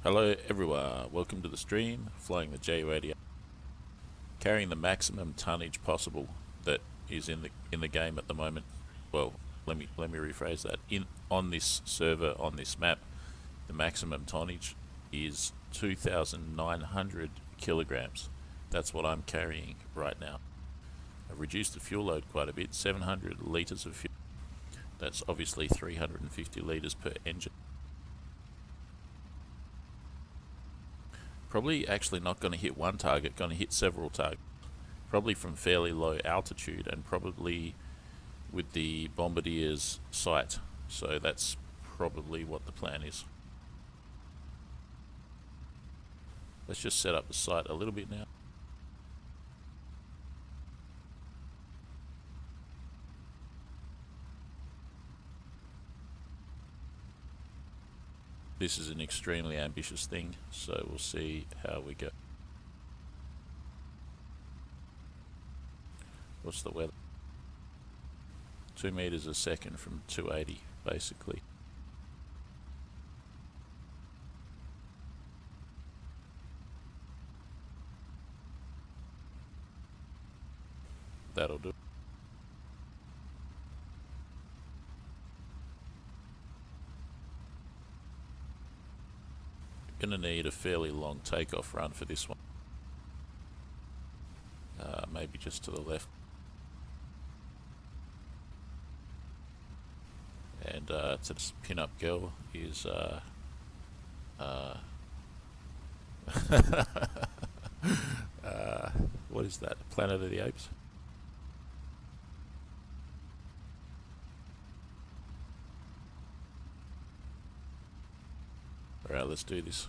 Hello everyone, welcome to the stream, flying the JU88, carrying the maximum tonnage possible that is in the game at the moment. Well, let me rephrase that. On this server, on this map, the maximum tonnage is 2,900 kilograms. That's what I'm carrying right now. I've reduced the fuel load quite a bit, 700 litres of fuel. That's obviously 350 litres per engine. Probably actually not going to hit one target, going to hit several targets. Probably from fairly low altitude and probably with the bombardier's sight. So that's probably what the plan is. Let's just set up the sight a little bit now. This is an extremely ambitious thing, so we'll see how we go. What's the weather? 2 meters a second from 280, basically. That'll do. Gonna need a fairly long takeoff run for this one. Maybe just to the left. And to this pin-up girl is what is that? Planet of the Apes? Alright, let's do this.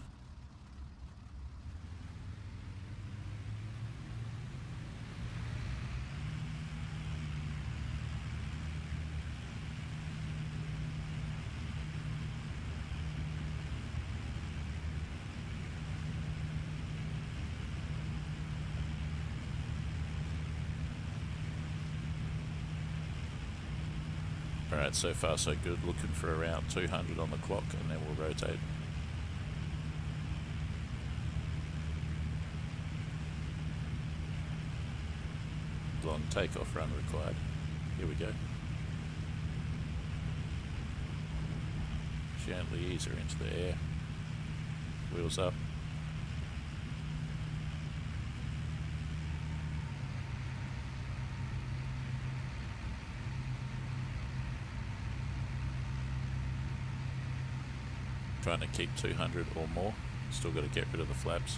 Alright, so far so good. Looking for around 200 on the clock and then we'll rotate. Long takeoff run required. Here we go. Gently ease her into the air. Wheels up. Trying to keep 200 or more. Still got to get rid of the flaps.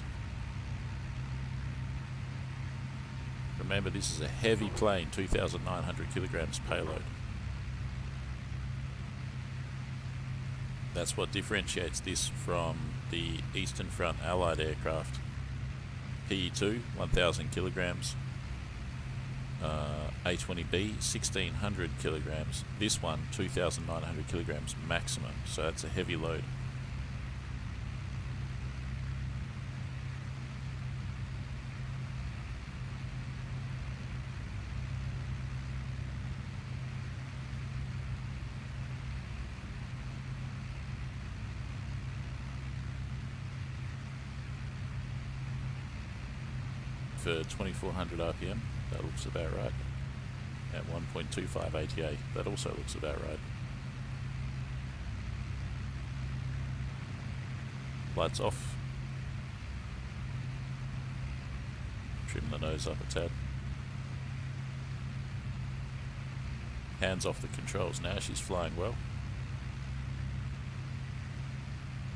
Remember, this is a heavy plane, 2,900 kilograms payload. That's what differentiates this from the Eastern Front Allied aircraft. PE2, 1,000 kilograms. A20B, 1,600 kilograms. This one, 2,900 kilograms maximum. So that's a heavy load. For 2,400 RPM, that looks about right. At 1.25 ATA, that also looks about right. Lights off. Trim the nose up a tad. Hands off the controls now, she's flying well.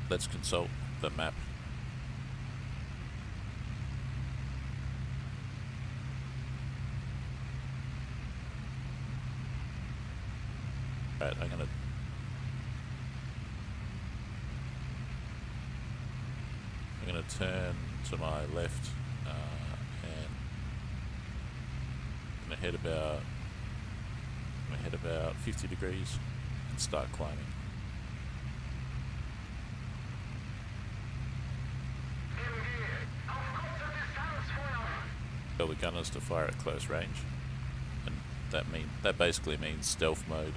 Let's consult the map. Right, I'm gonna turn to my left and I'm gonna head about 50 degrees and start climbing. Tell the gunners to fire at close range, and that basically means stealth mode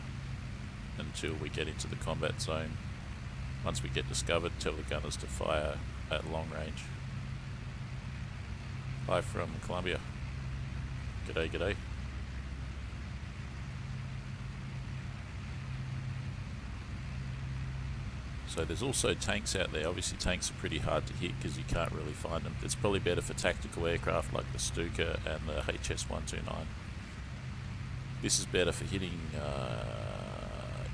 until we get into the combat zone. Once we get discovered, tell the gunners to fire at long range. Hi from Colombia. G'day, g'day. So there's also tanks out there. Obviously tanks are pretty hard to hit because you can't really find them. It's probably better for tactical aircraft like the Stuka and the HS129. This is better for hitting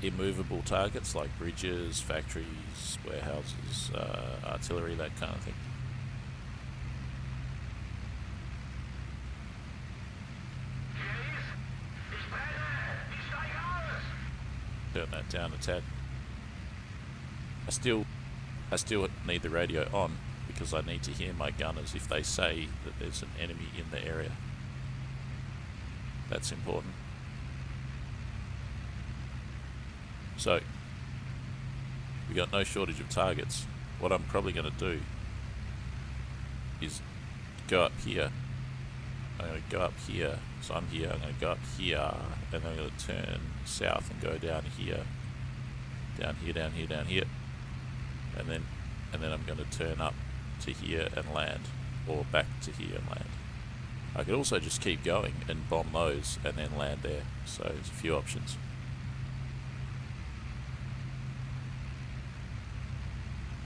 immovable targets like bridges, factories, warehouses, artillery, that kind of thing. Turn that down a tad. I still need the radio on because I need to hear my gunners if they say that there's an enemy in the area. That's important. So, we got no shortage of targets. What I'm probably going to do is go up here. I'm going to go up here. So I'm here. I'm going to go up here, and then I'm going to turn south and go down here, down here, down here, down here, and then I'm going to turn up to here and land, or back to here and land. I could also just keep going and bomb those and then land there. So there's a few options.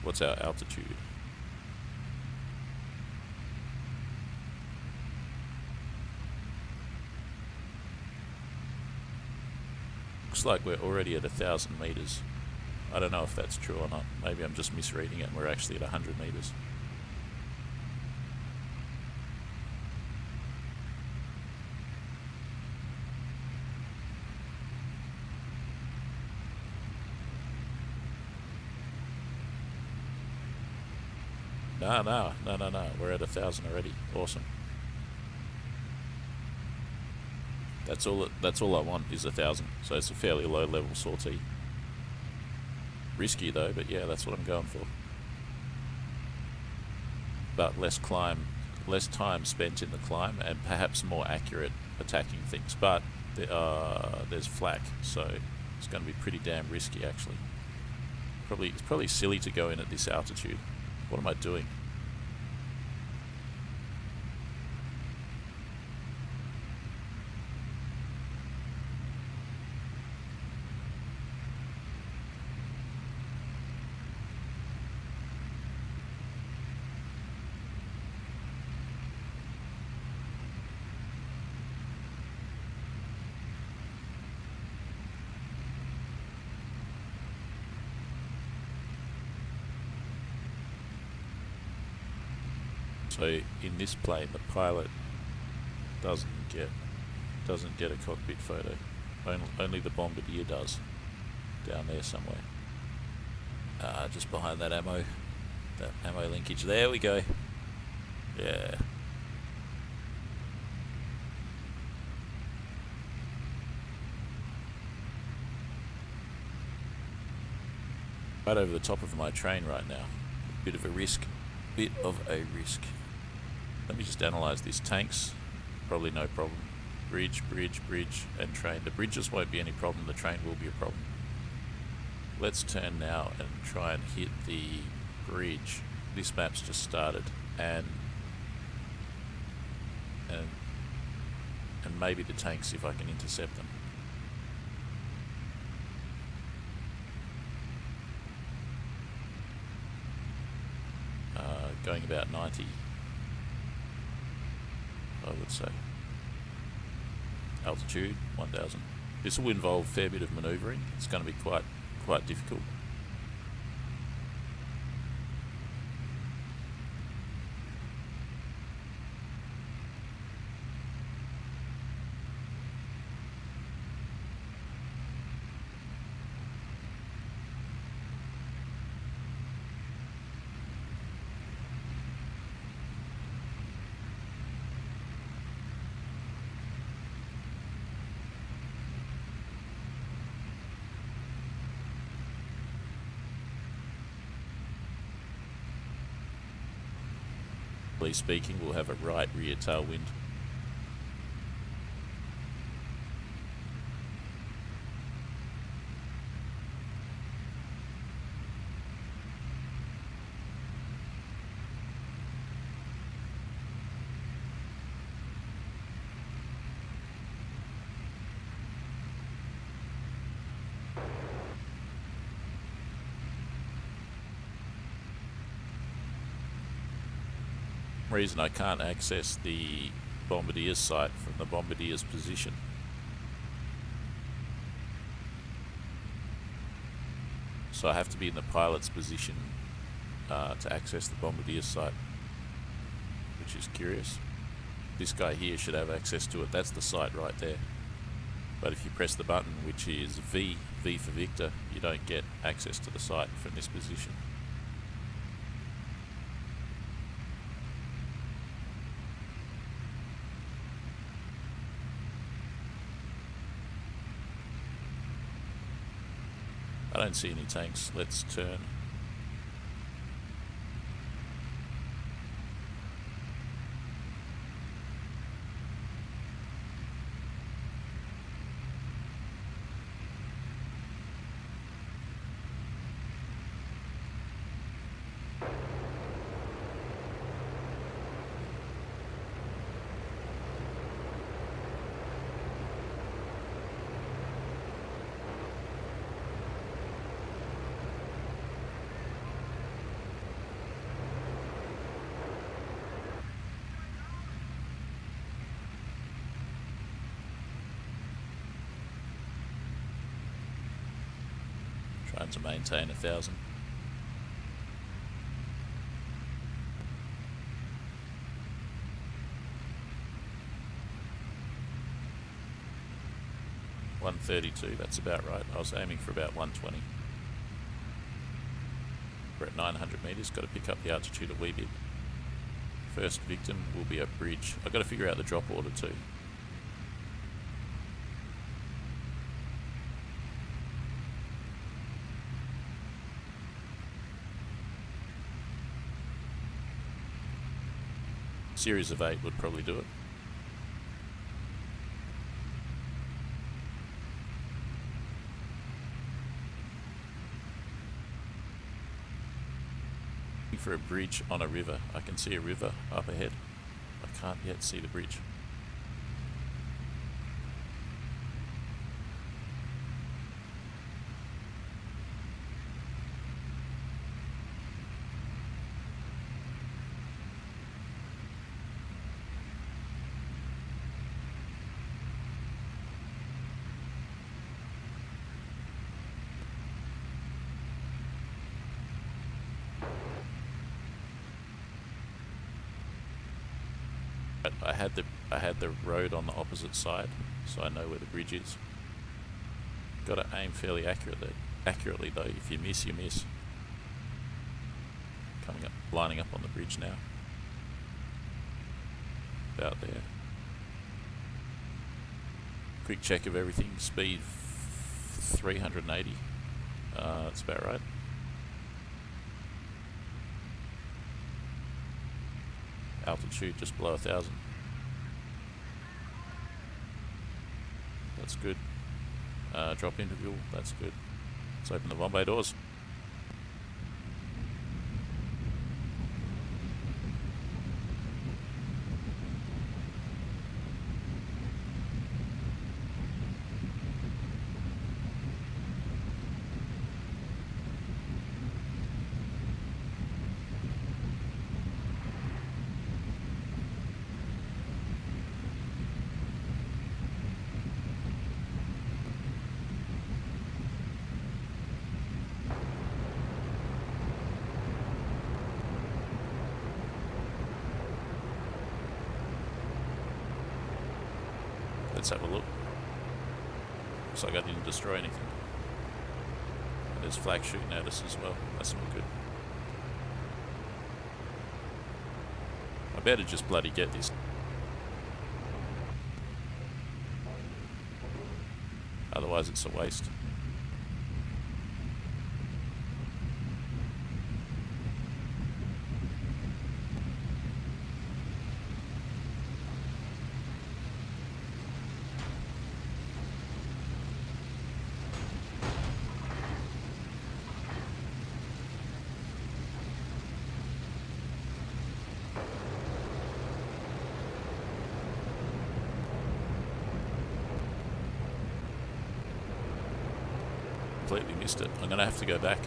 What's our altitude? Looks like we're already at 1,000 meters. I don't know if that's true or not. Maybe I'm just misreading it and we're actually at 100 meters. No. We're at 1,000 already. Awesome. That's all I want is 1,000. So it's a fairly low level sortie. Risky though, but yeah, that's what I'm going for. But less time spent in the climb, and perhaps more accurate attacking things. But there's flak, so it's going to be pretty damn risky actually. It's probably silly to go in at this altitude. What am I doing? So in this plane, the pilot doesn't get a cockpit photo. Only the bombardier does, down there somewhere. Just behind that ammo linkage. There we go. Yeah. Right over the top of my train right now. Bit of a risk. Let me just analyse these tanks. Probably no problem. Bridge, and train. The bridges won't be any problem, the train will be a problem. Let's turn now and try and hit the bridge. This map's just started, and maybe the tanks if I can intercept them. Going about 90, I would say. Altitude 1,000. This will involve a fair bit of manoeuvring. It's going to be quite difficult. Speaking, we'll have a right rear tailwind. reason I can't access the bombardier's sight from the bombardier's position. So I have to be in the pilot's position to access the bombardier's sight, which is curious. This guy here should have access to it. That's the sight right there. But if you press the button, which is V for Victor, you don't get access to the sight from this position. I don't see any tanks. Let's turn. Trying to maintain 1,000. $132, that's about right. I was aiming for about 120. We're at 900 meters, got to pick up the altitude a wee bit. First victim will be a bridge. I've got to figure out the drop order too. Series of 8 would probably do it. For a bridge on a river. I can see a river up ahead. I can't yet see the bridge. I had the road on the opposite side, so I know where the bridge is. Got to aim fairly accurately though. If you miss, you miss. Coming up, lining up on the bridge now. About there. Quick check of everything. Speed 380. That's about right. Altitude just below 1,000. That's good. Drop interval, that's good. Let's open the Bombay doors. Let's have a look. Looks like I didn't destroy anything. And there's flak shooting at us as well. That's not good. I better just bloody get this. Otherwise it's a waste. Completely missed it. I'm going to have to go back.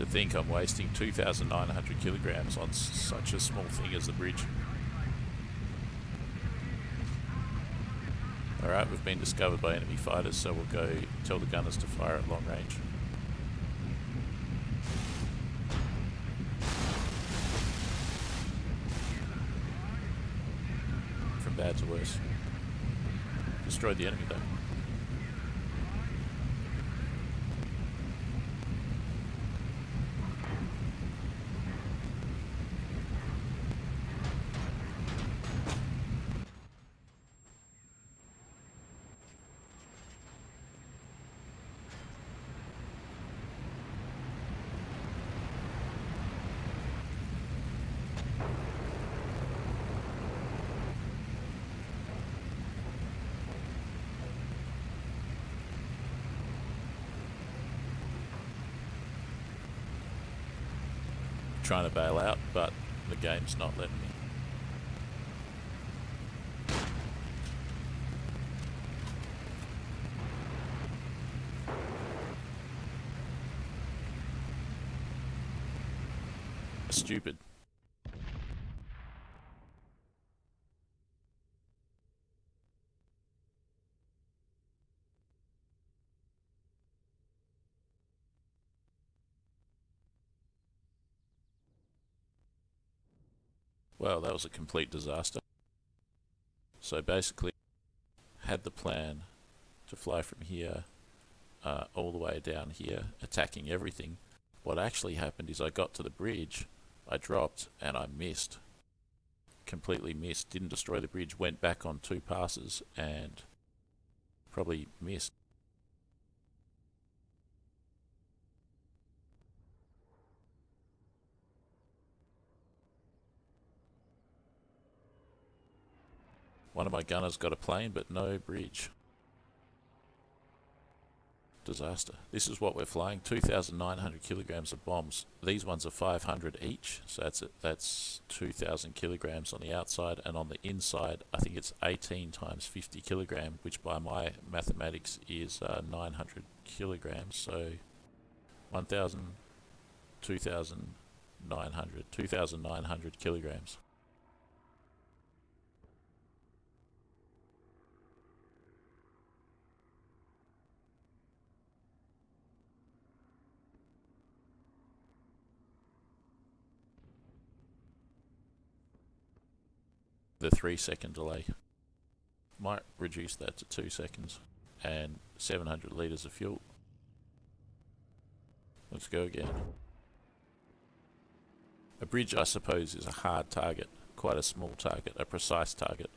To think I'm wasting 2,900 kilograms on such a small thing as the bridge. Alright, we've been discovered by enemy fighters, so we'll go tell the gunners to fire at long range. From bad to worse. Destroyed the enemy though. Trying to bail out, but the game's not letting me. Stupid. Well, that was a complete disaster. So basically, had the plan to fly from here all the way down here, attacking everything. What actually happened is I got to the bridge, I dropped, and I missed. Completely missed. Didn't destroy the bridge, went back on 2 passes, and probably missed. One of my gunners got a plane, but no bridge. Disaster. This is what we're flying, 2,900 kilograms of bombs. These ones are 500 each, so that's 2,000 kilograms on the outside, and on the inside, I think it's 18 times 50 kilogram, which by my mathematics is 900 kilograms, so 1,000, 2,900 kilograms. The 3-second delay. Might reduce that to 2 seconds. And 700 litres of fuel. Let's go again. A bridge, I suppose, is a hard target. Quite a small target, a precise target.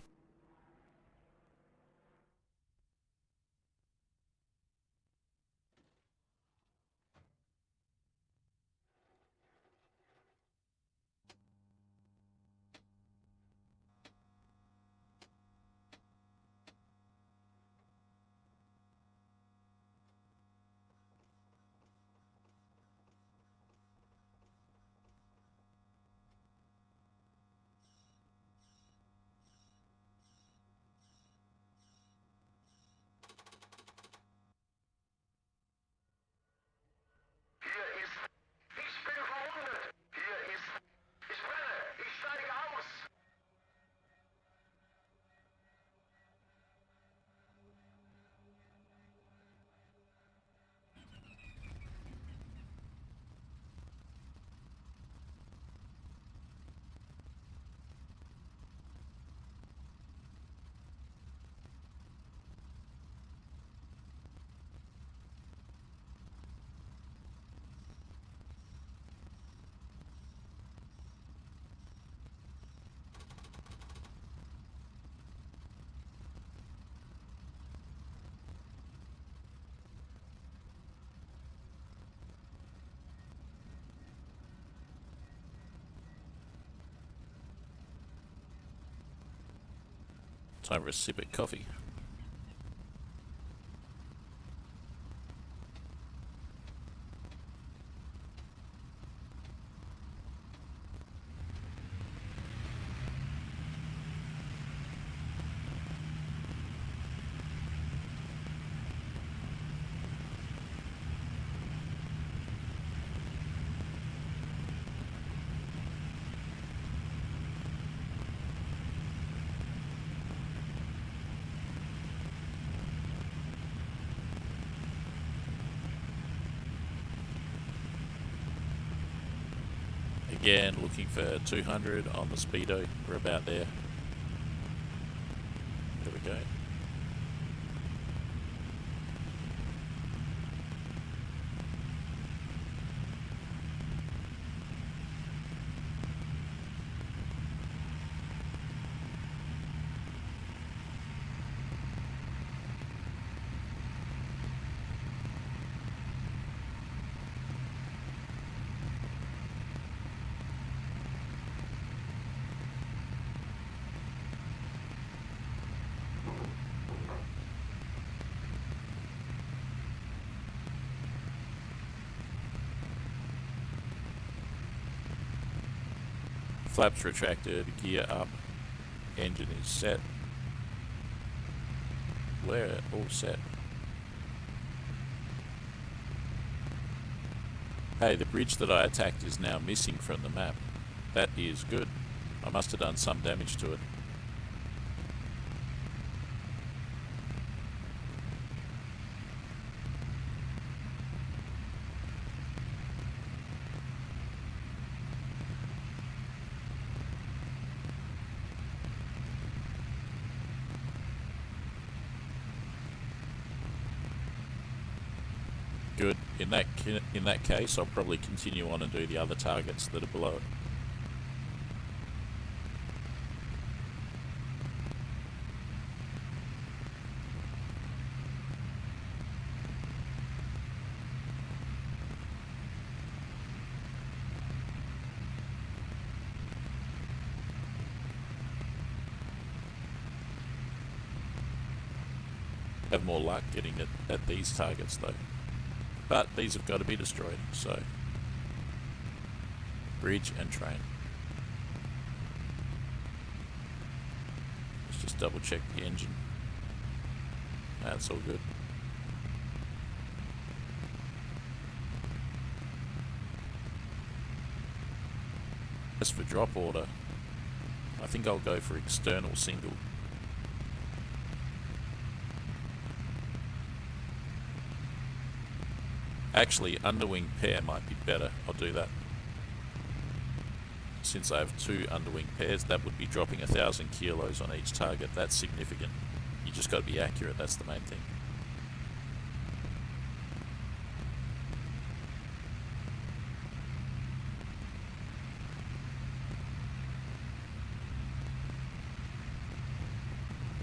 Time for a sip of coffee. Again, looking for 200 on the speedo. We're about there. There we go. Flaps retracted, gear up, engine is set. We're all set. Hey, the bridge that I attacked is now missing from the map. That is good. I must have done some damage to it. Good. In that case, I'll probably continue on and do the other targets that are below it. Have more luck getting it at these targets though. But these have got to be destroyed, so bridge and train. Let's just double check the engine. That's all good. As for drop order, I think I'll go for external single. Actually, underwing pair might be better. I'll do that. Since I have two underwing pairs, that would be dropping 1,000 kilos on each target. That's significant. You just got to be accurate, that's the main thing.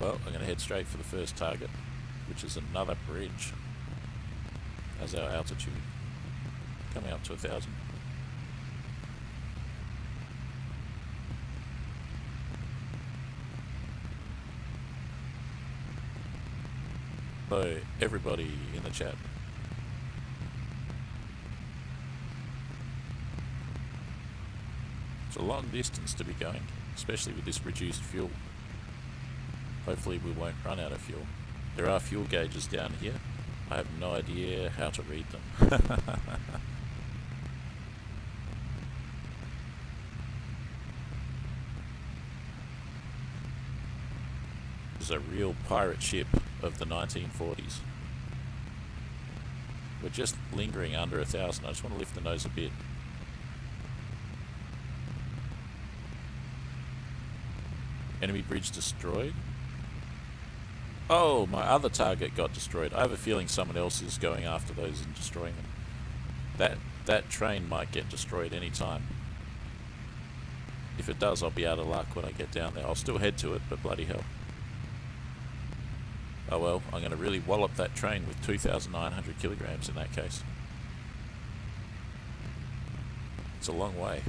Well, I'm going to head straight for the first target, which is another bridge. As our altitude coming up to 1,000. So everybody in the chat. It's a long distance to be going, especially with this reduced fuel. Hopefully we won't run out of fuel. There are fuel gauges down here. I have no idea how to read them. It's a real pirate ship of the 1940s. We're just lingering under 1,000. I just want to lift the nose a bit. Enemy bridge destroyed. Oh, my other target got destroyed. I have a feeling someone else is going after those and destroying them. That train might get destroyed any time. If it does, I'll be out of luck when I get down there. I'll still head to it, but bloody hell. Oh well, I'm going to really wallop that train with 2,900 kilograms in that case. It's a long way.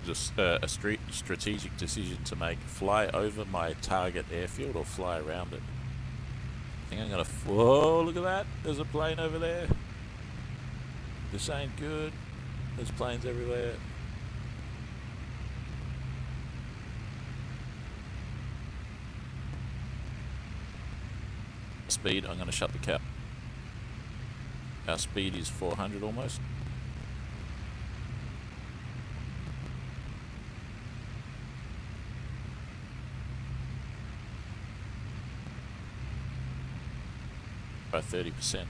just a strategic decision to make. Fly over my target airfield or fly around it. I think I'm gonna... Whoa, look at that. There's a plane over there. This ain't good. There's planes everywhere. Speed, I'm gonna shut the cap. Our speed is 400 almost. By 30%.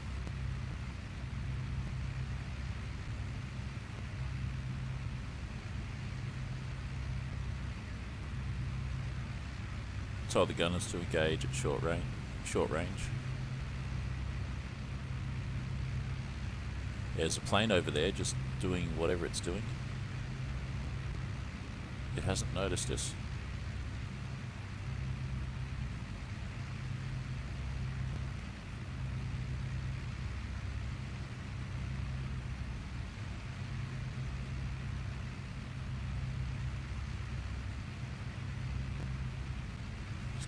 Told the gunners to engage at short range. There's a plane over there just doing whatever it's doing. It hasn't noticed us.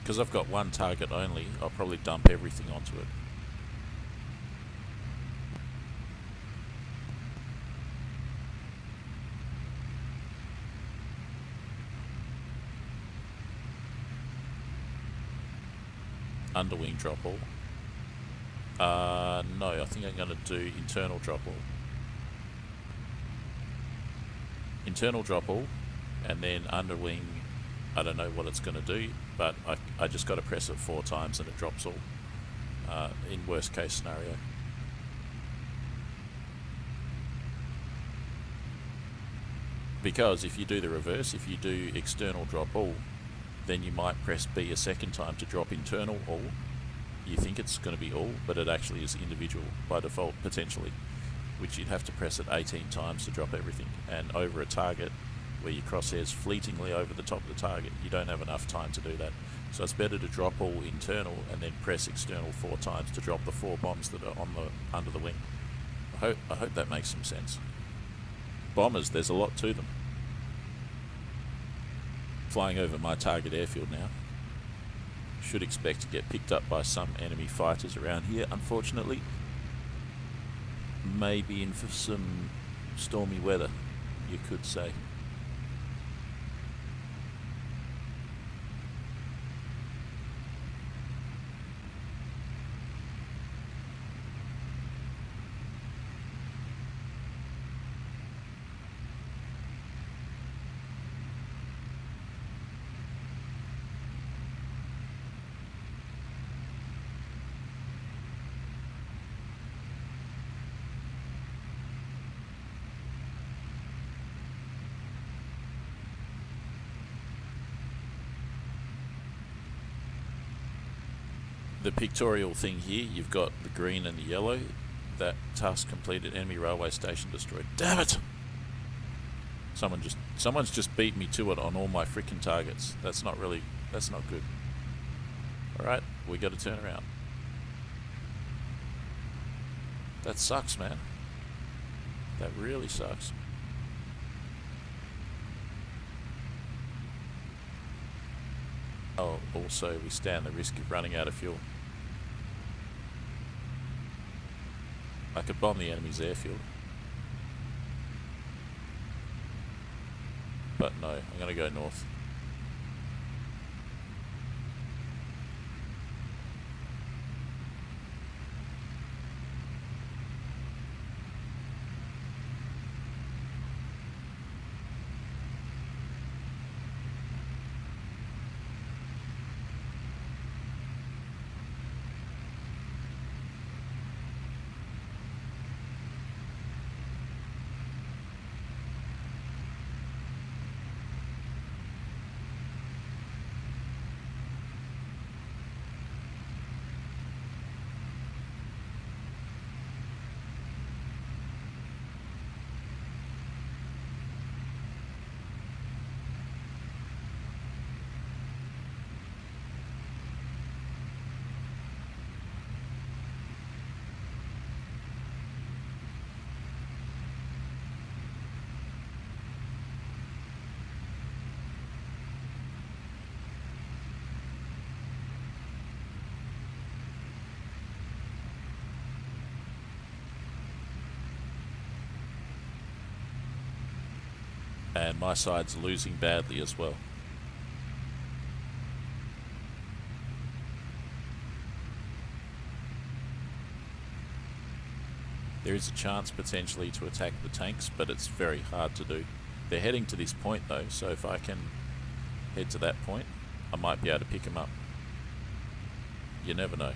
Because I've got one target only, I'll probably dump everything onto it. Underwing drop all. No, I think I'm going to do internal drop all. Internal drop all, and then underwing, I don't know what it's going to do, but I just got to press it 4 times and it drops all, in worst case scenario. Because if you do the reverse, if you do external drop all, then you might press B a second time to drop internal all. You think it's going to be all, but it actually is individual by default, potentially, which you'd have to press it 18 times to drop everything. And over a target where your crosshairs fleetingly over the top of the target, you don't have enough time to do that. So it's better to drop all internal and then press external 4 times to drop the 4 bombs that are on the under the wing. I hope that makes some sense. Bombers, there's a lot to them. Flying over my target airfield now. Should expect to get picked up by some enemy fighters around here, unfortunately. Maybe in for some stormy weather, you could say. The pictorial thing here, you've got the green and the yellow. That task completed, enemy railway station destroyed. Damn it! Someone's just beat me to it on all my freaking targets. That's not good. Alright, we gotta turn around. That sucks, man. That really sucks. Oh, also we stand the risk of running out of fuel. I could bomb the enemy's airfield. But no, I'm gonna go north. and my side's losing badly as well. There is a chance potentially to attack the tanks, but it's very hard to do. They're heading to this point though, so if I can head to that point, I might be able to pick them up. You never know.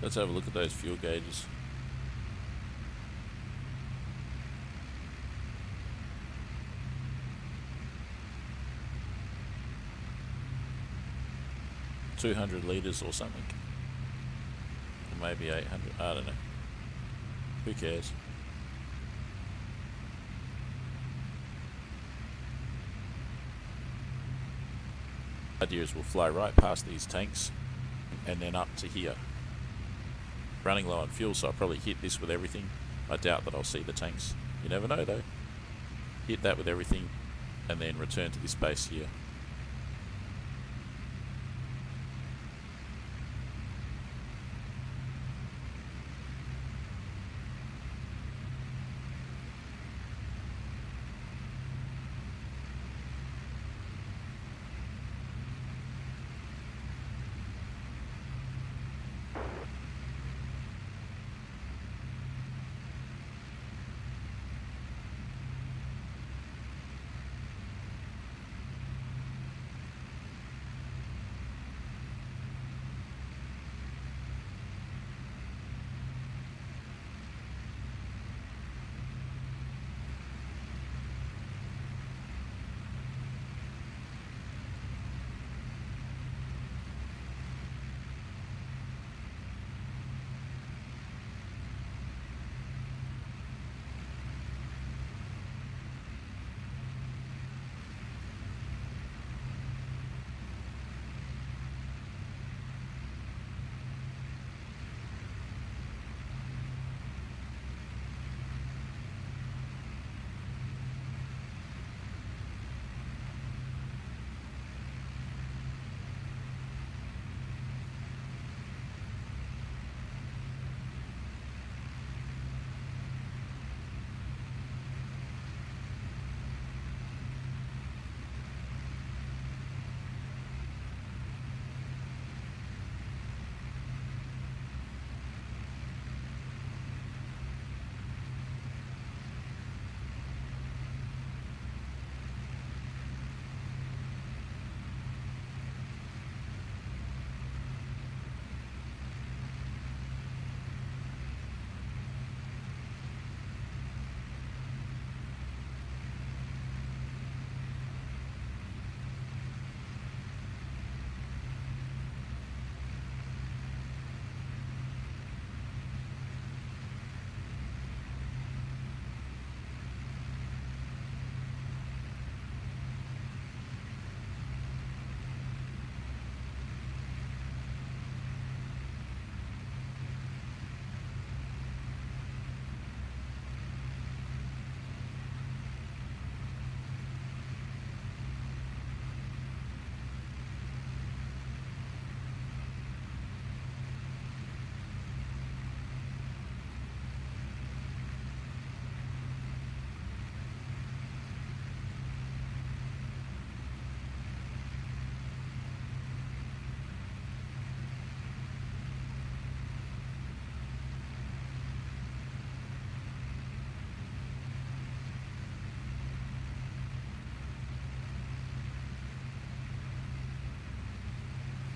Let's have a look at those fuel gauges. $200 litres or something. Or maybe 800, I don't know. Who cares? The idea is we'll fly right past these tanks and then up to here. Running low on fuel, so I'll probably hit this with everything. I doubt that I'll see the tanks. You never know though. Hit that with everything and then return to this base here.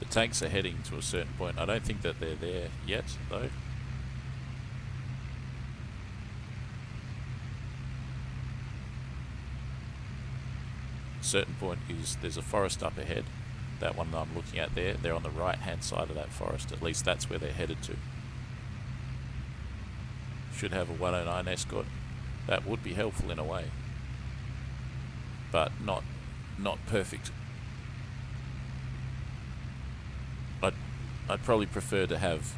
The tanks are heading to a certain point. I don't think that they're there yet, though. certain point is there's a forest up ahead. That one I'm looking at there, they're on the right hand side of that forest. At least that's where they're headed to. Should have a 109 escort. That would be helpful in a way, but not perfect. I'd probably prefer to have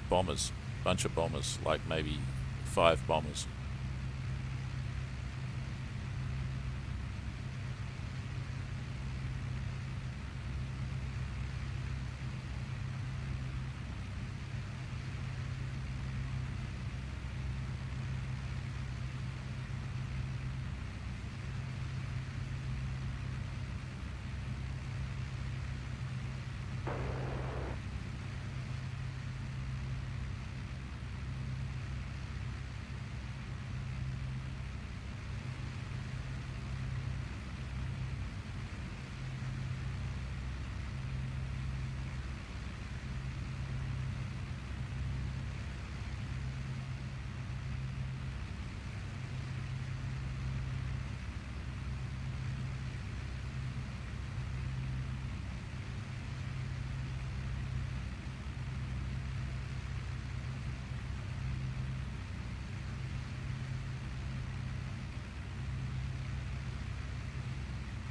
bombers, bunch of bombers, like maybe 5 bombers.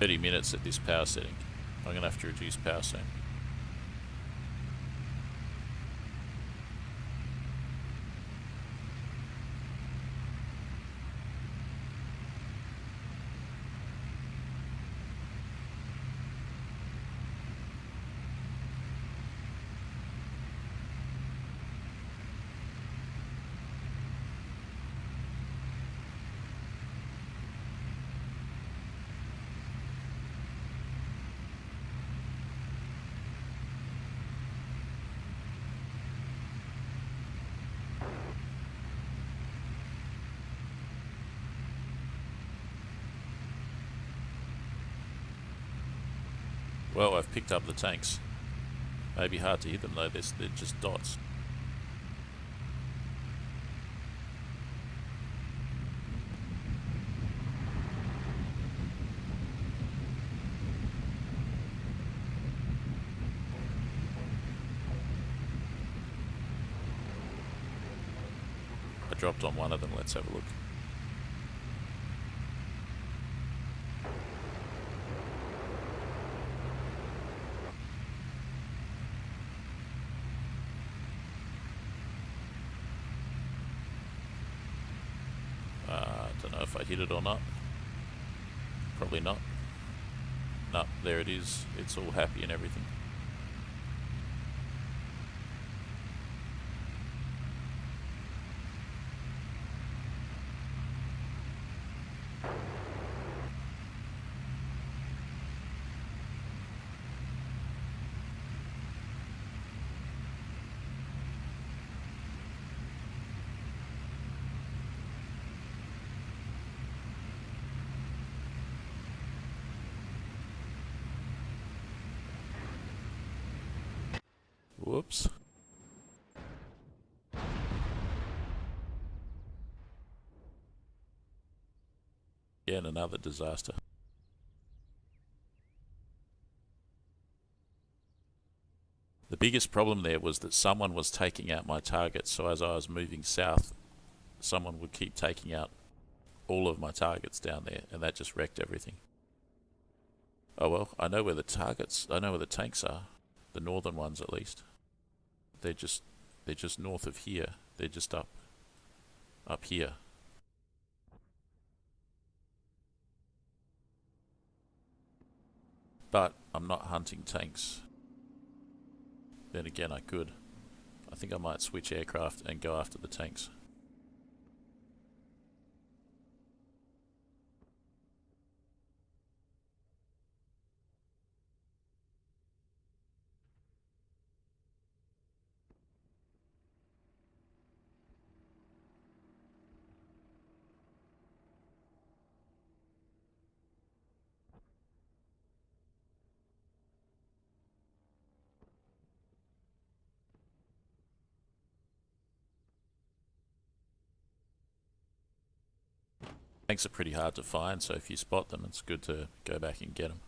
$30 at this power setting. I'm going to have to reduce power soon. Well, I've picked up the tanks. Maybe hard to hit them though, they're just dots. I dropped on one of them, let's have a look. Don't know if I hit it or not. Probably not. No, there it is. It's all happy and everything. Whoops. Yeah, and another disaster. The biggest problem there was that someone was taking out my targets, so as I was moving south, someone would keep taking out all of my targets down there, and that just wrecked everything. Oh well, I know where the tanks are. The northern ones at least. They're just north of here. They're just up here. But I'm not hunting tanks. Then again, I could. I think I might switch aircraft and go after the tanks. Tanks are pretty hard to find, so if you spot them, it's good to go back and get them.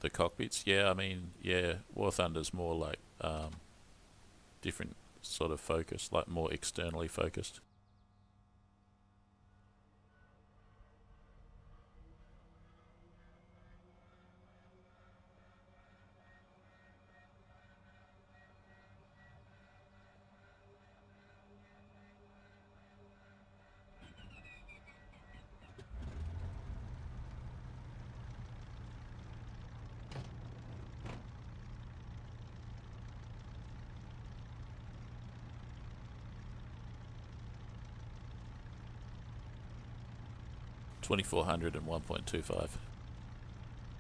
The cockpits, yeah, I mean, yeah, War Thunder's more like different sort of focus, like more externally focused. (2400) and 1.25.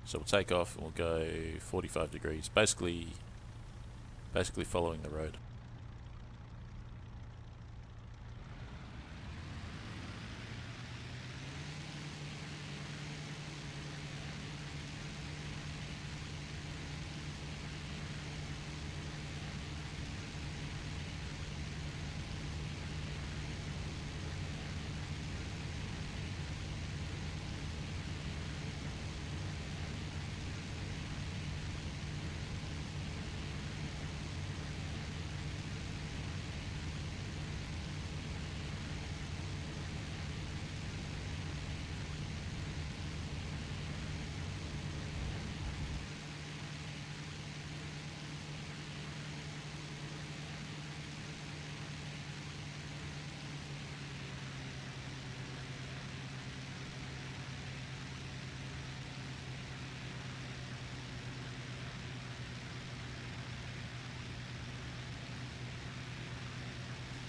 So we'll take off and we'll go 45 degrees, basically following the road.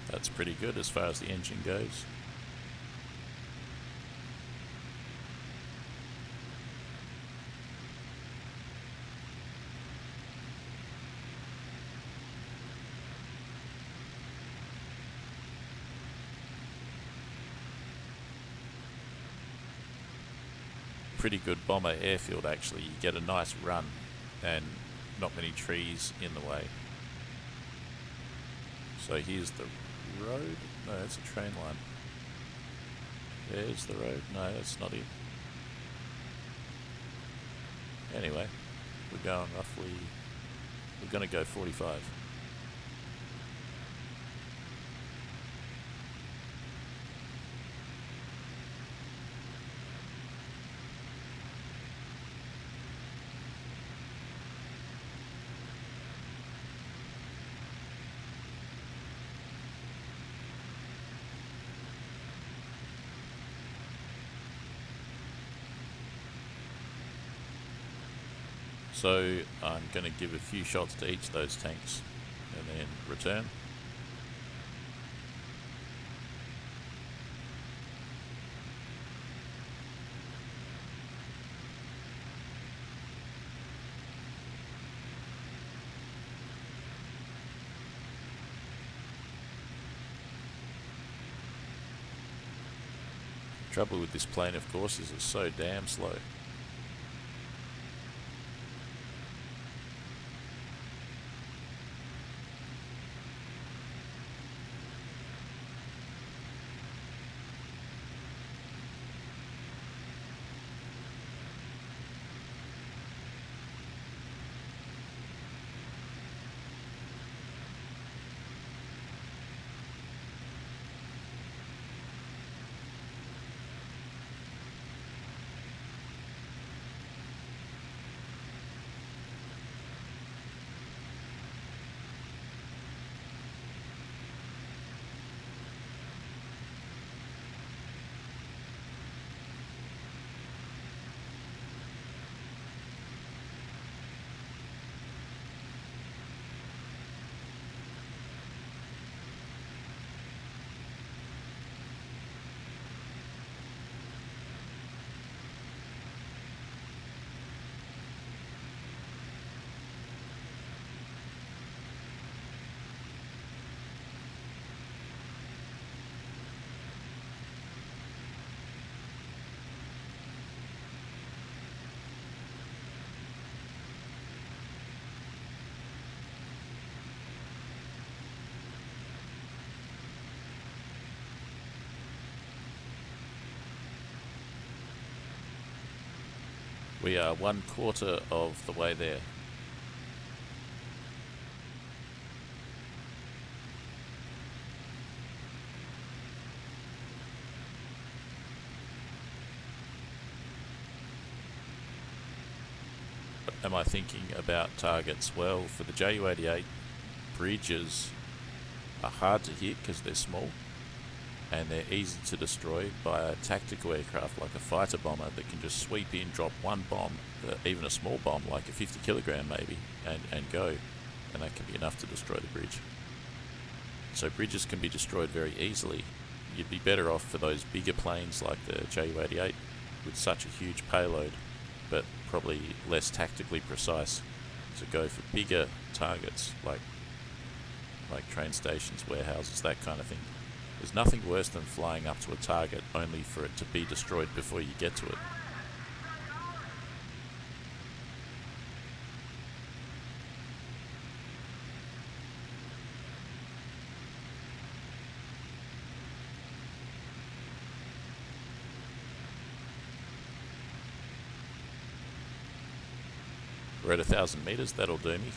That's pretty good as far as the engine goes. Pretty good bomber airfield actually. You get a nice run and not many trees in the way. So here's the road. No, that's a train line. There's the road. No, that's not it. Anyway, we're going roughly, we're going to go 45. So I'm going to give a few shots to each of those tanks and then return. Trouble with this plane, of course, is it's so damn slow. We are 1/4 of the way there. Am I thinking about targets? Well, for the JU88, bridges are hard to hit because they're small, and they're easy to destroy by a tactical aircraft like a fighter bomber that can just sweep in, drop one bomb, even a small bomb like a 50 kilogram maybe, and go, and that can be enough to destroy the bridge. So bridges can be destroyed very easily. You'd be better off for those bigger planes like the JU88 with such a huge payload, but probably less tactically precise, to go for bigger targets like train stations, warehouses, that kind of thing. There's nothing worse than flying up to a target only for it to be destroyed before you get to it. We're at 1,000 meters, that'll do me.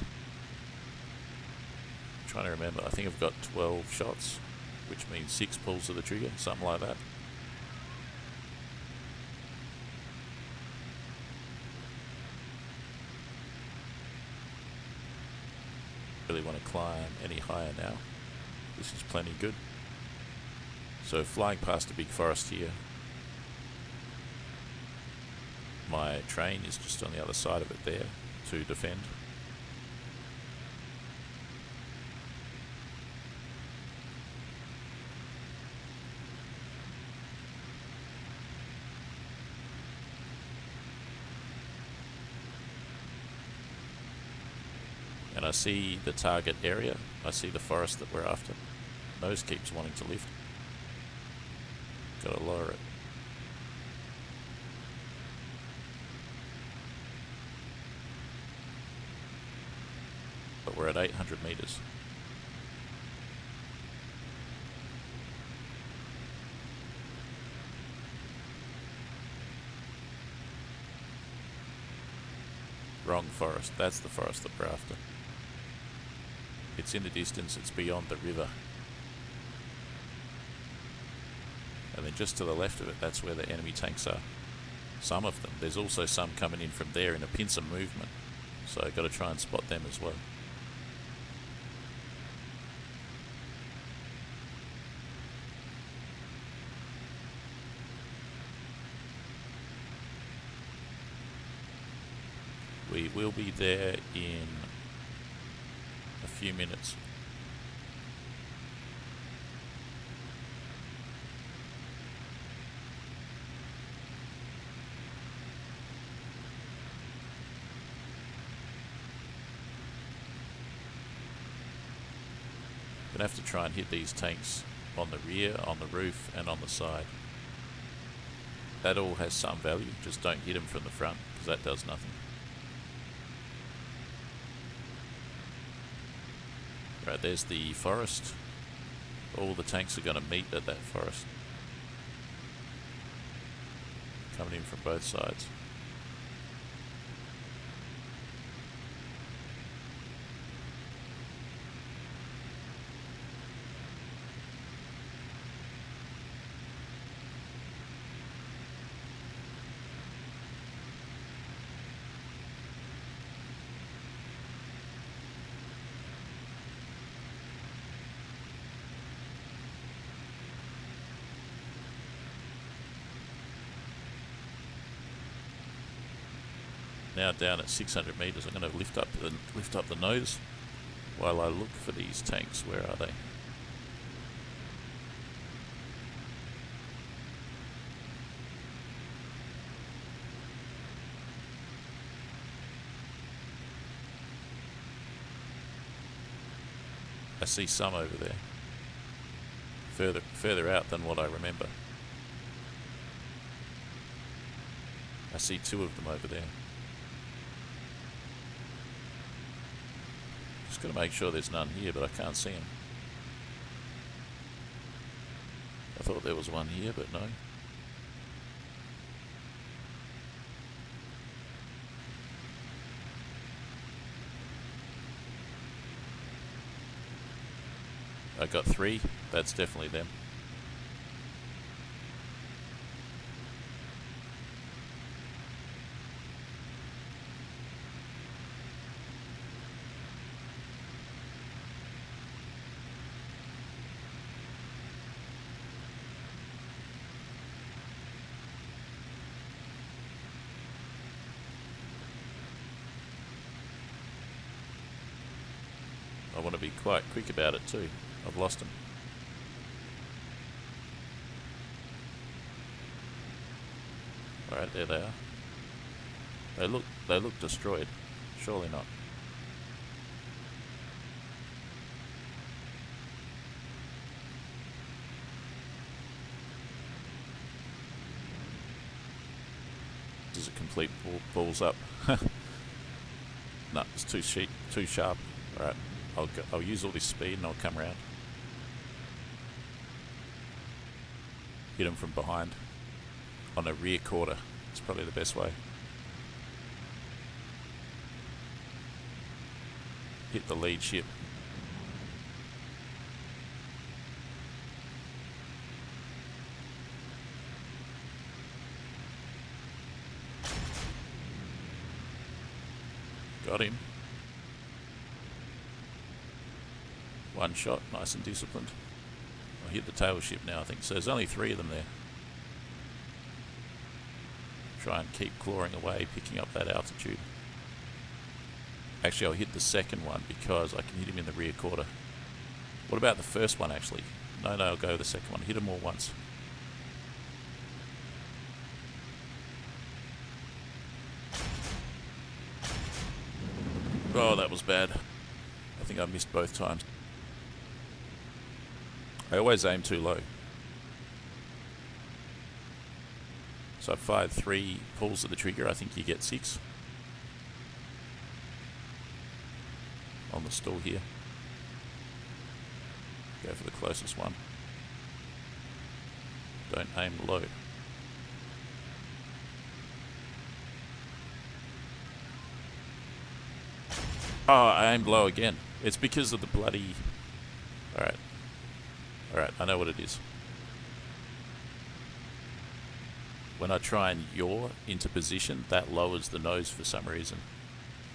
I'm trying to remember, I think I've got 12 shots, which means 6 pulls of the trigger, something like that. Really want to climb any higher now. This is plenty good. So flying past a big forest here. My train is just on the other side of it there to defend. And I see the target area, I see the forest that we're after. Nose keeps wanting to lift. Gotta lower it. But we're at 800 meters. Wrong forest, that's the forest that we're after. It's in the distance, it's beyond the river. And then just to the left of it, that's where the enemy tanks are. Some of them. There's also some coming in from there in a pincer movement. So I've got to try and spot them as well. We will be there in a few minutes. Gonna have to try and hit these tanks on the rear, on the roof, and on the side. That all has some value, just don't hit them from the front, because that does nothing. Right, there's the forest. All the tanks are going to meet at that forest. Coming in from both sides. Now down at 600 meters, I'm going to lift up the nose while I look for these tanks. Where are they? I see some over there, further out than what I remember. I see 2 of them over there. Just got to make sure there's none here, but I can't see them. I thought there was one here, but no. I got 3. That's definitely them. I want to be quite quick about it too. I've lost them. Alright, there they are. They look destroyed. Surely not. This is a complete balls up. No, it's too sharp. Alright, I'll use all this speed and I'll come around. Hit them from behind. On a rear quarter. It's probably the best way. Hit the lead ship. Got him. One shot, nice and disciplined. I'll hit the tail ship now, I think. So there's only 3 of them there. Try and keep clawing away, picking up that altitude. Actually, I'll hit the second one because I can hit him in the rear quarter. What about the first one, actually? No, I'll go with the second one. Hit them all once. Oh, that was bad. I think I missed both times. I always aim too low. So I fired 3 pulls of the trigger. I think you get 6. On the stall here. Go for the closest one. Don't aim low. Oh, I aimed low again. It's because of the bloody... Alright. Alright, I know what it is. When I try and yaw into position, that lowers the nose for some reason.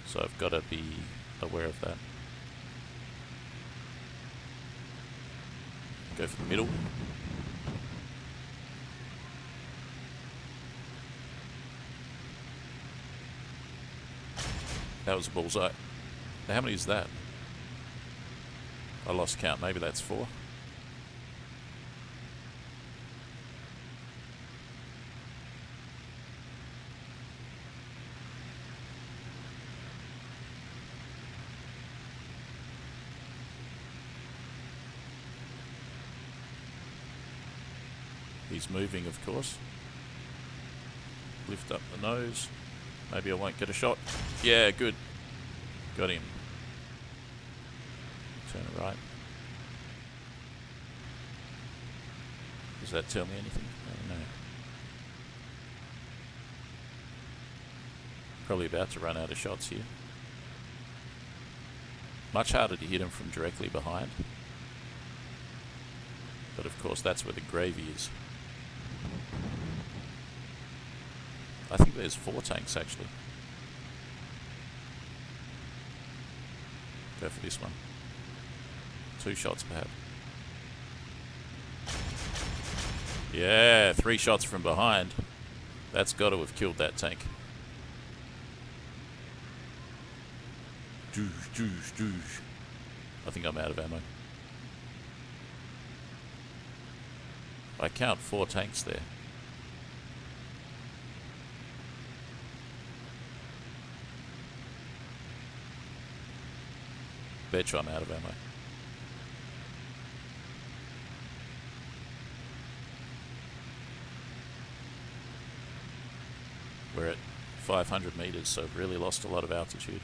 So I've got to be aware of that. Go for the middle. That was a bullseye. Now, how many is that? I lost count. Maybe that's 4. He's moving, of course. Lift up the nose. Maybe I won't get a shot. Yeah, good. Got him. Turn right. Does that tell me anything? I don't know. Probably about to run out of shots here. Much harder to hit him from directly behind. But of course that's where the gravy is. I think there's 4 tanks actually. Go for this one. 2 shots perhaps. Yeah, 3 shots from behind. That's got to have killed that tank. I think I'm out of ammo. I count 4 tanks there. Betcha I'm out of ammo. We're at 500 meters, so we've really lost a lot of altitude.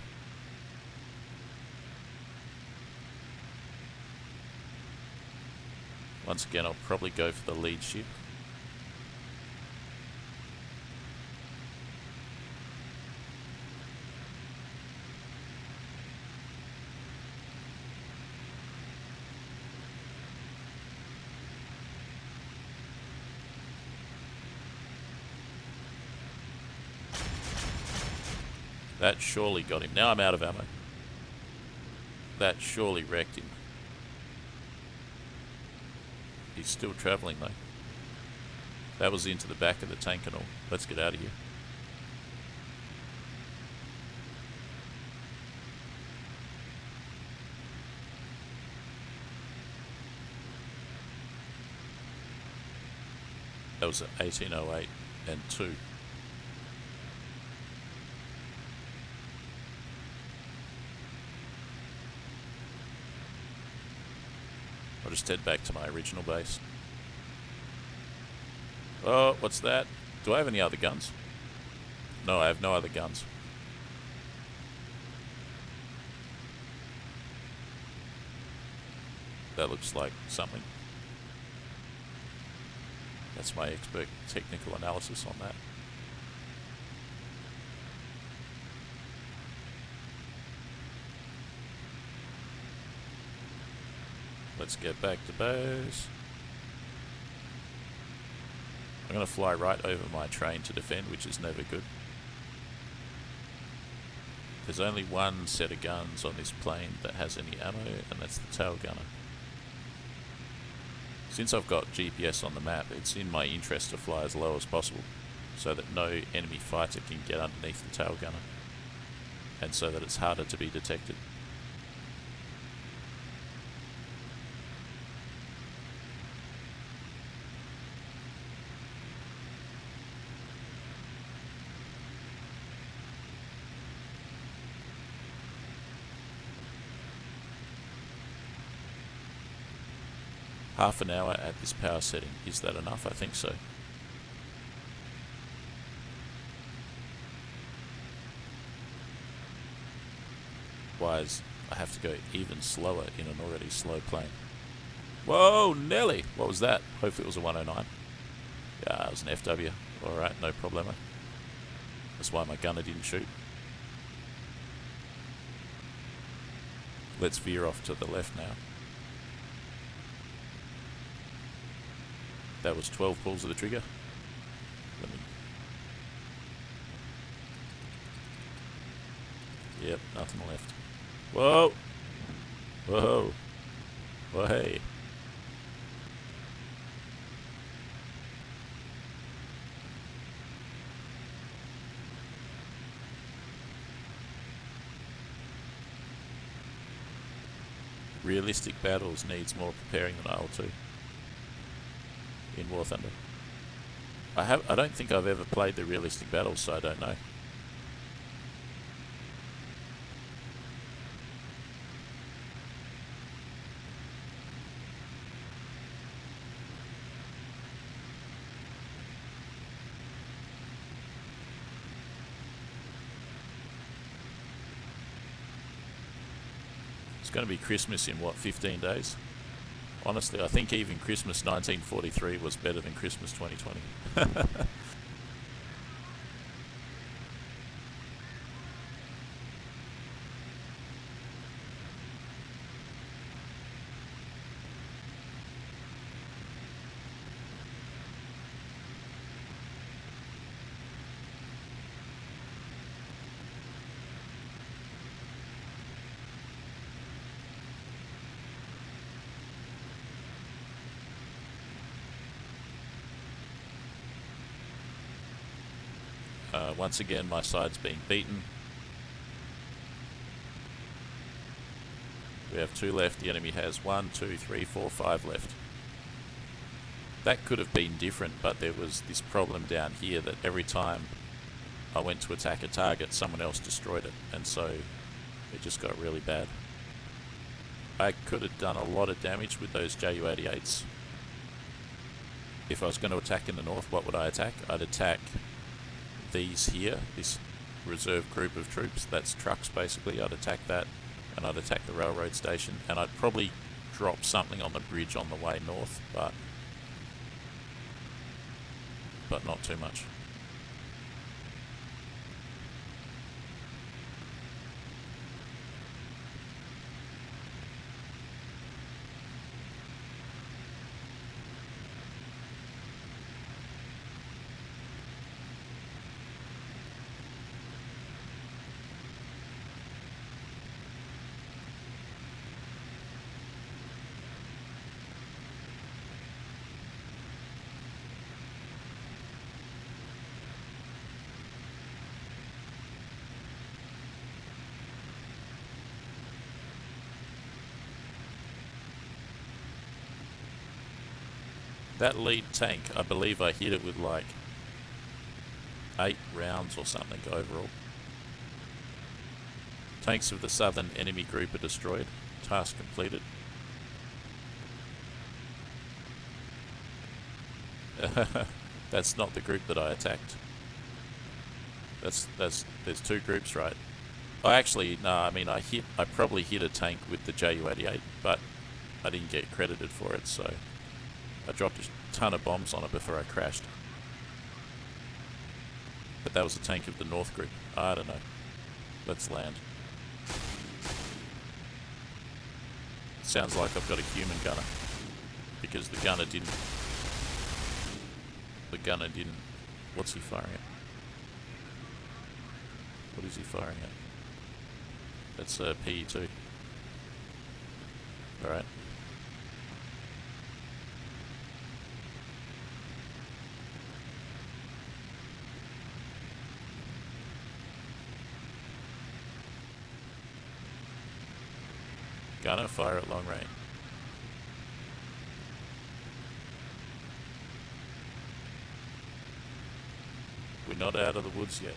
Once again, I'll probably go for the lead ship. That surely got him. Now I'm out of ammo. That surely wrecked him. He's still travelling though. That was into the back of the tank and all. Let's get out of here. That was at 1808 and 2. I'll just head back to my original base. Oh, what's that? Do I have any other guns? No, I have no other guns. That looks like something. That's my expert technical analysis on that. Let's get back to base. I'm going to fly right over my train to defend, which is never good. There's only one set of guns on this plane that has any ammo, and that's the tail gunner. Since I've got GPS on the map, it's in my interest to fly as low as possible, so that no enemy fighter can get underneath the tail gunner, and so that it's harder to be detected. Half an hour at this power setting. Is that enough? I think so. Otherwise, I have to go even slower in an already slow plane. Whoa, Nelly! What was that? Hopefully it was a 109. Yeah, it was an FW. Alright, no problemo. That's why my gunner didn't shoot. Let's veer off to the left now. That was 12 pulls of the trigger. Yep, nothing left. Whoa! Whoa! Whoa, hey! Realistic battles needs more preparing than IL-2. In War Thunder. I don't think I've ever played the realistic battles, so I don't know. It's going to be Christmas in what, 15 days? Honestly, I think even Christmas 1943 was better than Christmas 2020. Once again, my side's being beaten. We have 2 left. The enemy has 1, 2, 3, 4, 5 left. That could have been different, but there was this problem down here that every time I went to attack a target, someone else destroyed it, and so it just got really bad. I could have done a lot of damage with those JU88s. If I was going to attack in the north, what would I attack? I'd attack these here, this reserve group of troops, that's trucks basically. I'd attack that, and I'd attack the railroad station, and I'd probably drop something on the bridge on the way north, but not too much. That lead tank, I believe I hit it with like 8 rounds or something overall. Tanks of the southern enemy group are destroyed. Task completed. That's not the group that I attacked. There's 2 groups, right? I probably hit a tank with the JU88, but I didn't get credited for it, so I dropped a ton of bombs on it before I crashed. But that was a tank of the north group. I don't know. Let's land. It sounds like I've got a human gunner, because the gunner didn't. What's he firing at? What is he firing at? That's a PE2. Alright. Gunner, fire at long range. We're not out of the woods yet.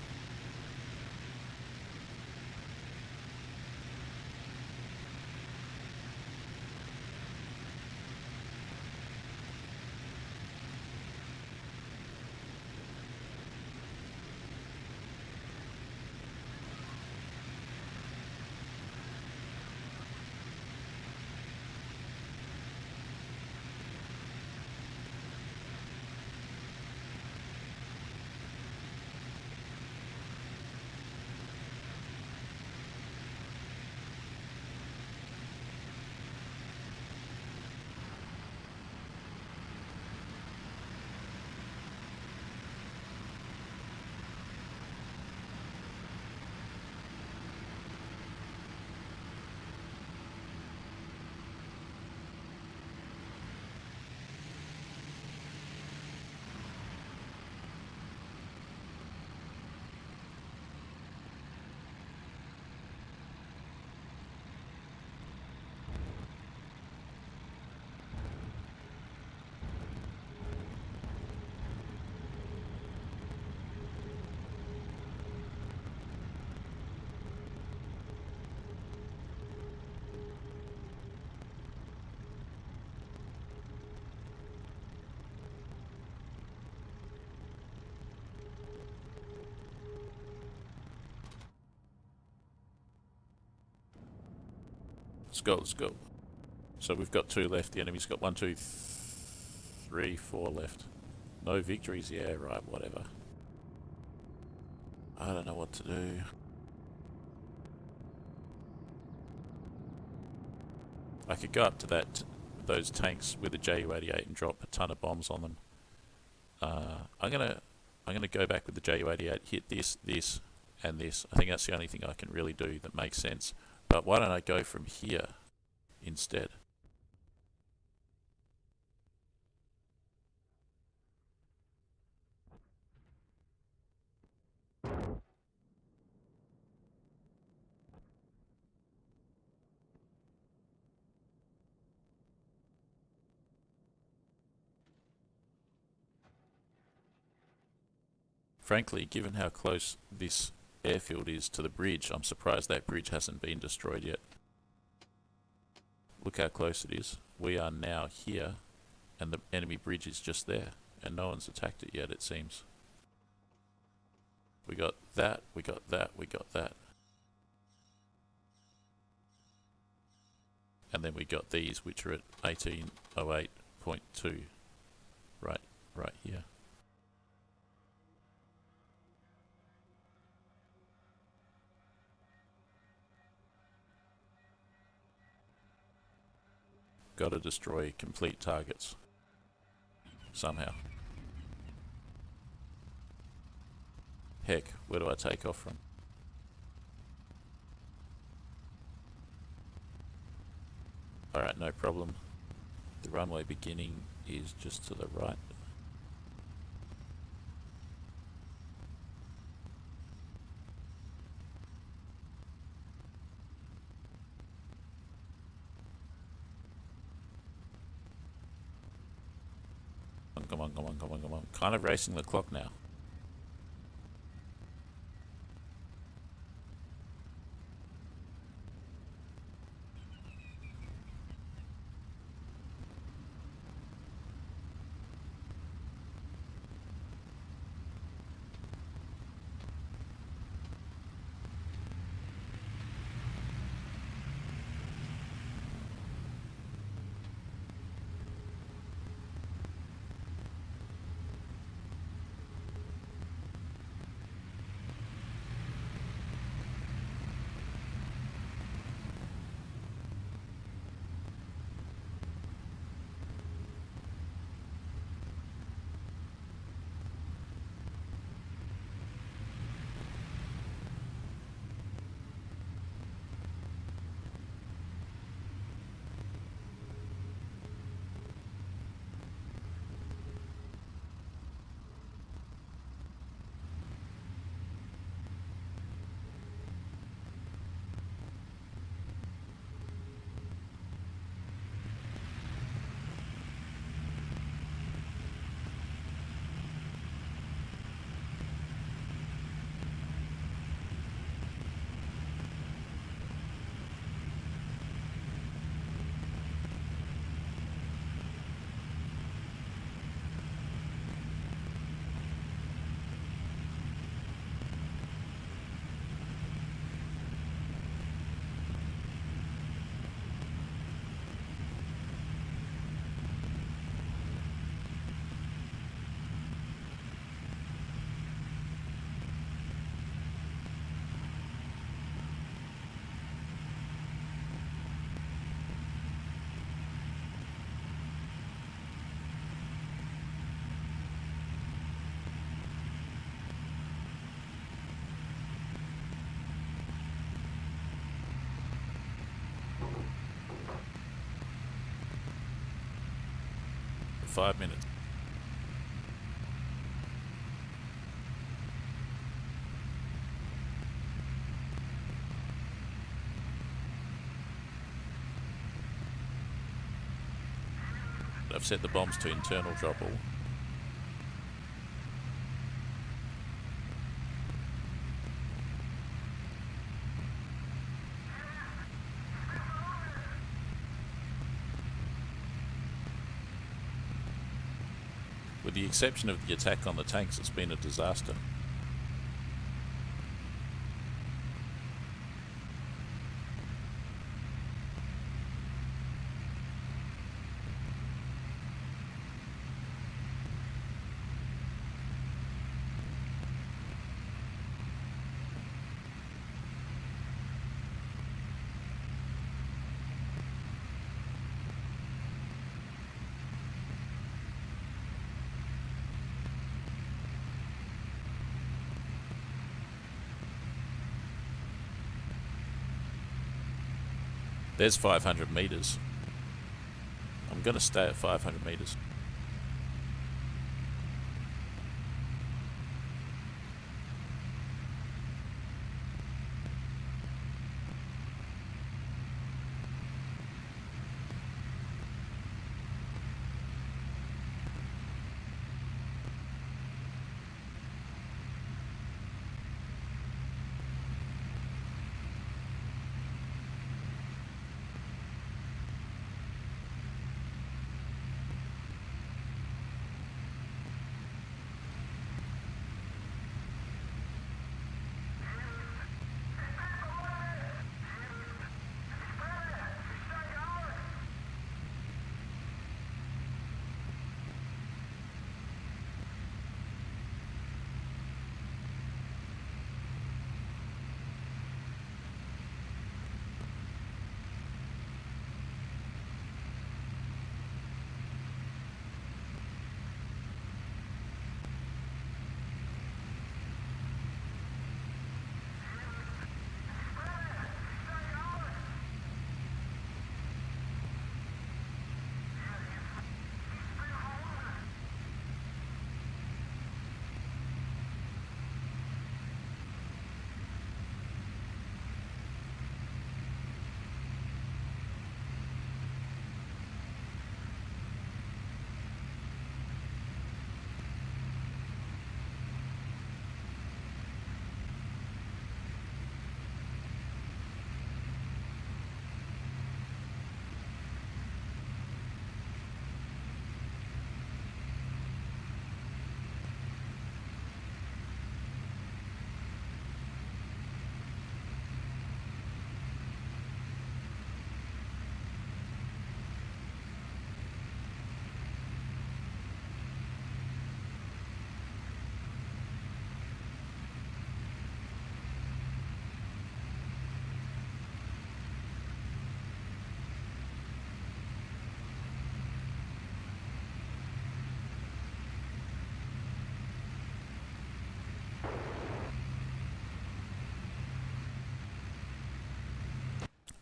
Let's go. So we've got 2 left. The enemy's got 1, 2, 3, 4 left. No victories. Yeah, right, whatever. I don't know what to do. I could go up to those tanks with the JU88 and drop a ton of bombs on them. I'm gonna go back with the JU88, hit this, and this. I think that's the only thing I can really do that makes sense. But why don't I go from here instead? Frankly, given how close this airfield is to the bridge, I'm surprised that bridge hasn't been destroyed yet. Look how close it is. We are now here, and the enemy bridge is just there, and no one's attacked it yet, it seems. We got that, we got that, we got that. And then we got these, which are at 1808.2. Right here. Gotta destroy complete targets. Somehow. Heck, where do I take off from? Alright, no problem. The runway beginning is just to the right. come on, come on, come on, come on. Kind of racing the clock now. Five minutes. I've set the bombs to internal drop all. With the exception of the attack on the tanks, it's been a disaster. There's 500 meters. I'm going to stay at 500 meters.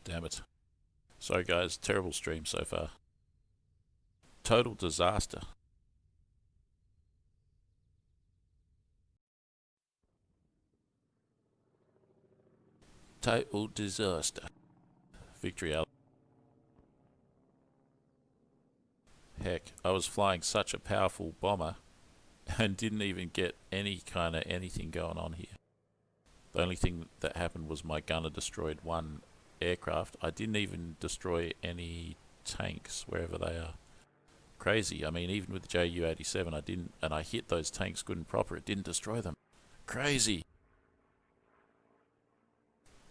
Damn it. Sorry guys, terrible stream so far. Total disaster. Total disaster. Victory out. Heck, I was flying such a powerful bomber and didn't even get any kind of anything going on here. The only thing that happened was my gunner destroyed one aircraft. I didn't even destroy any tanks wherever they are. Crazy. I mean, even with the JU87 I didn't, and I hit those tanks good and proper, it didn't destroy them. Crazy.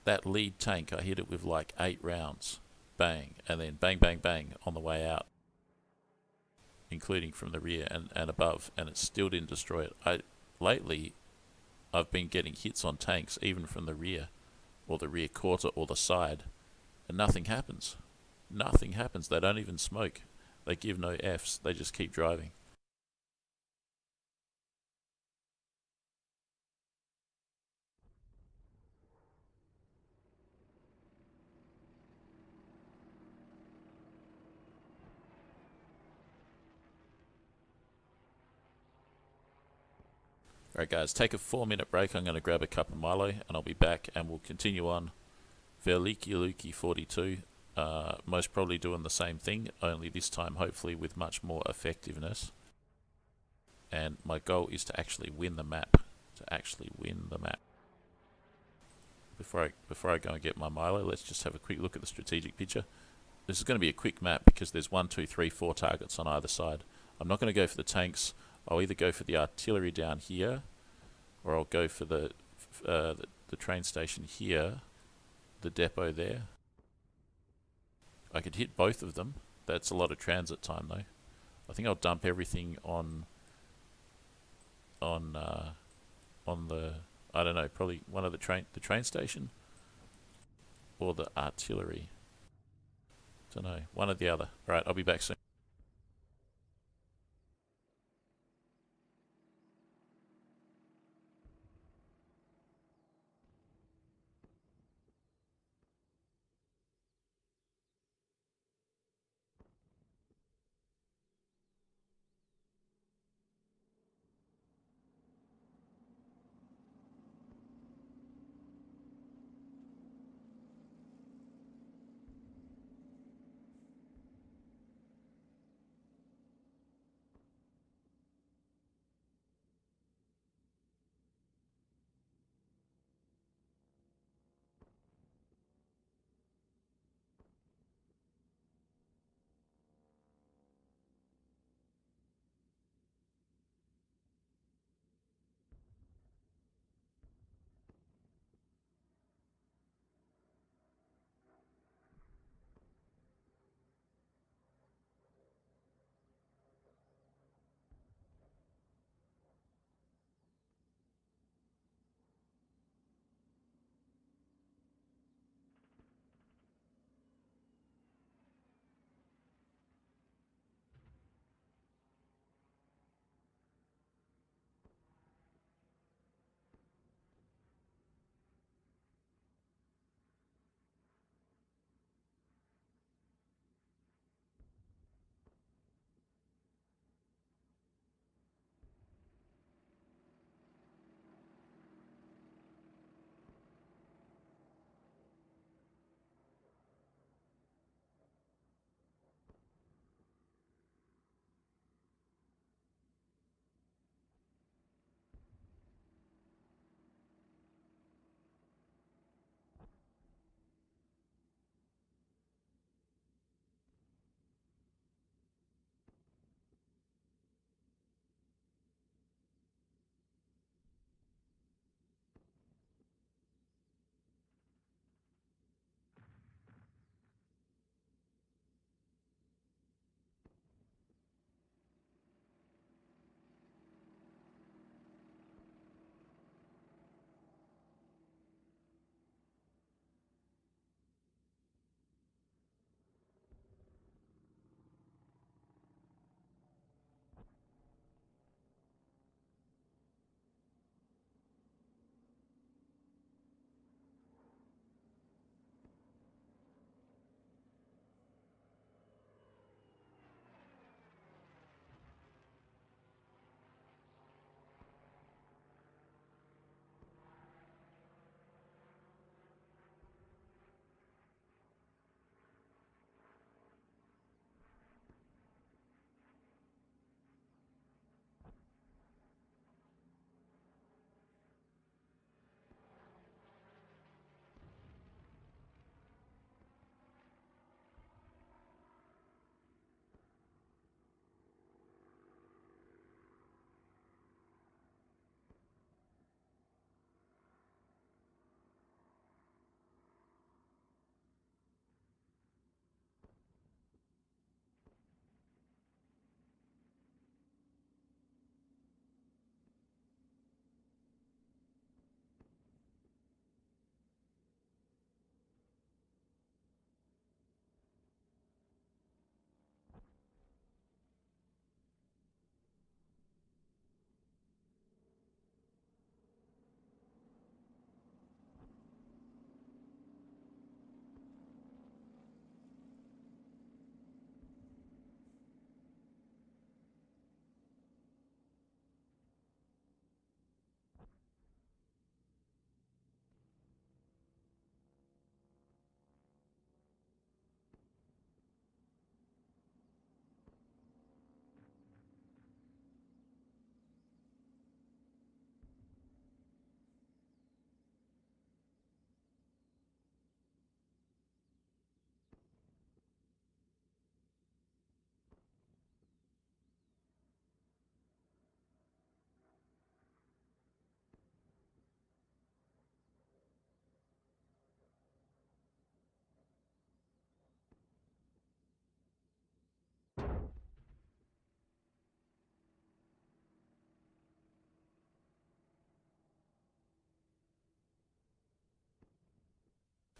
That lead tank, I hit it with like 8 rounds. Bang. And then bang, bang, bang on the way out, including from the rear and above, and it still didn't destroy it. Lately, I've been getting hits on tanks, even from the rear, or the rear quarter, or the side, and nothing happens. Nothing happens. They don't even smoke. They give no Fs. They just keep driving. Alright guys, take a 4-minute break. I'm going to grab a cup of Milo and I'll be back and we'll continue on. Veliki Luki 42, most probably doing the same thing, only this time hopefully with much more effectiveness. And my goal is to actually win the map. Before I go and get my Milo, let's just have a quick look at the strategic picture. This is going to be a quick map because there's 1, 2, 3, 4 targets on either side. I'm not going to go for the tanks. I'll either go for the artillery down here, or I'll go for the train station here, the depot there. I could hit both of them. That's a lot of transit time though. I think I'll dump everything on the, I don't know, probably one of the train station or the artillery. Don't know, one or the other. Alright, I'll be back soon.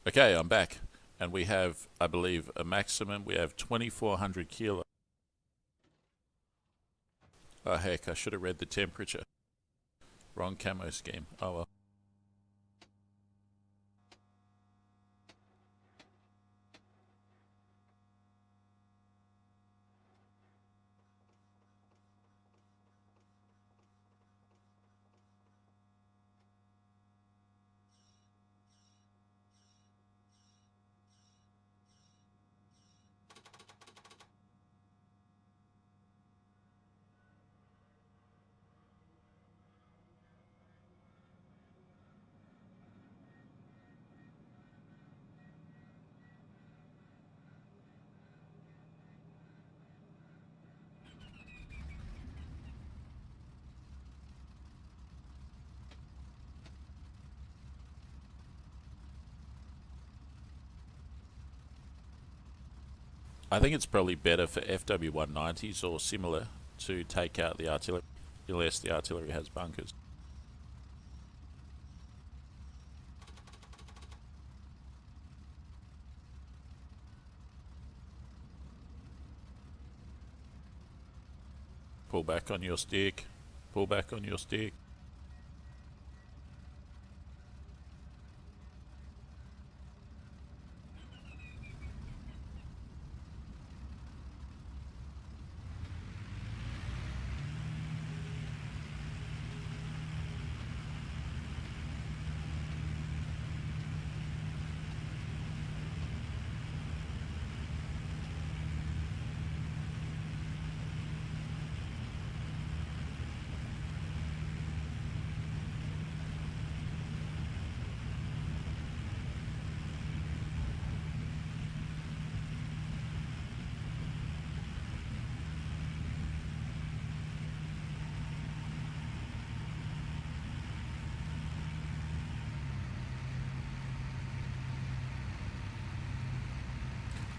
Okay, I'm back. And we have, I believe, a maximum. We have 2,400 kilo. Oh, heck, I should have read the temperature. Wrong camo scheme. Oh, well. I think it's probably better for FW190s or similar to take out the artillery, unless the artillery has bunkers. Pull back on your stick. Pull back on your stick.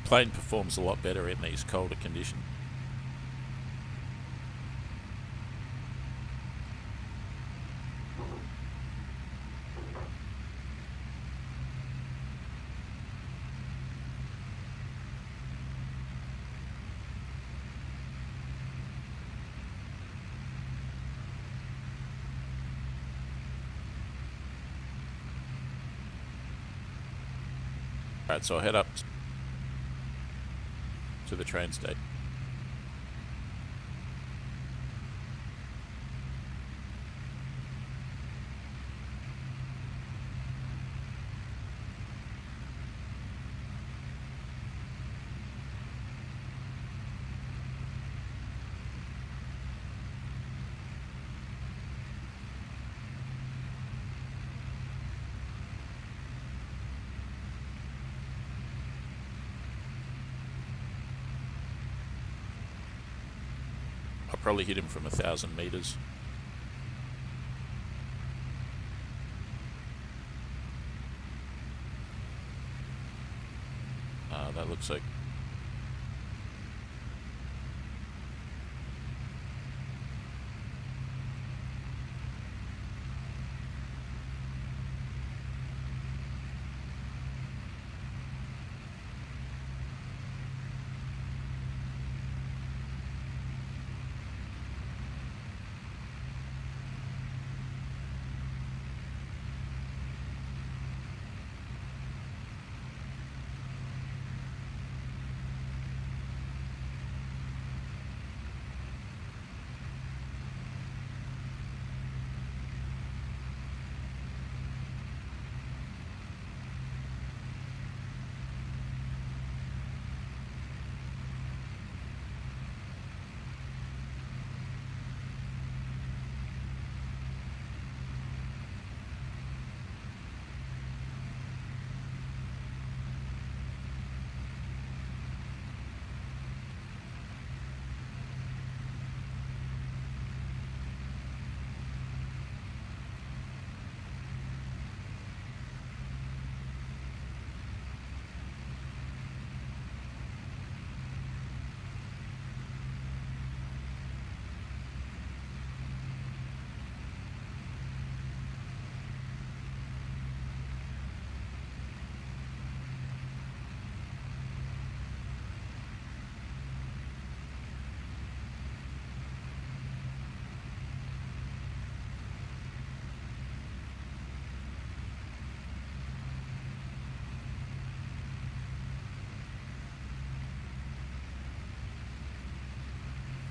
Plane performs a lot better in these colder conditions. Alright, so I'll head up to the train station. I'll probably hit him from 1,000 meters. That looks like...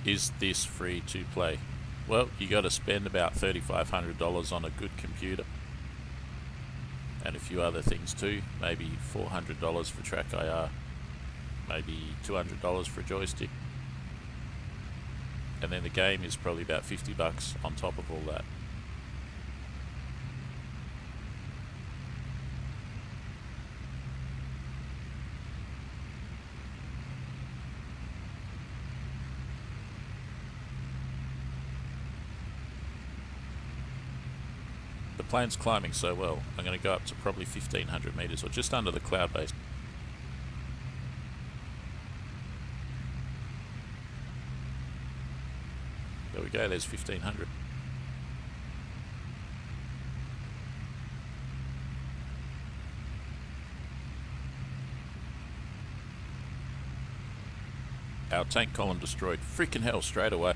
Is this free to play? Well, you got to spend about $3,500 on a good computer and a few other things too. Maybe $400 for track IR, maybe $200 for a joystick, and then the game is probably about $50 on top of all that. The plane's climbing so well, I'm going to go up to probably 1,500 meters or just under the cloud base. There we go, there's 1,500. Our tank column destroyed. Freaking hell, straight away.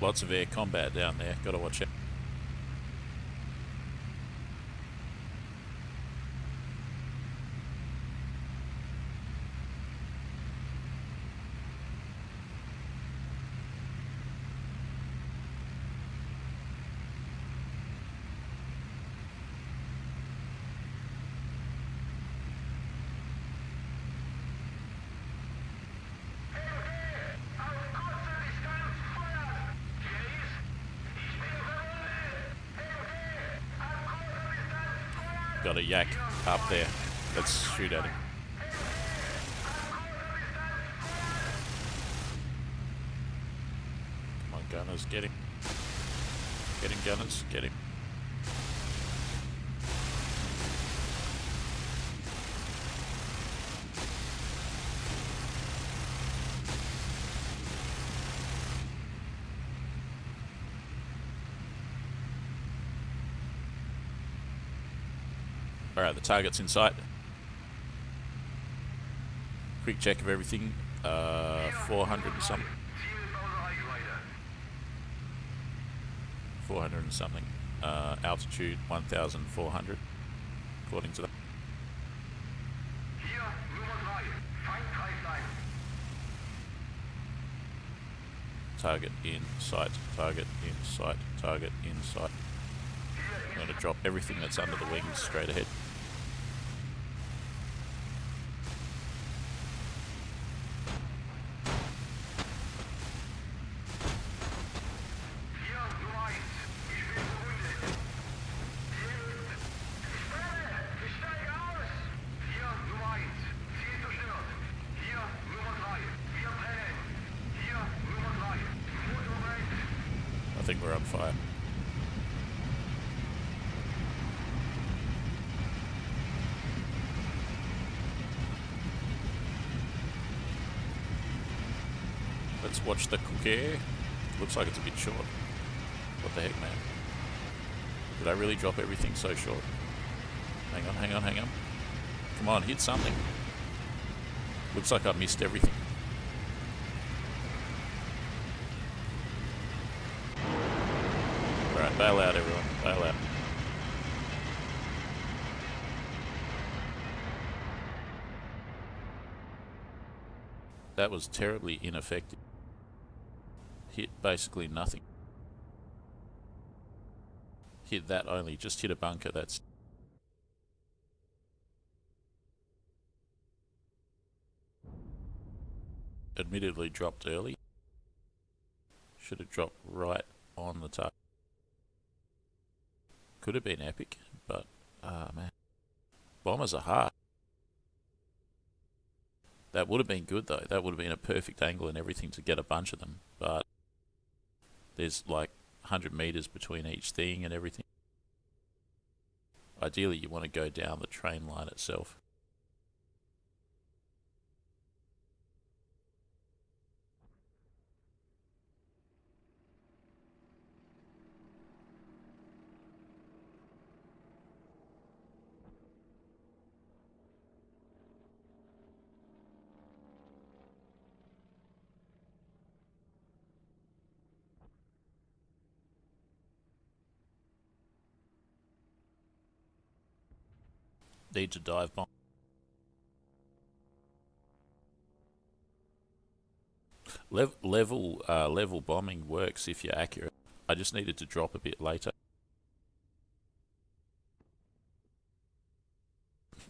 Lots of air combat down there, gotta watch out. Got a yak up there. Let's shoot at him. Come on, gunners, get him. Get him, gunners, get him. Alright, the target's in sight. Quick check of everything. 400 and something. 400 and something. Altitude 1,400, according to that. Target in sight, target in sight, target in sight. I'm going to drop everything that's under the wings straight ahead. I think we're on fire. Let's watch the cookie. Looks like it's a bit short. What the heck, man? Did I really drop everything so short? Hang on, hang on, hang on. Come on, hit something. Looks like I missed everything. Alright, bail out everyone, bail out. That was terribly ineffective. Hit basically nothing. Hit that only, just hit a bunker, that's... Admittedly dropped early. Should have dropped right on the target. Could have been epic, but, man. Bombers are hard. That would have been good though. That would have been a perfect angle and everything to get a bunch of them. But there's like 100 meters between each thing and everything. Ideally you want to go down the train line itself. Need to dive bomb. Level bombing works if you're accurate. I just needed to drop a bit later.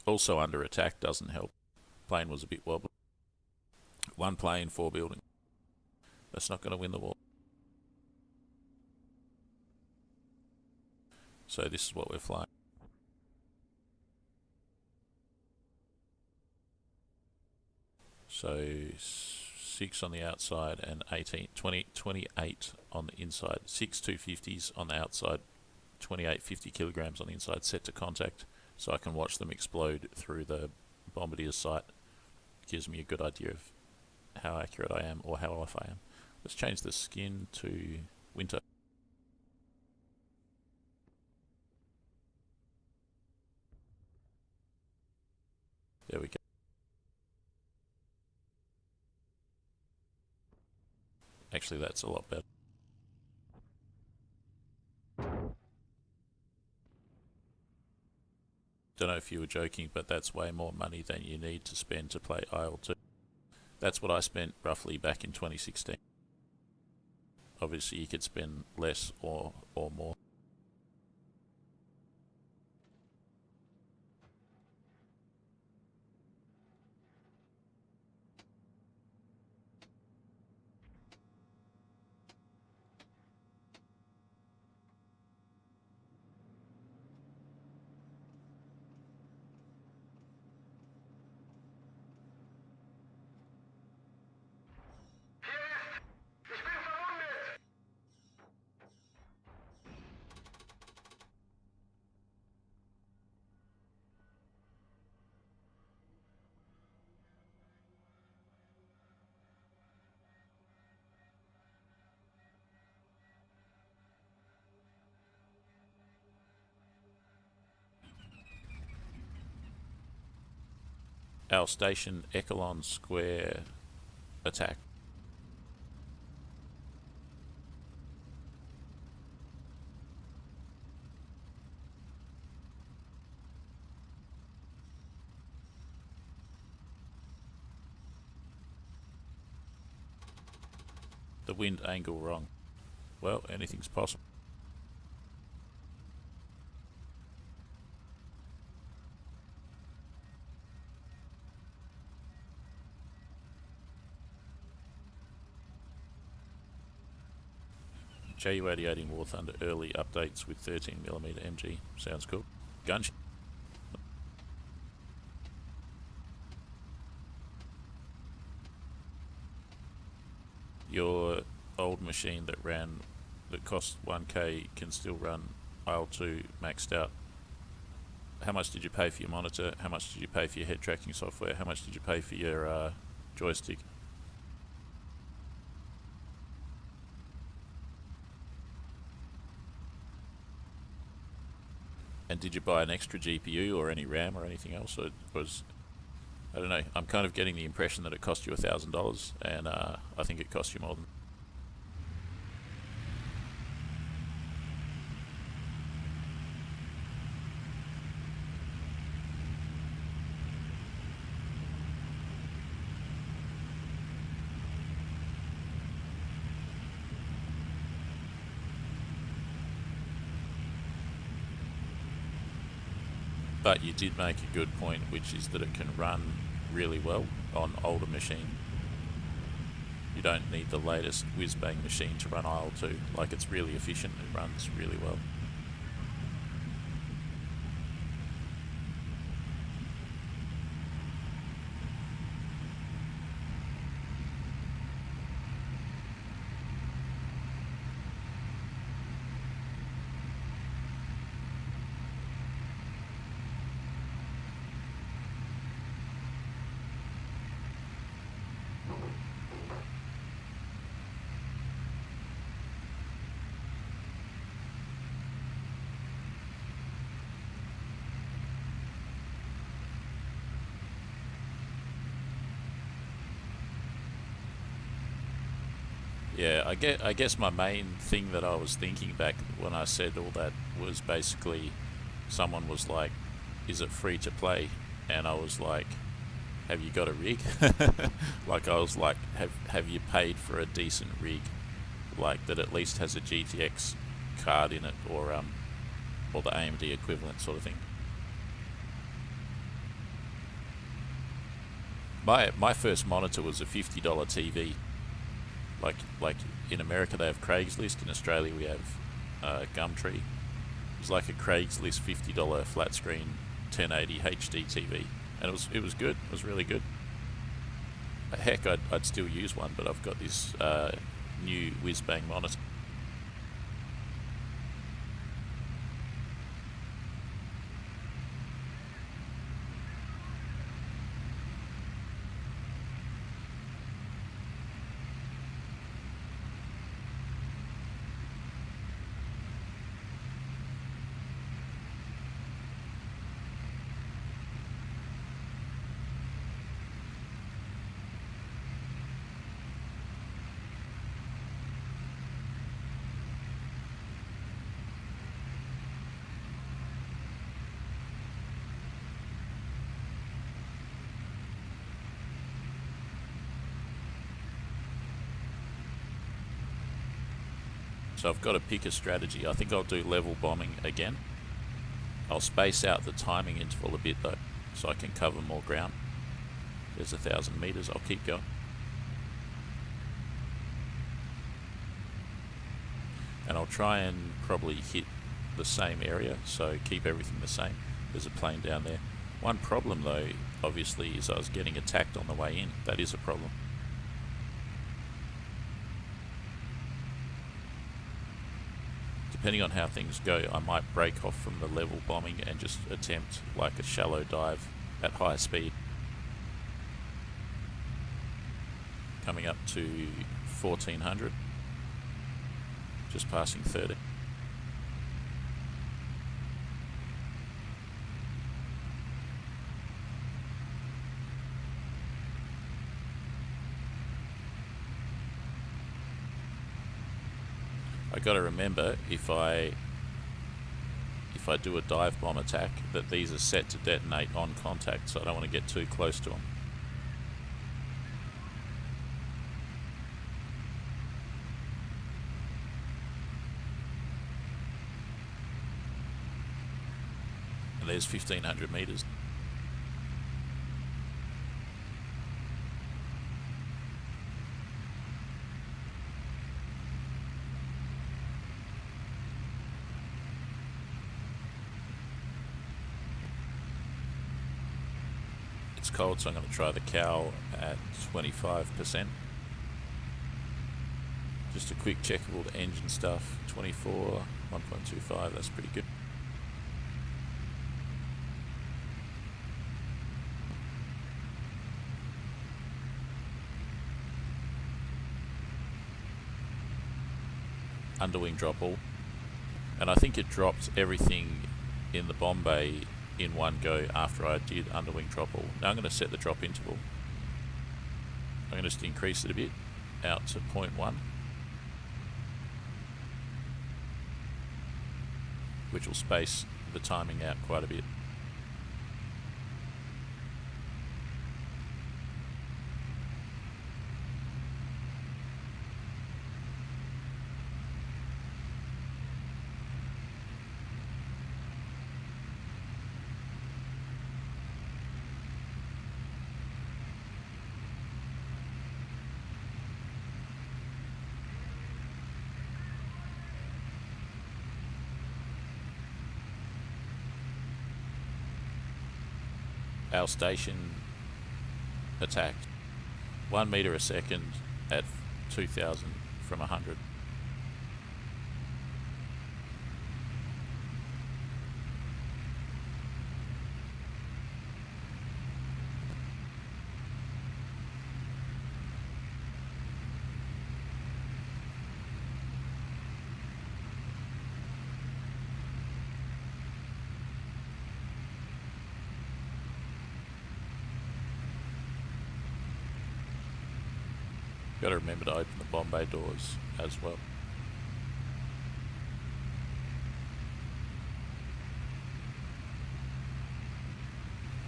Also under attack doesn't help. Plane was a bit wobbly. 1 plane, 4 building. That's not going to win the war. So this is what we're flying. So 6 on the outside and 28 on the inside. 6 250s on the outside, 28 50 kilograms on the inside, set to contact, so I can watch them explode through the bombardier's sight. Gives me a good idea of how accurate I am or how off I am. Let's change the skin to winter. There we go. Actually, that's a lot better. Don't know if you were joking, but that's way more money than you need to spend to play IL-2. That's what I spent roughly back in 2016. Obviously, you could spend less or more. Our station Echelon Square attack. The wind angle wrong. Well, anything's possible. JU88 in War Thunder early updates with 13mm MG. Sounds cool. Gunship. Your old machine that cost 1k can still run IL-2 maxed out. How much did you pay for your monitor? How much did you pay for your head tracking software? How much did you pay for your joystick? And did you buy an extra GPU or any RAM or anything else? Or it was, I don't know. I'm kind of getting the impression that it cost you $1,000, and I think it cost you more than. But you did make a good point, which is that it can run really well on older machine. You don't need the latest whiz-bang machine to run IL-2. Like, it's really efficient, it runs really well. Yeah, I guess my main thing that I was thinking back when I said all that was basically someone was like, is it free to play? And I was like, have you got a rig? Like, I was like, have you paid for a decent rig? Like, that at least has a GTX card in it, or the AMD equivalent sort of thing. My first monitor was a $50 TV. Like in America they have Craigslist. In Australia we have Gumtree. It was like a Craigslist $50 flat screen 1080 HD TV, and it was good. It was really good. Heck, I'd still use one, but I've got this new whiz bang monitor. So I've got to pick a strategy. I think I'll do level bombing again. I'll space out the timing interval a bit though, so I can cover more ground. There's 1,000 meters, I'll keep going. And I'll try and probably hit the same area, so keep everything the same. There's a plane down there. One problem though, obviously, is I was getting attacked on the way in. That is a problem. Depending on how things go, I might break off from the level bombing and just attempt like a shallow dive at high speed. Coming up to 1400, just passing 30. I got to remember, if I do a dive bomb attack, that these are set to detonate on contact, so I don't want to get too close to them. And there's 1,500 meters. It's cold, so I'm going to try the cow at 25%. Just a quick check of all the engine stuff. 24, 1.25, that's pretty good. Underwing drop all. And I think it dropped everything in the bomb bay in one go after I did underwing drop all. Now I'm going to set the drop interval. I'm going to just increase it a bit out to 0.1, which will space the timing out quite a bit. Our station attacked 1 meter a second at 2000 from 100. Got to remember to open the bomb bay doors as well.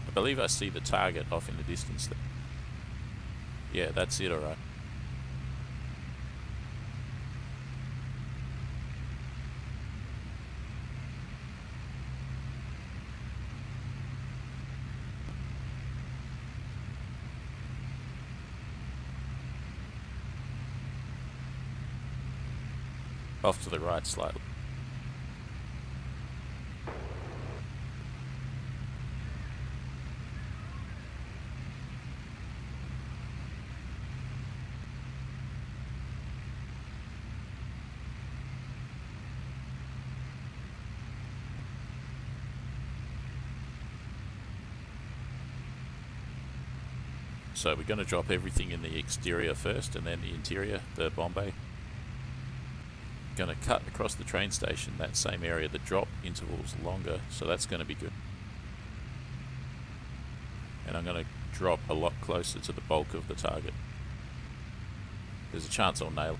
I believe I see the target off in the distance there. Yeah, that's it, alright. Off to the right slightly. So we're going to drop everything in the exterior first and then the interior, the bomb bay. Going to cut across the train station, that same area. The drop interval's longer, so that's going to be good. And I'm going to drop a lot closer to the bulk of the target. There's a chance I'll nail it.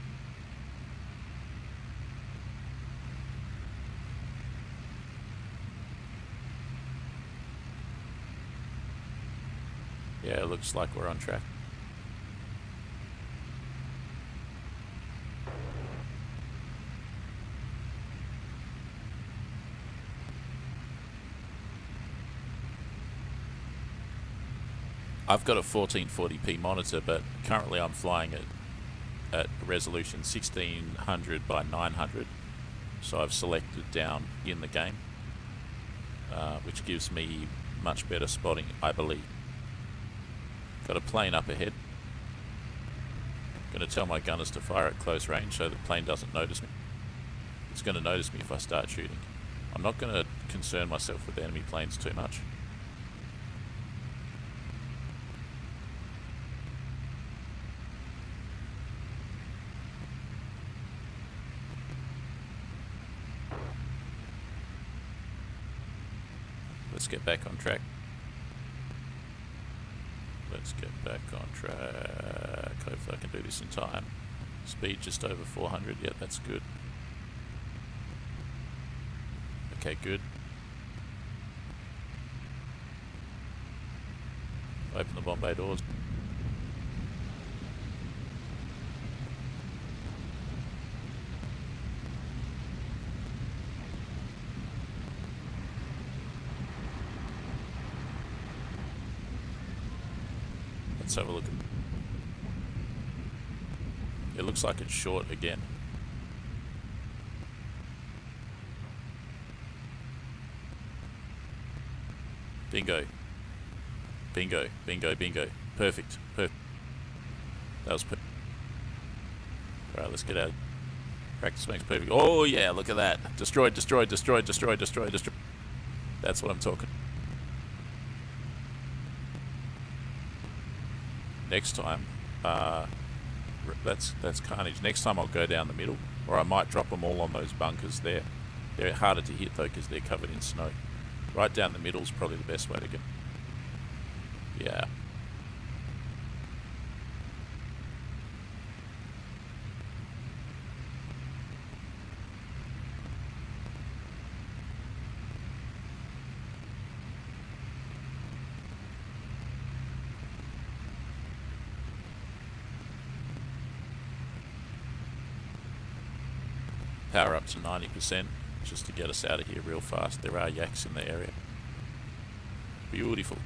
Yeah, it looks like we're on track. I've got a 1440p monitor, but currently I'm flying it at resolution 1600 by 900, so I've selected down in the game, which gives me much better spotting, I believe. Got a plane up ahead. Going to tell my gunners to fire at close range so the plane doesn't notice me. It's going to notice me if I start shooting. I'm not going to concern myself with enemy planes too much. Let's get back on track. Let's get back on track. Hopefully I can do this in time. Speed just over 400. Yeah, that's good. Okay, good. Open the bomb bay doors. Let's have a look. It looks like it's short again. Bingo. Bingo, bingo, bingo. Perfect, perfect. That was perfect. Alright, let's get out. Practice makes perfect. Oh yeah, look at that. Destroyed, destroyed, destroyed, destroyed, destroyed, destroyed. That's what I'm talking. Next time, that's carnage. Next time I'll go down the middle, or I might drop them all on those bunkers there. They're harder to hit though because they're covered in snow. Right down the middle is probably the best way to go. Yeah. Power up to 90% just to get us out of here real fast. There are yaks in the area. Beautiful.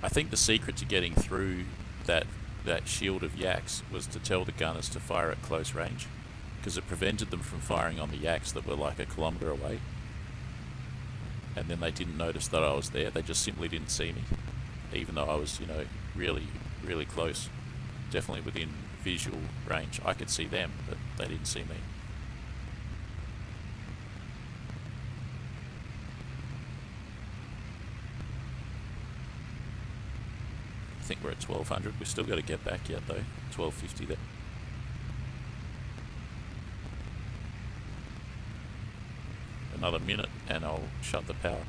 I think the secret to getting through that shield of yaks was to tell the gunners to fire at close range, because it prevented them from firing on the yaks that were like a kilometre away. And then they didn't notice that I was there. They just simply didn't see me, even though I was, you know, really, really close. Definitely within visual range. I could see them, but they didn't see me. I think we're at 1200. We've still got to get back yet though. 1250 there. Another minute and I'll shut the power.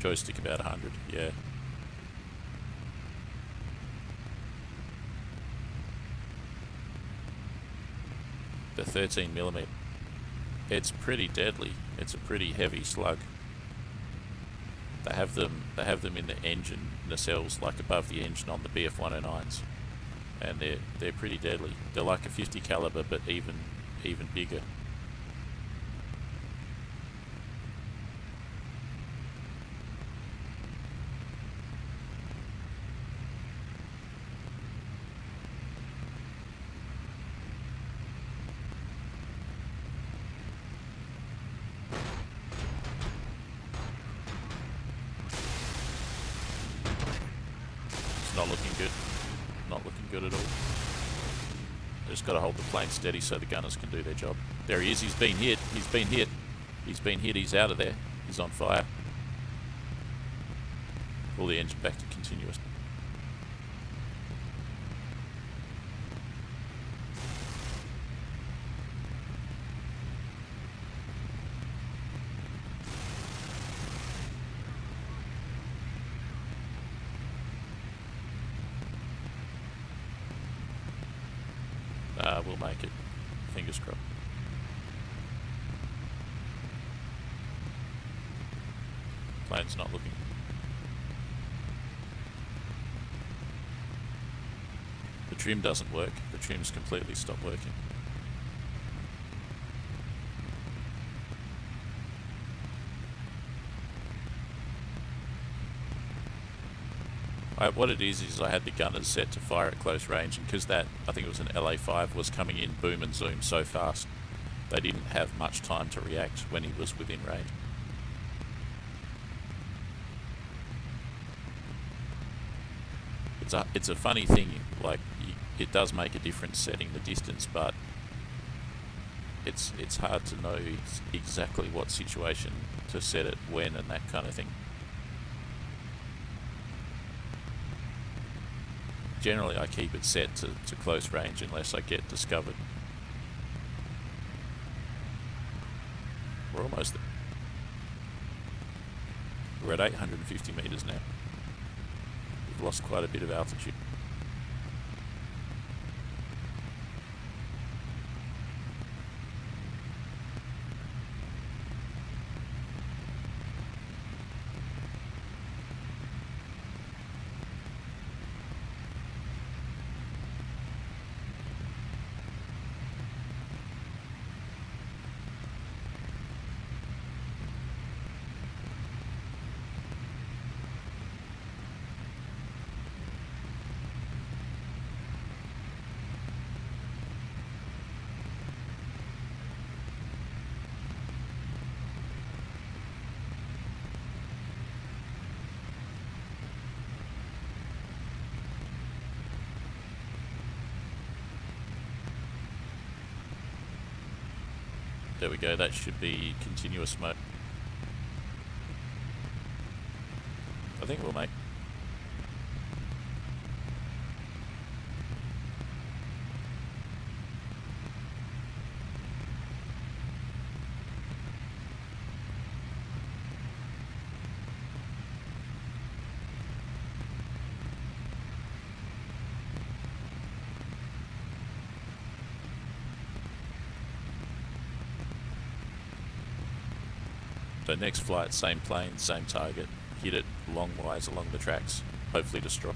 Joystick about 100, yeah. The 13mm, it's pretty deadly. It's a pretty heavy slug. They have them in the engine nacelles, like above the engine on the Bf109s, and they're pretty deadly. They're like a 50 caliber, but even bigger. Not looking good. Not looking good at all. Just got to hold the plane steady so the gunners can do their job. There he is. He's been hit. He's been hit. He's been hit. He's out of there. He's on fire. Pull the engine back to continuous. We'll make it. Fingers crossed. Plane's not looking. The trim doesn't work. The trim's completely stopped working. What it is I had the gunners set to fire at close range, and because that, I think it was an LA5, was coming in boom and zoom so fast, they didn't have much time to react when he was within range. It's a funny thing, like, it does make a difference setting the distance, but it's hard to know exactly what situation to set it when and that kind of thing. Generally I keep it set to close range unless I get discovered. We're almost there. We're at 850 meters now. We've lost quite a bit of altitude. There we go, that should be continuous mode. I think we'll make. So next flight, same plane, same target, hit it longwise along the tracks, hopefully destroy.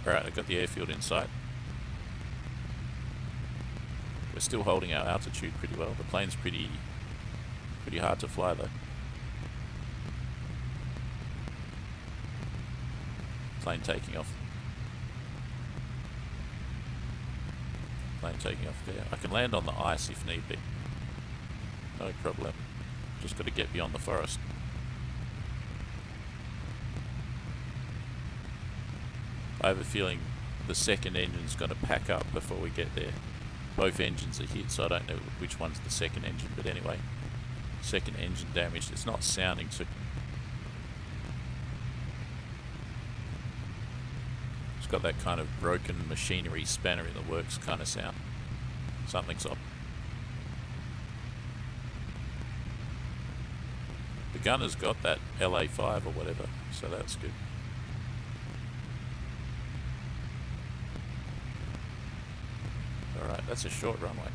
Alright, I've got the airfield in sight. We're still holding our altitude pretty well. The plane's pretty hard to fly though. Plane taking off. Plane taking off there. I can land on the ice if need be. No problem. Just got to get beyond the forest. I have a feeling the second engine's going to pack up before we get there. Both engines are hit, so I don't know which one's the second engine, but anyway. Second engine damaged. It's not sounding too... It's got that kind of broken machinery spanner in the works kind of sound. Something's up. The gunner's got that LA5 or whatever, so that's good. Alright, that's a short runway.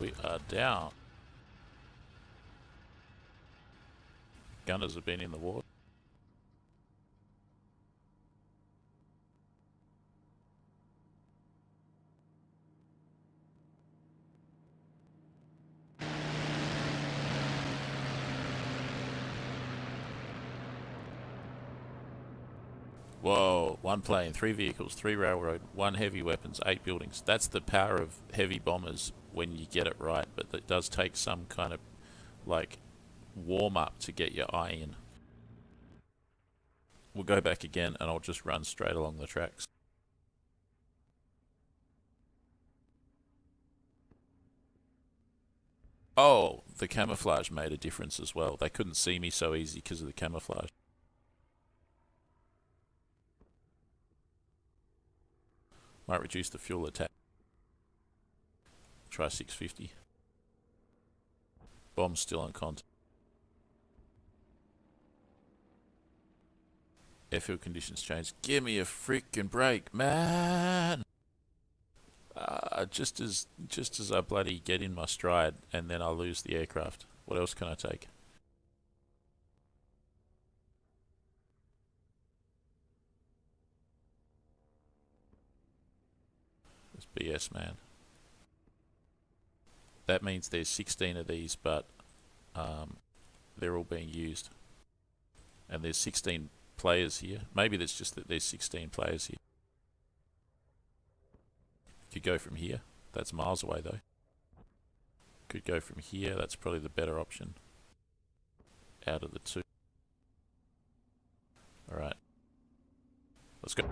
We are down. Gunners have been in the water. Whoa, one plane, 3 vehicles, 3 railroad, 1 heavy weapons, 8 buildings. That's the power of heavy bombers when you get it right, but it does take some kind of like warm up to get your eye in. We'll go back again and I'll just run straight along the tracks. Oh, the camouflage made a difference as well. They couldn't see me so easy because of the camouflage. Might reduce the fuel attack. Try 650. Bomb's still on contact. Airfield conditions change. Give me a freaking break, man! Just as I bloody get in my stride and then I lose the aircraft. What else can I take? It's BS, man. That means there's 16 of these, but they're all being used. And there's 16 players here. Maybe that's just that there's 16 players here. Could go from here. That's miles away though. Could go from here, that's probably the better option out of the two. Alright. Let's go.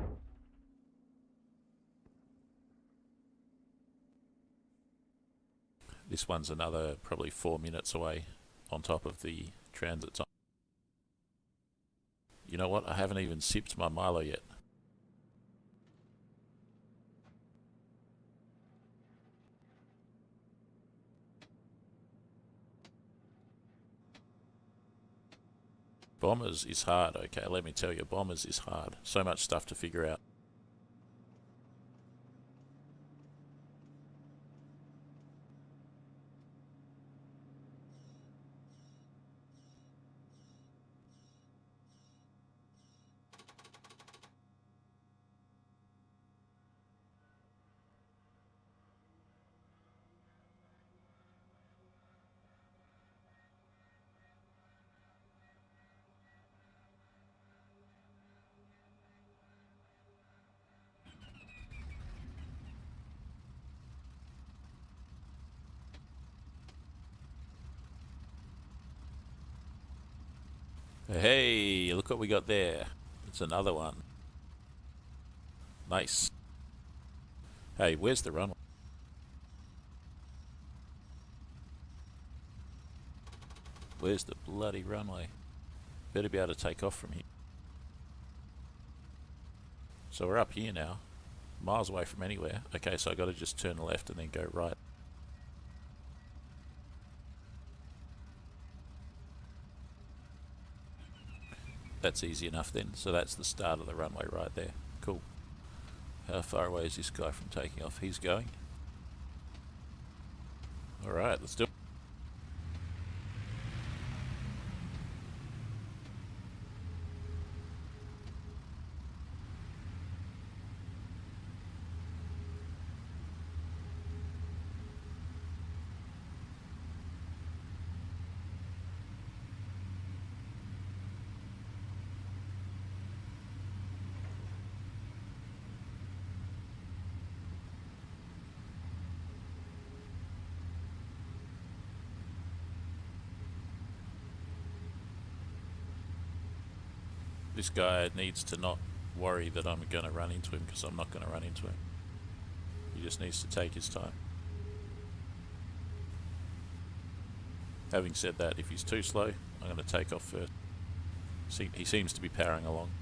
This one's another probably 4 minutes away on top of the transit time. You know what? I haven't even sipped my Milo yet. Bombers is hard, okay, let me tell you, Bombers is hard. So much stuff to figure out. Hey, look what we got there. It's another one. Nice. Hey, where's the runway? Where's the bloody runway? Better be able to take off from here. So we're up here now. Miles away from anywhere. Okay, so I got to just turn left and then go right. That's easy enough then. So that's the start of the runway right there. Cool. How far away is this guy from taking off? He's going. Alright, let's do it. This guy needs to not worry that I'm going to run into him, because I'm not going to run into him. He just needs to take his time. Having said that, if he's too slow, I'm going to take off first. See, he seems to be powering along.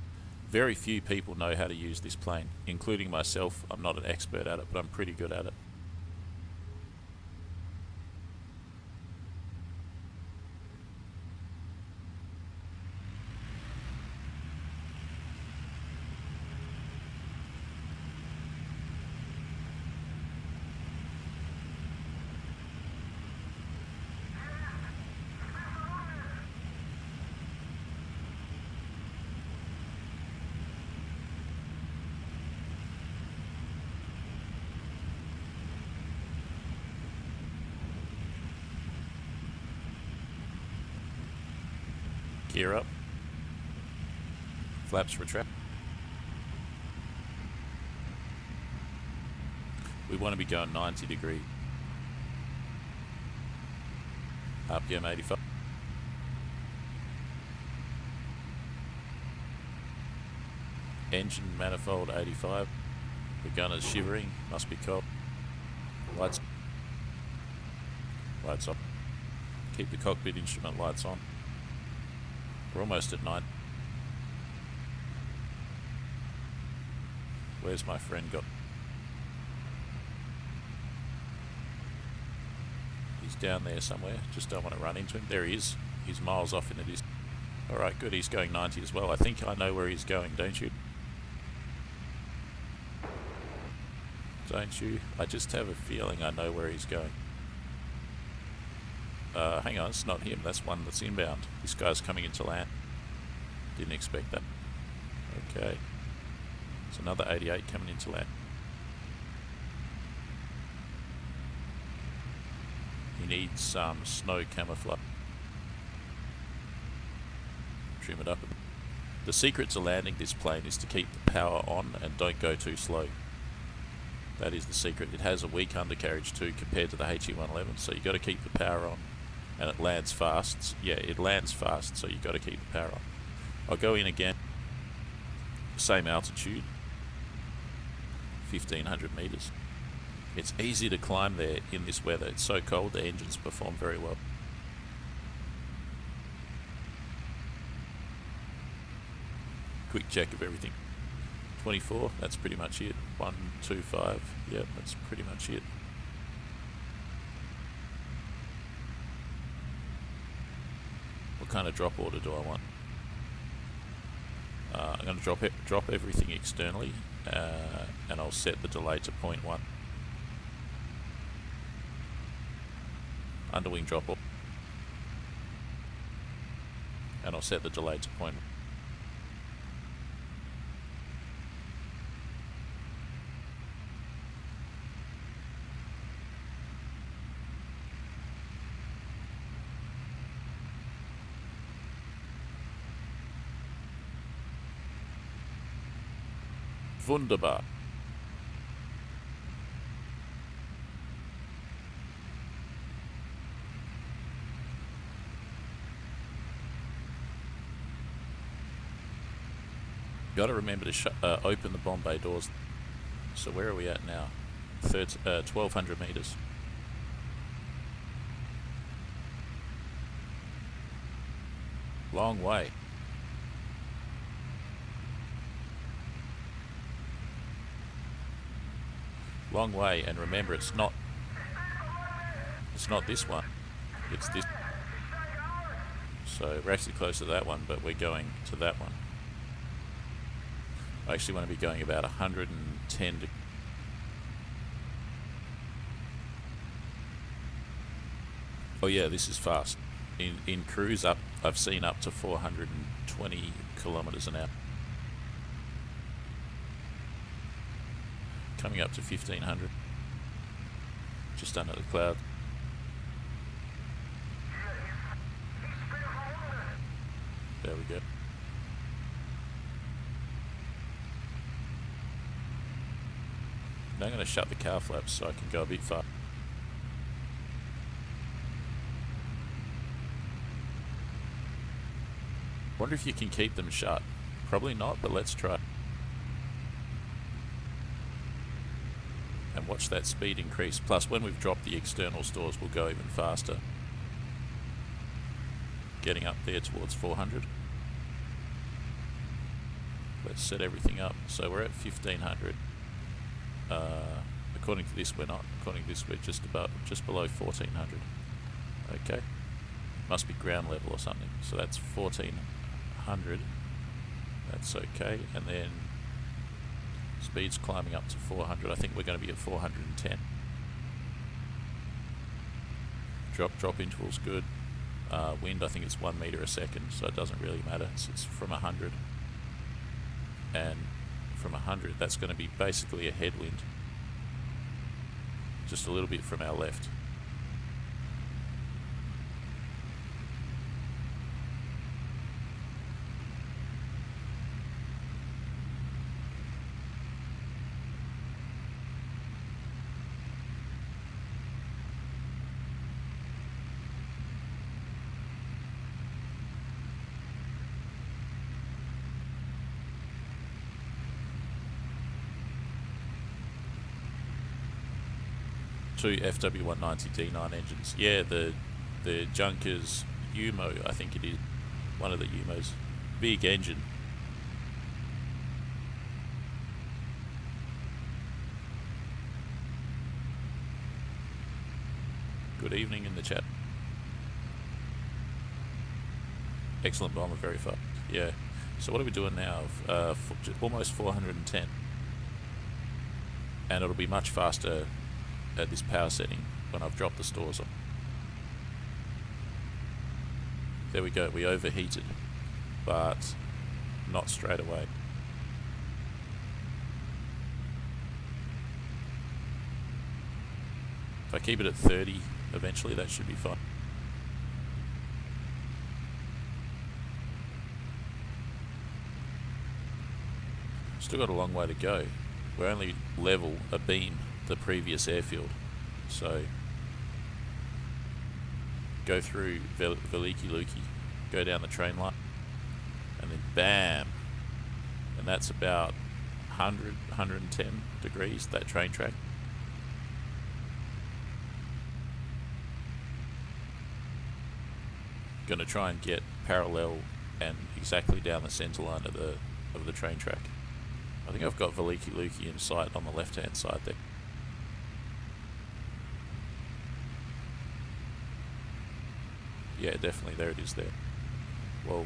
Very few people know how to use this plane, including myself. I'm not an expert at it, but I'm pretty good at it. Gear up. Flaps retract. We want to be going 90 degrees. RPM 85. Engine manifold 85. The gunner's shivering. Must be cold. Lights. Lights off. Keep the cockpit instrument lights on. We're almost at 9. Where's my friend got? He's down there somewhere. Just don't want to run into him. There he is. He's miles off in the distance. Alright, good. He's going 90 as well. I think I know where he's going, don't you? Don't you? I just have a feeling I know where he's going. Hang on, it's not him. That's one that's inbound. This guy's coming into land. Didn't expect that. Okay. It's another 88 coming into land. He needs some snow camouflage. Trim it up a bit. The secret to landing this plane is to keep the power on and don't go too slow. That is the secret. It has a weak undercarriage too compared to the HE111, so you got to keep the power on, and it lands fast. Yeah, it lands fast, so you got to keep the power on. I'll go in again, same altitude, 1500 meters. It's easy to climb there in this weather. It's so cold, the engines perform very well. Quick check of everything. 24, that's pretty much it. 125, yep, that's pretty much it. What kind of drop order do I want? I'm going to drop everything externally, and I'll set the delay to 0.1. Underwing drop off, and I'll set the delay to 0.1. Wunderbar. Got to remember to open the bomb bay doors. So where are we at now? 1200 meters. Long way. Long way, and remember, it's not this one, it's this. So we're actually close to that one, but we're going to that one. I actually want to be going about 110 to. Oh yeah, this is fast. In cruise up, I've seen up to 420 kilometers an hour. Coming up to 1500, just under the cloud. There we go. Now I'm going to shut the car flaps so I can go a bit far. Wonder if you can keep them shut. Probably not, but let's try. And watch that speed increase. Plus, when we've dropped the external stores, we'll go even faster. Getting up there towards 400. Let's set everything up. So we're at 1500. According to this, we're not. According to this, we're just below 1400. Okay. Must be ground level or something. So that's 1400. That's okay. And then speed's climbing up to 400. I think we're going to be at 410. Drop interval's good. Wind, I think it's 1 meter a second, so it doesn't really matter. It's from 100. And from 100, that's going to be basically a headwind. Just a little bit from our left. Two FW190 D9 engines. Yeah, the Junkers Umo, I think it is. One of the Umos. Big engine. Good evening in the chat. Excellent bomber, very fast. Yeah. So what are we doing now? Almost 410. And it'll be much faster at this power setting when I've dropped the stores on. There we go, we overheated, but not straight away. If I keep it at 30, eventually that should be fine. Still got a long way to go. We're only level a beam the previous airfield. So go through Veliki Luki, go down the train line, and then bam, and that's about 100, 110 degrees, that train track. Going to try and get parallel and exactly down the centre line of the train track. I think I've got Veliki Luki in sight on the left hand side there. Yeah, definitely, there it is there. Whoa.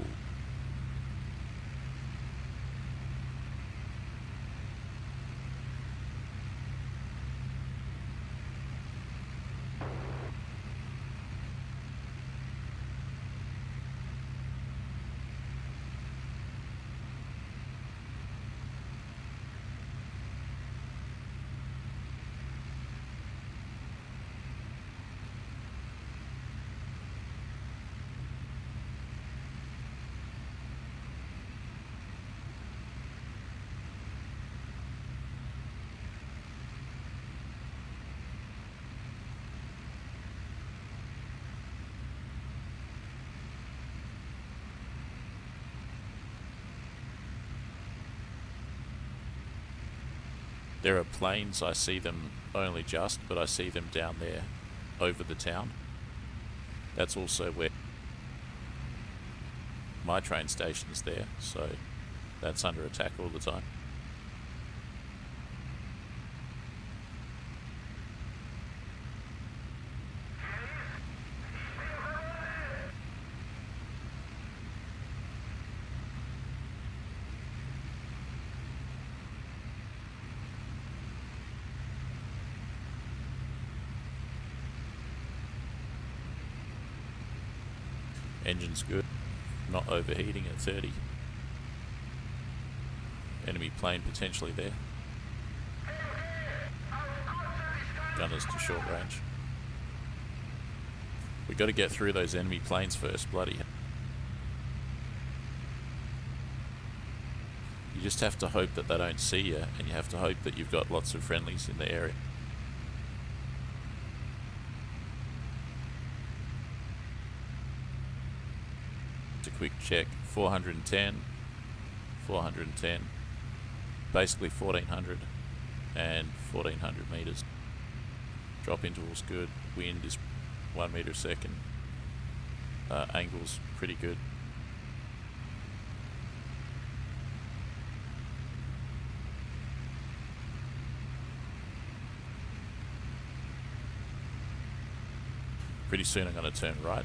There are planes, I see them only just, but I see them down there over the town. That's also where my train station is there, so that's under attack all the time. Engine's good, not overheating at 30. Enemy plane potentially there. Gunners to short range. We got to get through those enemy planes first, bloody hell. You just have to hope that they don't see you, and you have to hope that you've got lots of friendlies in the area. Quick check, 410, 410, basically 1400 and 1400 meters. Drop interval's good, wind is 1 meter a second, angle's pretty good. Pretty soon I'm going to turn right.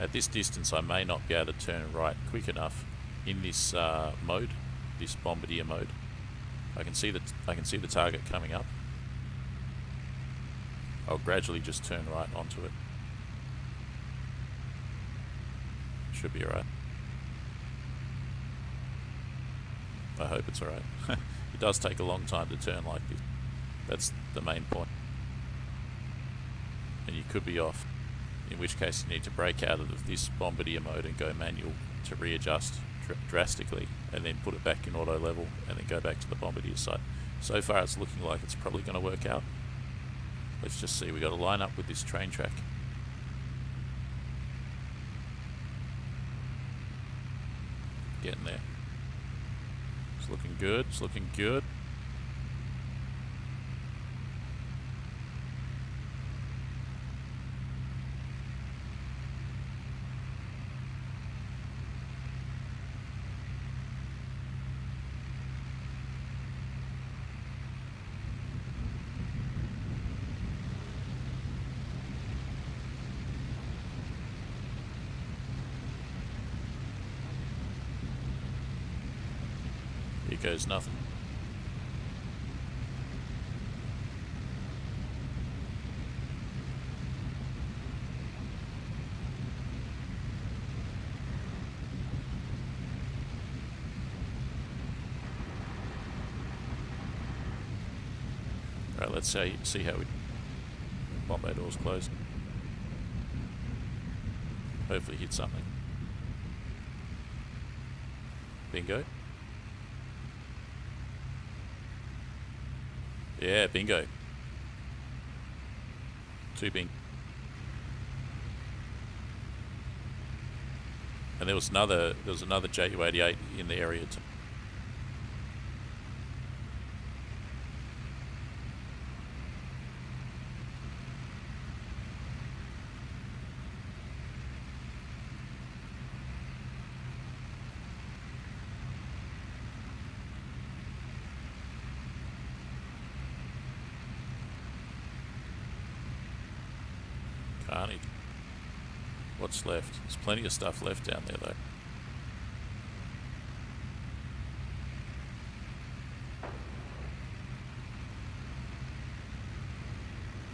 At this distance I may not be able to turn right quick enough in this mode, this bombardier mode. I can see the target coming up. I'll gradually just turn right onto it. Should be alright. I hope it's alright. It does take a long time to turn like this. That's the main point. And you could be off. In which case you need to break out of this bombardier mode and go manual to readjust drastically, and then put it back in auto level and then go back to the bombardier side. So far it's looking like it's probably going to work out. Let's just see, we got to line up with this train track. Getting there. It's looking good, it's looking good. Here goes nothing. Right, let's see how we... Bombay doors closed. Hopefully hit something. Bingo. Yeah, bingo. 2 bingo. And there was another JU88 in the area too. Carnage. What's left? There's plenty of stuff left down there though.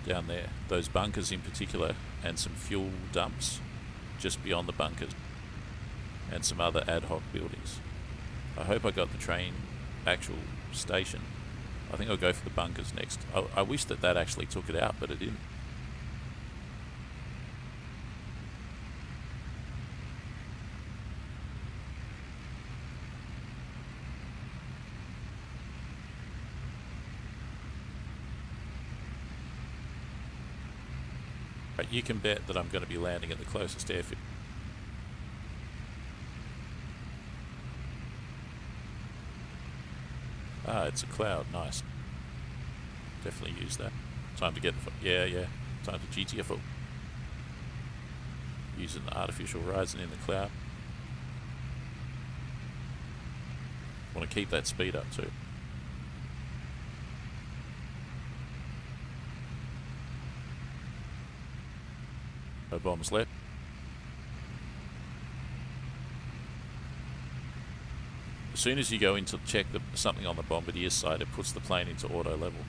Down there, those bunkers in particular, and some fuel dumps just beyond the bunkers, and some other ad hoc buildings. I hope I got the train actual station. I think I'll go for the bunkers next. I wish that actually took it out, but it didn't. But you can bet that I'm going to be landing at the closest airfield. Ah, it's a cloud. Nice. Definitely use that. Time to get the... Yeah. Time to GTFO. Using the artificial horizon in the cloud. Want to keep that speed up too. No bombs left. As soon as you go in to check something on the bombardier side, it puts the plane into auto level.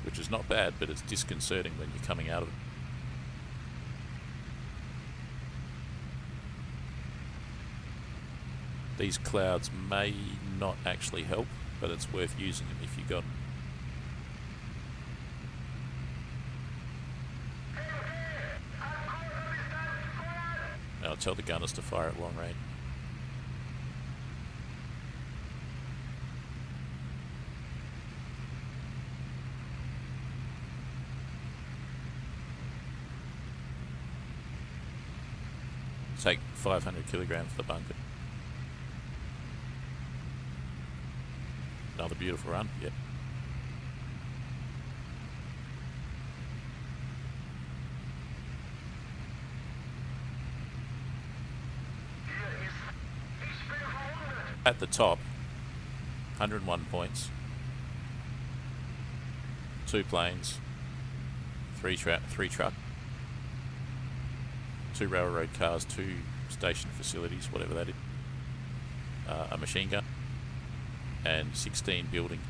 Which is not bad, but it's disconcerting when you're coming out of it. These clouds may not actually help, but it's worth using them if you got them. I'll tell the gunners to fire at long range. Take 500 kilograms for the bunker. Another beautiful run, yeah. At the top, 101 points, 2 planes, 3 truck, 2 railroad cars, 2 station facilities, whatever that is, a machine gun, and 16 buildings.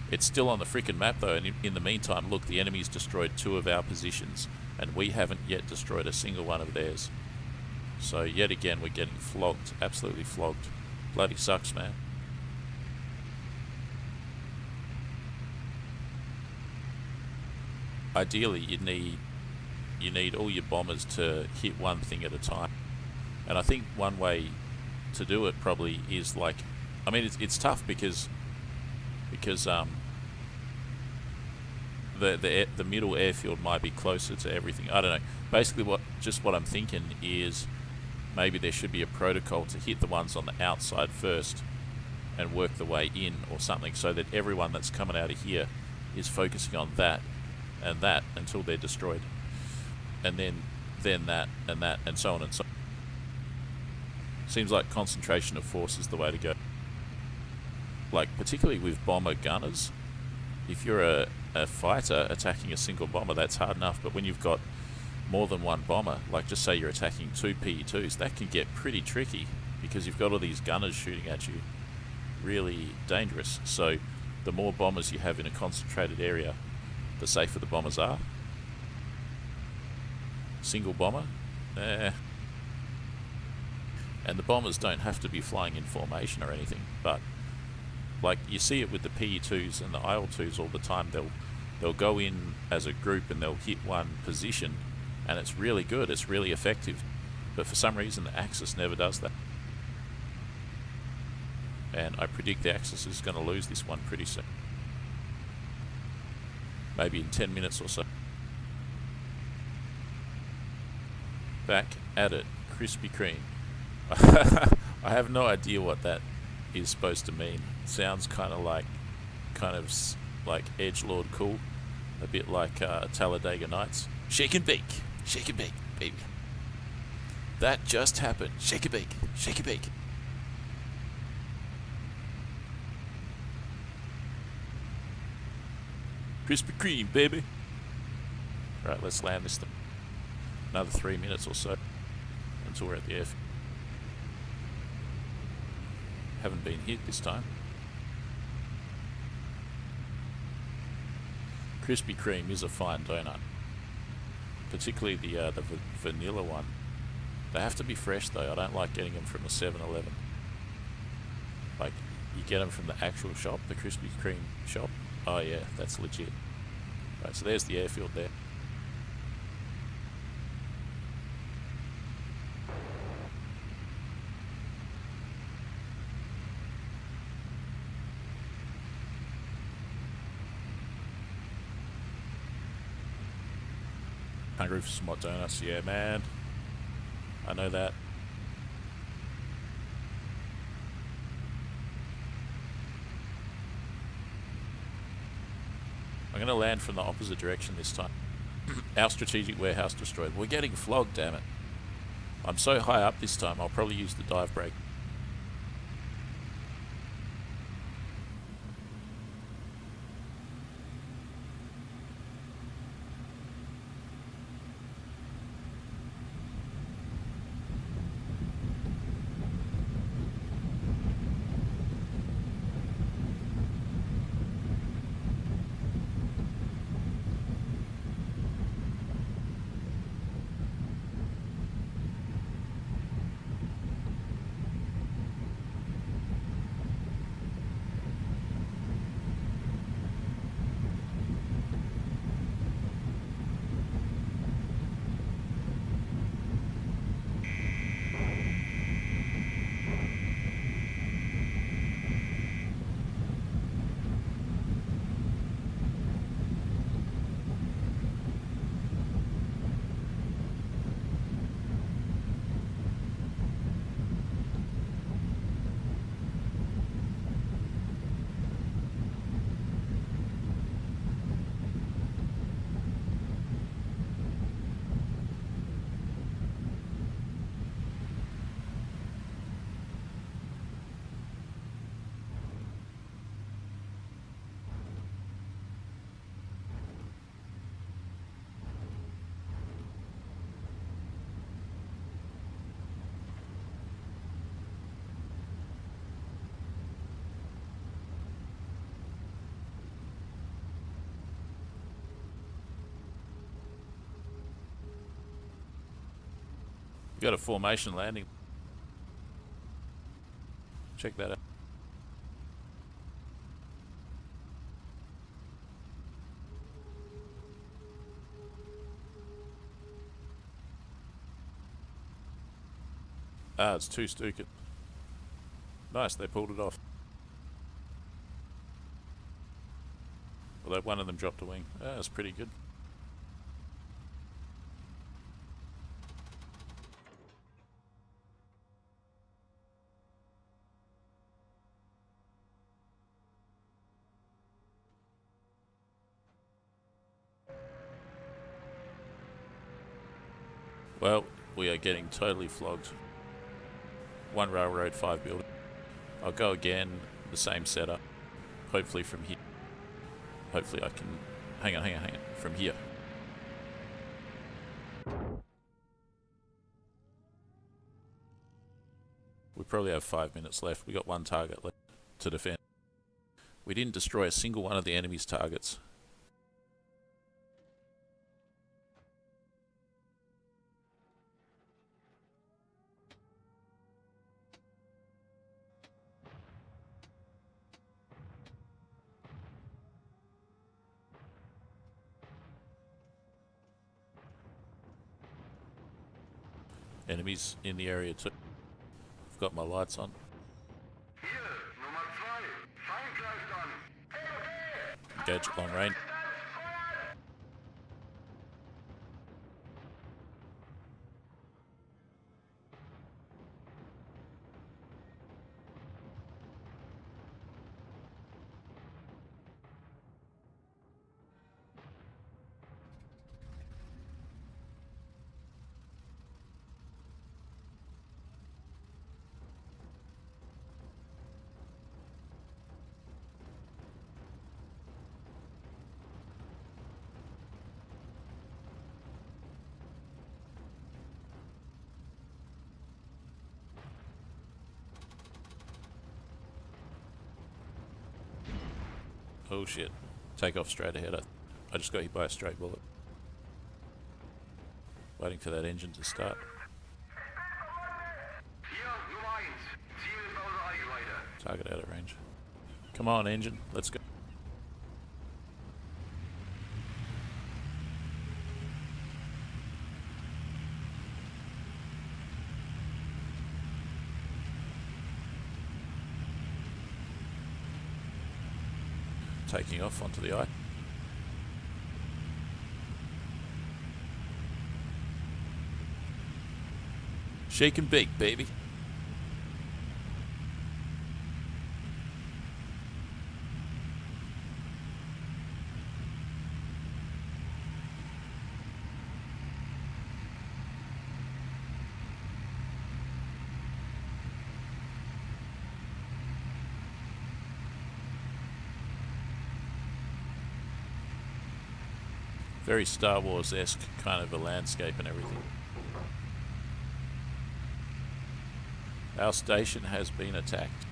It's still on the frickin' map though, and in the meantime, look, the enemy's destroyed 2 of our positions, and we haven't yet destroyed a single one of theirs. So yet again, we're getting flogged, absolutely flogged. Bloody sucks, man. Ideally, you need all your bombers to hit one thing at a time. And I think one way to do it probably is like, I mean, it's tough because the middle airfield might be closer to everything. I don't know. Basically, what I'm thinking is, maybe there should be a protocol to hit the ones on the outside first and work the way in or something, so that everyone that's coming out of here is focusing on that and that until they're destroyed. And then that and that and so on and so on. Seems like concentration of force is the way to go. Like, particularly with bomber gunners, if you're a fighter attacking a single bomber, that's hard enough, but when you've got more than one bomber, like just say you're attacking 2 PE2s, that can get pretty tricky because you've got all these gunners shooting at you. Really dangerous. So the more bombers you have in a concentrated area, the safer the bombers are. Single bomber, and the bombers don't have to be flying in formation or anything, but like you see it with the PE2s and the IL-2s all the time. They'll go in as a group and they'll hit one position, and it's really good. It's really effective. But for some reason, the Axis never does that. And I predict the Axis is going to lose this one pretty soon. Maybe in 10 minutes or so. Back at it, Krispy Kreme. I have no idea what that is supposed to mean. It sounds kind of like edgelord cool, a bit like Talladega Nights. Shake and bake, baby. That just happened. Shake and bake, shake and bake. Krispy Kreme, baby. Right, let's land this thing. Another 3 minutes or so until we're at the airfield. Haven't been hit this time. Krispy Kreme is a fine donut, particularly the vanilla one. They have to be fresh though. I don't like getting them from a 7-Eleven. Like, you get them from the actual shop, the Krispy Kreme shop. Oh yeah, that's legit. Right, so there's the airfield there. Hungry for some hot donuts? Yeah, man. I know that. I'm going to land from the opposite direction this time. Our strategic warehouse destroyed. We're getting flogged, damn it. I'm so high up this time, I'll probably use the dive brake. We got a formation landing. Check that out. Ah, it's too stupid. Nice, they pulled it off. Although one of them dropped a wing. Ah, that's pretty good. Well, we are getting totally flogged. One railroad, 5 building. I'll go again, the same setup. Hopefully from here. Hopefully I can... Hang on. From here. We probably have 5 minutes left. We got one target left to defend. We didn't destroy a single one of the enemy's targets. Enemies in the area too. I've got my lights on. Engage at long range. Oh shit. Take off straight ahead. I just got hit by a straight bullet. Waiting for that engine to start. Target out of range. Come on, engine. Let's go. Taking off onto the eye. Shake and bake, baby. Very Star Wars-esque kind of a landscape and everything. Our station has been attacked.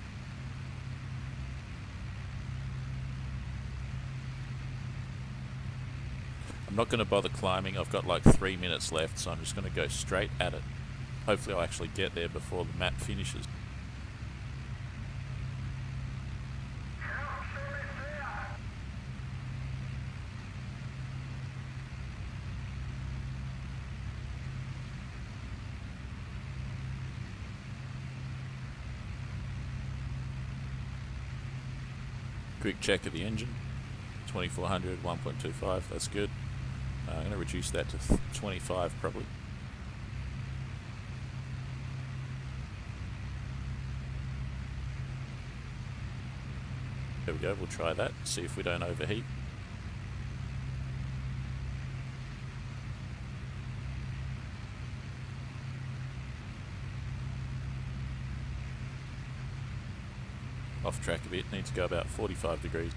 I'm not going to bother climbing. I've got like 3 minutes left, so I'm just going to go straight at it. Hopefully I'll actually get there before the map finishes. Quick check of the engine, 2400, 1.25, that's good. I'm going to reduce that to 25 probably. There we go, we'll try that, see if we don't overheat. Off track a bit, need to go about 45 degrees.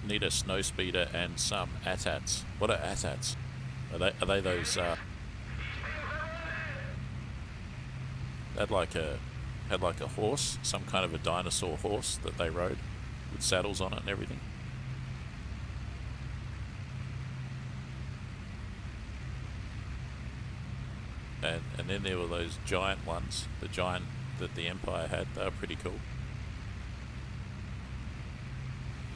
Need a snow speeder and some ATATs. What are ATATs? Are they those had like a horse, some kind of a dinosaur horse that they rode with saddles on it and everything. And then there were those giant ones, the giant that the Empire had. They were pretty cool.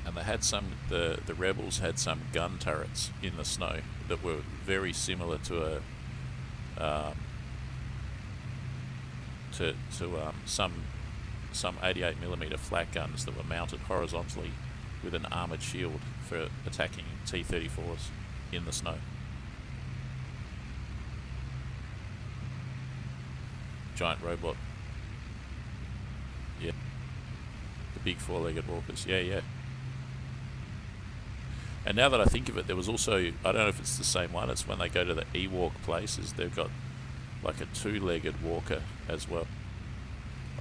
And they had some, the rebels had some gun turrets in the snow that were very similar to some some 88mm flak guns that were mounted horizontally with an armoured shield for attacking T-34s in the snow. Giant robot. Yeah. The big four-legged walkers. Yeah. And now that I think of it, there was also, I don't know if it's the same one, it's when they go to the Ewok places, they've got like a two-legged walker as well.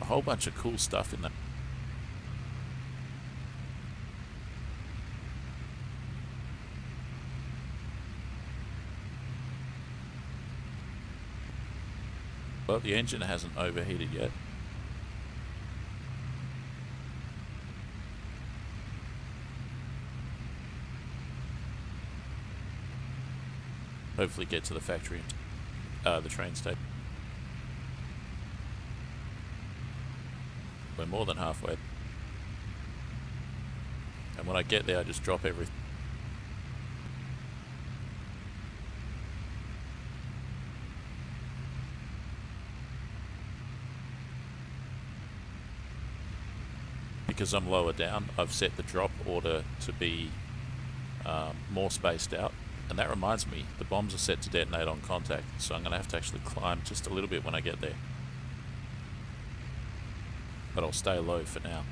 A whole bunch of cool stuff in that. Well, the engine hasn't overheated yet. Hopefully get to the factory, the train station. We're more than halfway. And when I get there, I just drop everything. Because I'm lower down, I've set the drop order to be more spaced out. And that reminds me, the bombs are set to detonate on contact, so I'm going to have to actually climb just a little bit when I get there. But I'll stay low for now.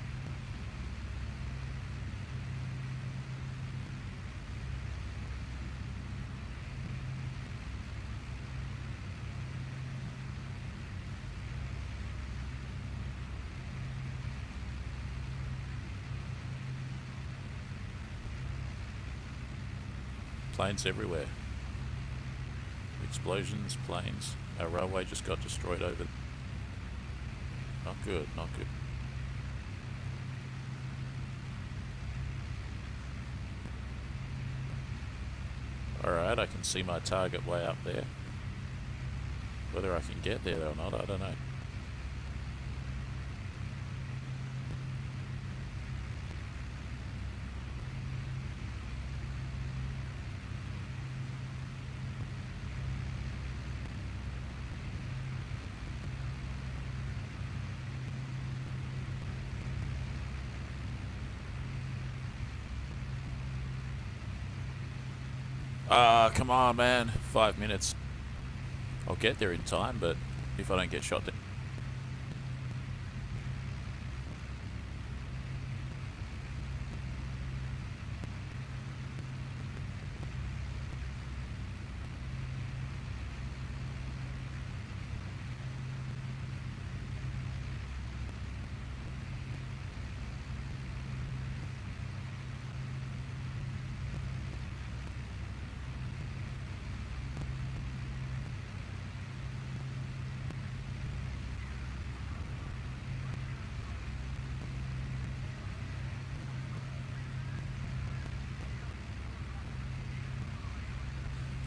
Planes everywhere. Explosions, planes. Our railway just got destroyed over. Not good, not good. Alright, I can see my target way up there. Whether I can get there or not, I don't know. Come on, man. 5 minutes. I'll get there in time, but if I don't get shot down.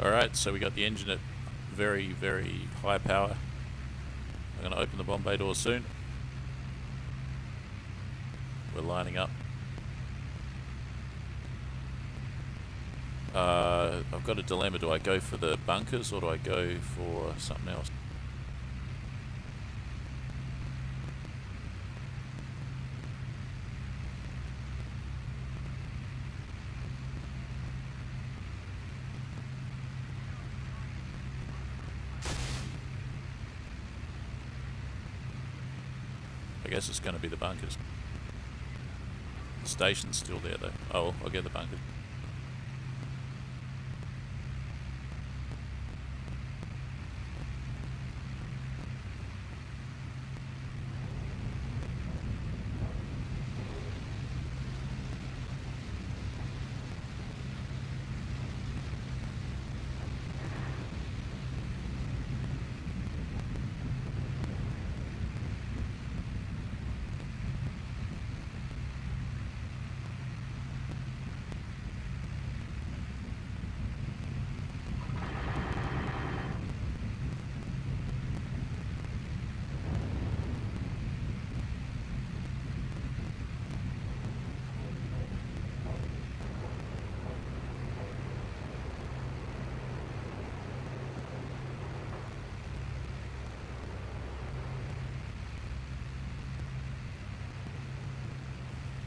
Alright, so we got the engine at very, very high power. I'm going to open the bomb bay door soon. We're lining up. I've got a dilemma. Do I go for the bunkers or do I go for something else? I guess it's going to be the bunkers. The station's still there though. Oh, I'll get the bunkers.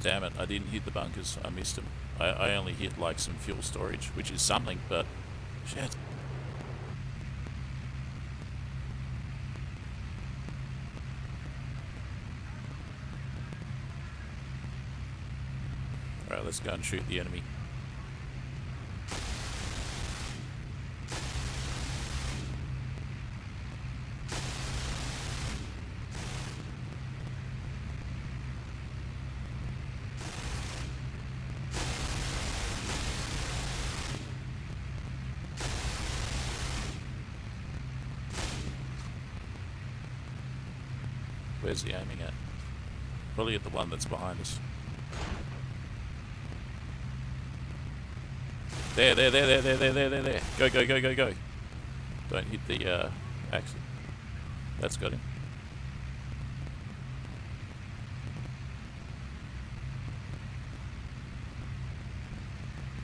Damn it, I didn't hit the bunkers. I missed them. I only hit like some fuel storage, which is something, but shit. Alright, let's go and shoot the enemy. Where's he aiming at? Probably at the one that's behind us. There. Go. Don't hit the axle. That's got him.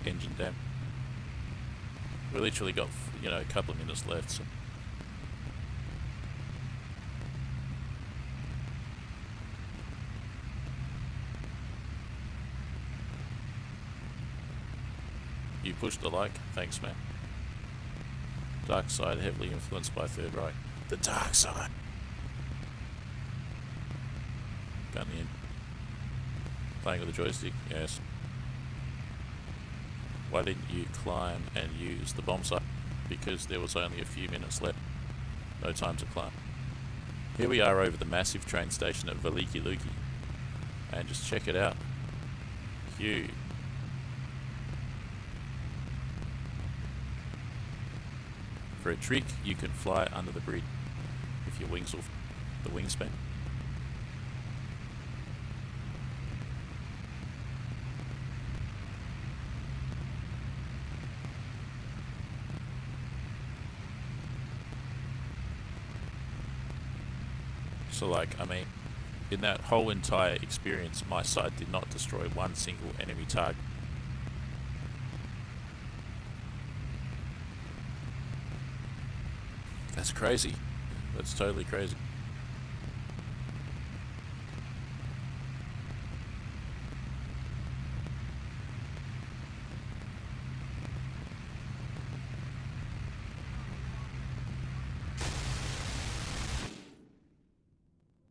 Engine damp. We literally got, a couple of minutes left. So. You pushed the like. Thanks, man. Dark side heavily influenced by Third Reich. The dark side. Gun in. Playing with the joystick, yes. Why didn't you climb and use the bomb site? Because there was only a few minutes left. No time to climb. Here we are over the massive train station at Veliki Luki. And just check it out. Huge. For a trick, you can fly under the bridge if your wings off the wingspan. So in that whole entire experience, my side did not destroy one single enemy target. That's crazy. That's totally crazy.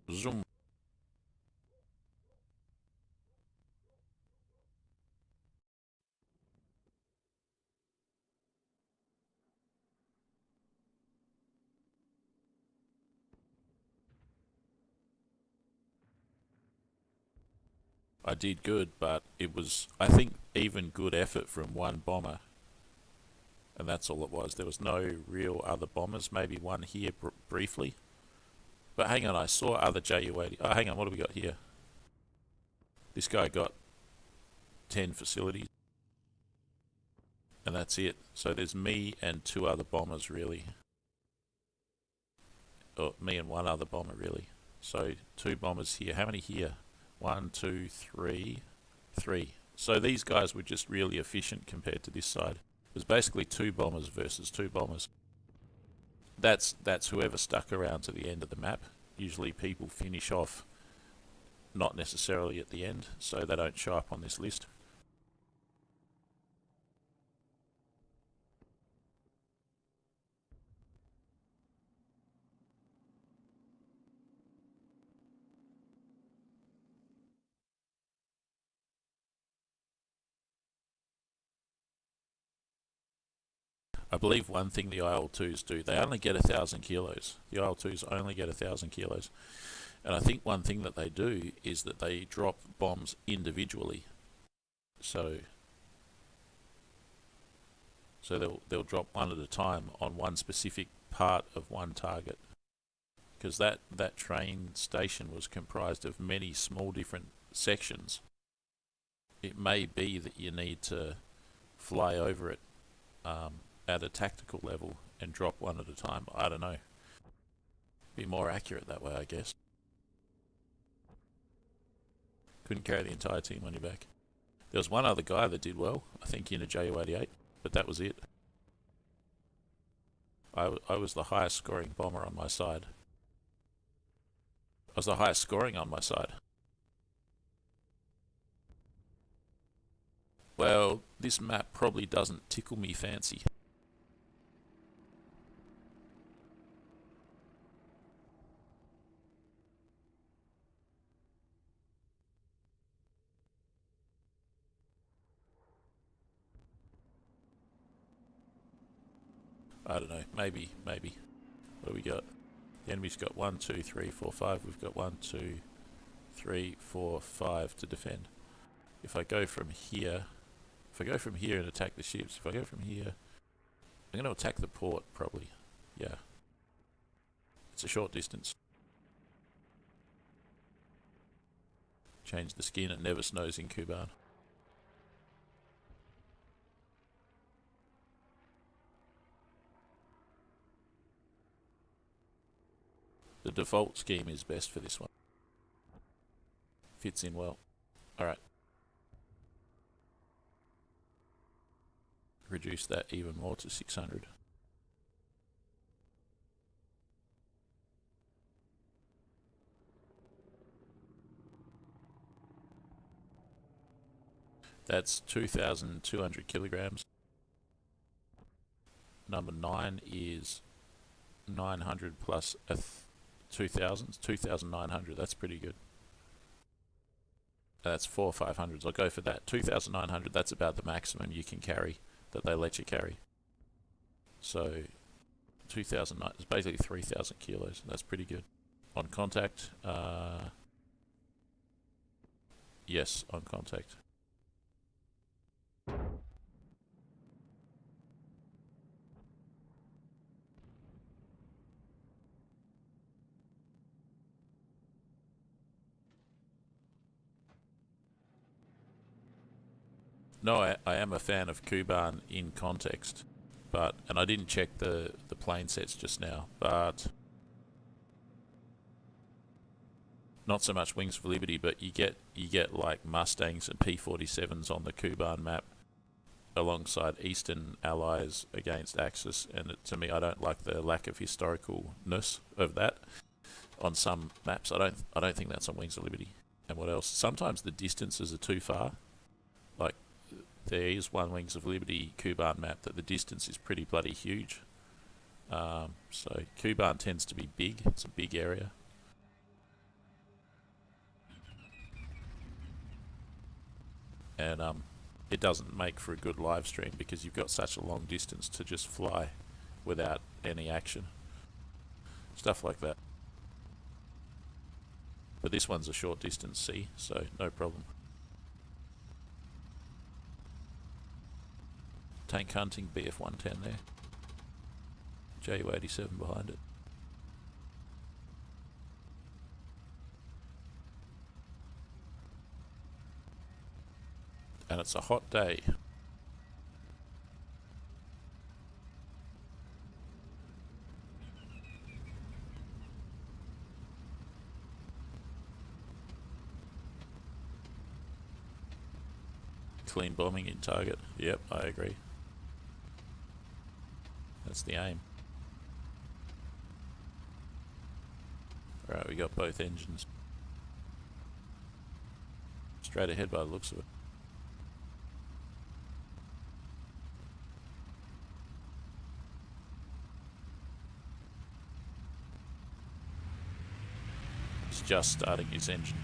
Zoom. I did good, but it was, I think, even good effort from one bomber. And that's all it was. There was no real other bombers. Maybe one here briefly. But hang on, I saw other JU80. Oh, hang on, what do we got here? This guy got 10 facilities. And that's it. So there's me and two other bombers, really. Or me and one other bomber, really. So 2 bombers here. How many here? 1, 2, 3. 3. So these guys were just really efficient compared to this side. It was basically 2 bombers versus 2 bombers. That's whoever stuck around to the end of the map. Usually people finish off not necessarily at the end, so they don't show up on this list. I believe one thing the IL-2s do, they only get 1,000 kilos. The IL-2s only get 1,000 kilos. And I think one thing that they do is that they drop bombs individually. So they'll drop one at a time on one specific part of one target. Because that train station was comprised of many small different sections. It may be that you need to fly over it at a tactical level and drop one at a time. I don't know. Be more accurate that way, I guess. Couldn't carry the entire team on your back. There was one other guy that did well, I think in a JU88, but that was it. I was the highest scoring bomber on my side. I was the highest scoring on my side. Well, this map probably doesn't tickle me fancy. I don't know, maybe. What do we got? The enemy's got 1, 2, 3, 4, 5. We've got 1, 2, 3, 4, 5 to defend. If I go from here and attack the ships, if I go from here, I'm going to attack the port probably. Yeah. It's a short distance. Change the skin, it never snows in Kuban. The default scheme is best for this one. Fits in well. Alright. Reduce that even more to 600. That's 2,200 kilograms. Number 9 is 900 plus 2,000. 2,900. That's pretty good. That's 4 500s. I'll go for that. 2,900. That's about the maximum you can carry that they let you carry. So 2,009 is basically 3,000 kilos. That's pretty good. On contact. Yes, on contact. No, I am a fan of Kuban in context, and I didn't check the plane sets just now, but not so much Wings of Liberty, but you get like Mustangs and P-47s on the Kuban map alongside Eastern allies against Axis, and to me, I don't like the lack of historicalness of that on some maps. I don't think that's on Wings of Liberty. And what else? Sometimes the distances are too far. Like, there is one Wings of Liberty Kuban map that the distance is pretty bloody huge. So Kuban tends to be big. It's a big area. And it doesn't make for a good live stream because you've got such a long distance to just fly without any action. Stuff like that. But this one's a short distance sea, so no problem. Tank hunting, Bf110 there. JU87 behind it. And it's a hot day. Clean bombing in target. Yep, I agree. That's the aim. Alright, we got both engines. Straight ahead by the looks of it. He's just starting his engine.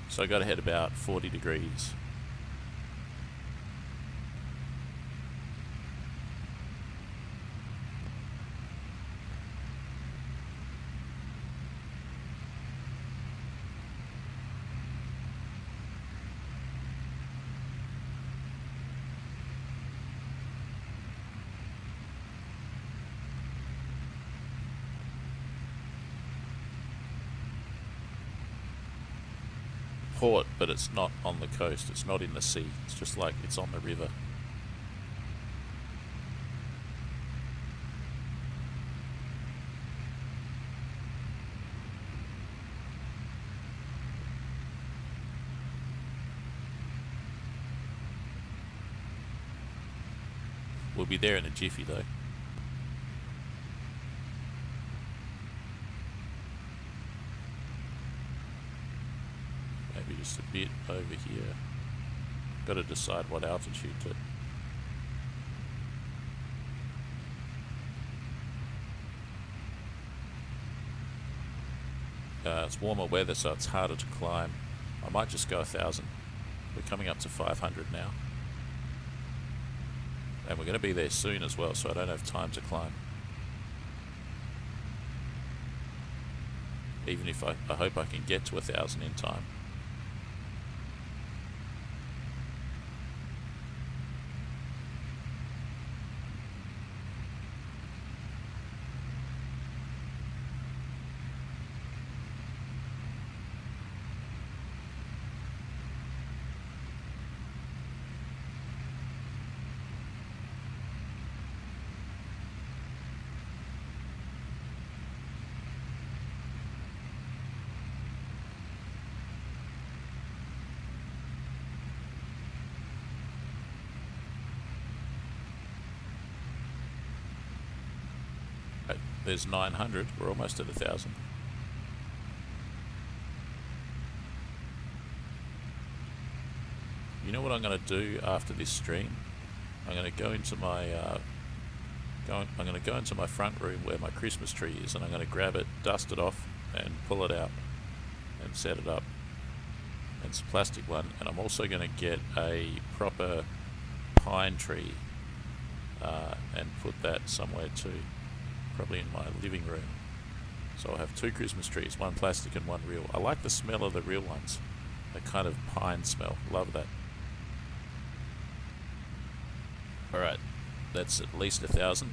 So I got ahead about 40 degrees port, but it's not on the coast. It's not in the sea. It's just like it's on the river. We'll be there in a jiffy though. Maybe just a bit over here. Got to decide what altitude to. It's warmer weather, so it's harder to climb. I might just go 1,000. We're coming up to 500 now. And we're going to be there soon as well, so I don't have time to climb. Even if I hope I can get to 1,000 in time. There's 900. We're almost at 1,000. You know what I'm going to do after this stream? I'm going to go into my I'm going to go into my front room where my Christmas tree is, and I'm going to grab it, dust it off, and pull it out and set it up. It's a plastic one, and I'm also going to get a proper pine tree and put that somewhere too. Probably in my living room. So I'll have 2 Christmas trees, one plastic and one real. I like the smell of the real ones. That kind of pine smell. Love that. Alright, that's at least 1,000.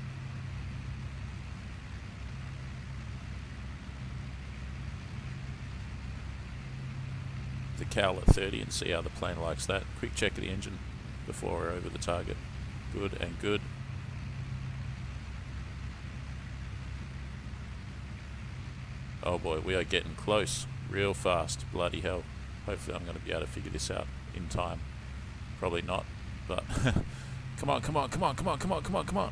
The cowl at 30 and see how the plane likes that. Quick check of the engine before we're over the target. Good and good. Oh boy, we are getting close, real fast, bloody hell. Hopefully I'm going to be able to figure this out in time. Probably not, but come on, come on, come on, come on, come on, come on, come on.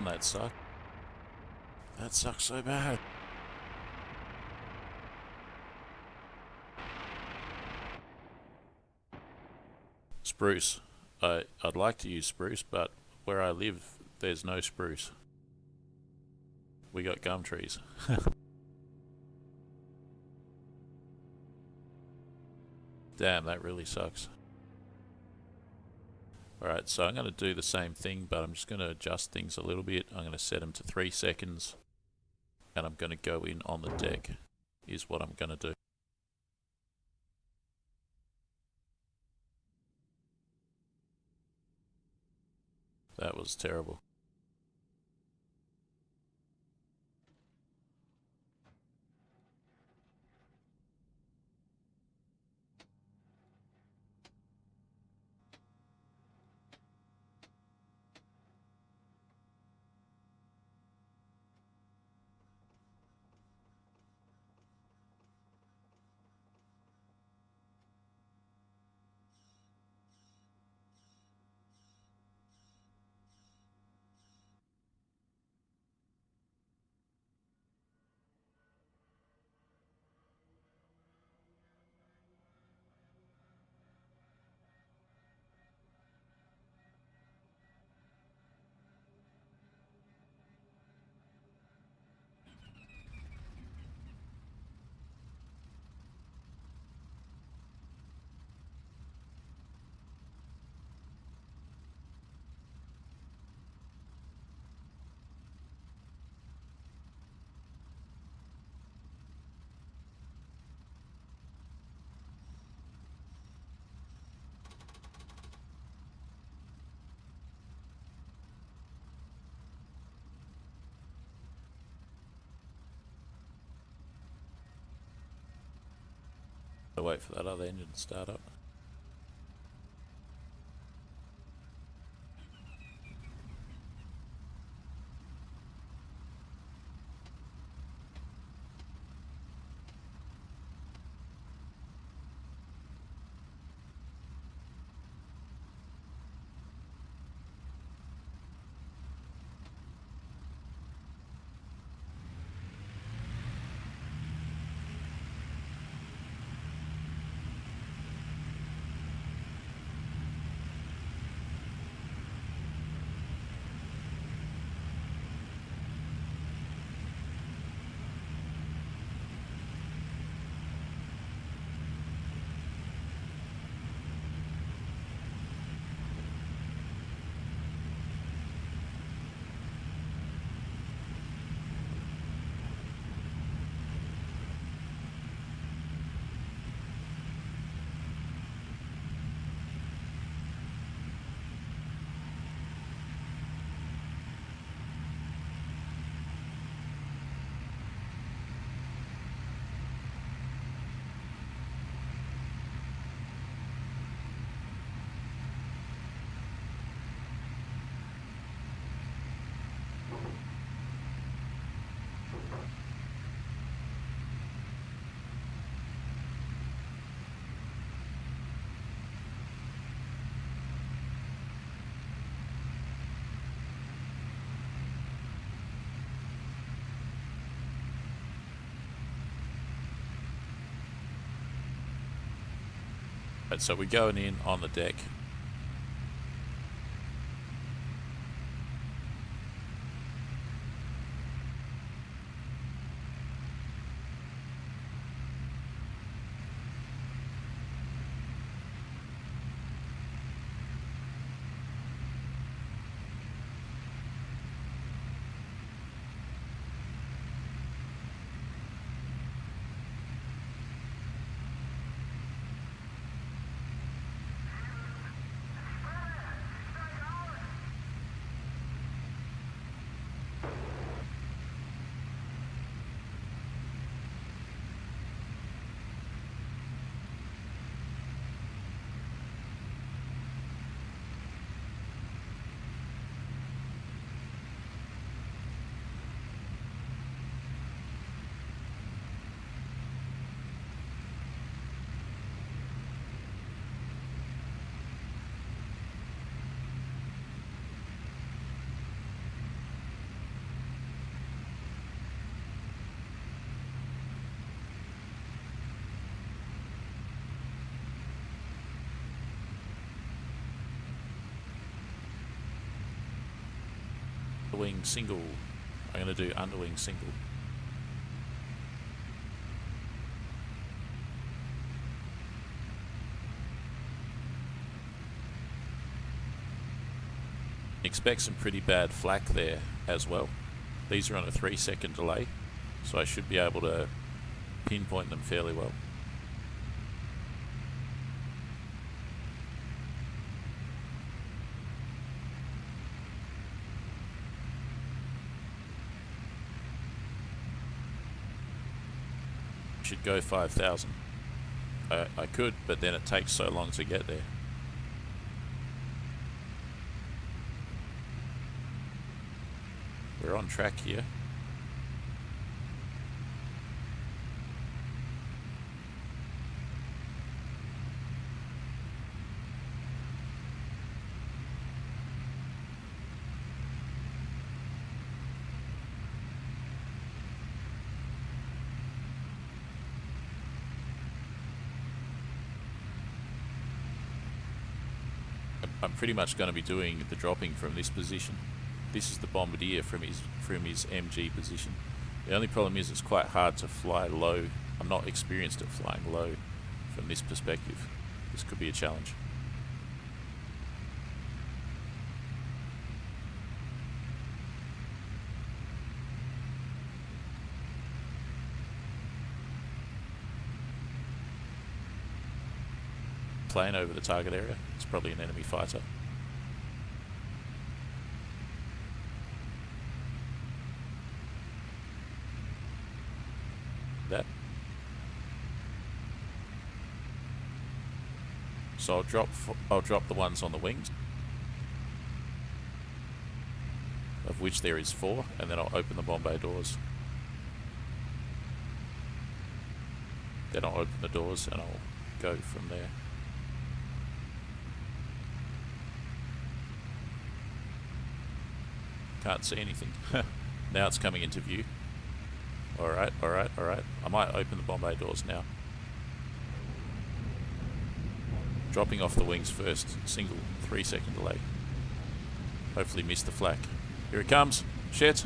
That sucked. That sucks so bad. Spruce. I'd like to use spruce, but where I live, there's no spruce. We got gum trees. Damn, that really sucks. Alright, so I'm going to do the same thing, but I'm just going to adjust things a little bit. I'm going to set them to 3 seconds, and I'm going to go in on the deck, is what I'm going to do. That was terrible. Gotta wait for that other engine to start up. Right, so we're going in on the deck. Underwing single. I'm going to do underwing single. Expect some pretty bad flak there as well. These are on a 3-second delay, so I should be able to pinpoint them fairly well. Should go 5,000. I could, but then it takes so long to get there. We're on track here. I'm pretty much going to be doing the dropping from this position. This is the Bombardier from his MG position. The only problem is it's quite hard to fly low. I'm not experienced at flying low from this perspective. This could be a challenge. Plane over the target area. It's probably an enemy fighter. That. So I'll drop the ones on the wings, of which there is 4, and then I'll open the bomb bay doors. Then I'll open the doors and I'll go from there. Can't see anything. Now it's coming into view. Alright. I might open the bomb bay doors now. Dropping off the wings first. Single 3-second delay. Hopefully miss the flak. Here it comes. Shit.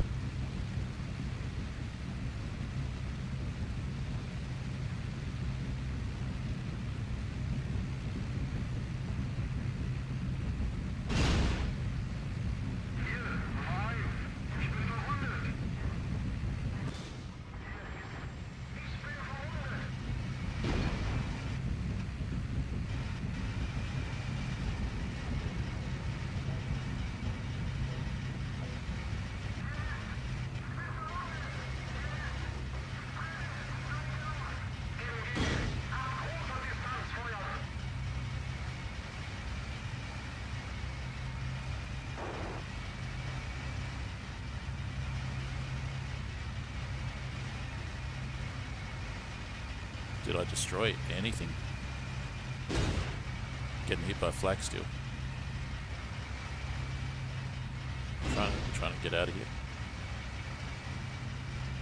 Did I destroy anything? Getting hit by flak still. Trying to get out of here.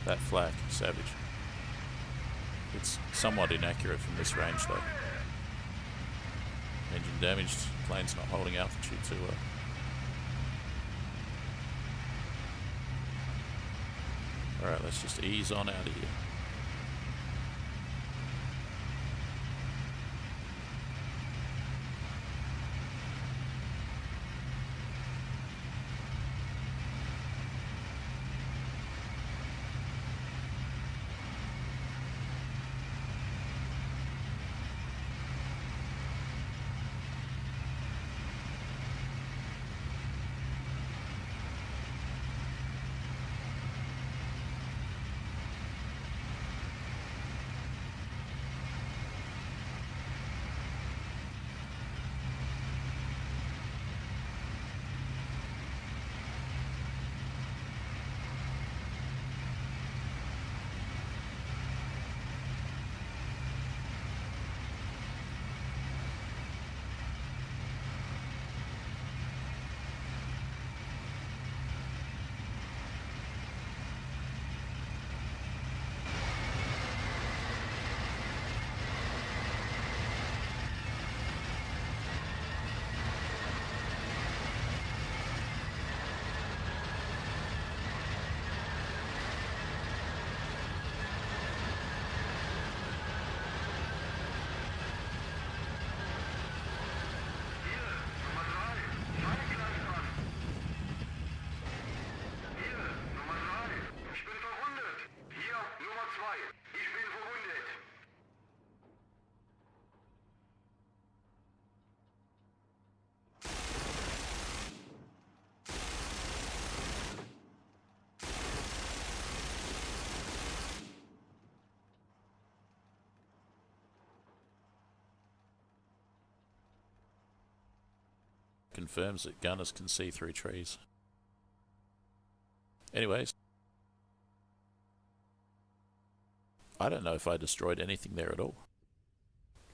That flak, savage. It's somewhat inaccurate from this range though. Engine damaged, plane's not holding altitude too well. Alright, let's just ease on out of here. Confirms that gunners can see through trees. Anyways, I don't know if I destroyed anything there at all.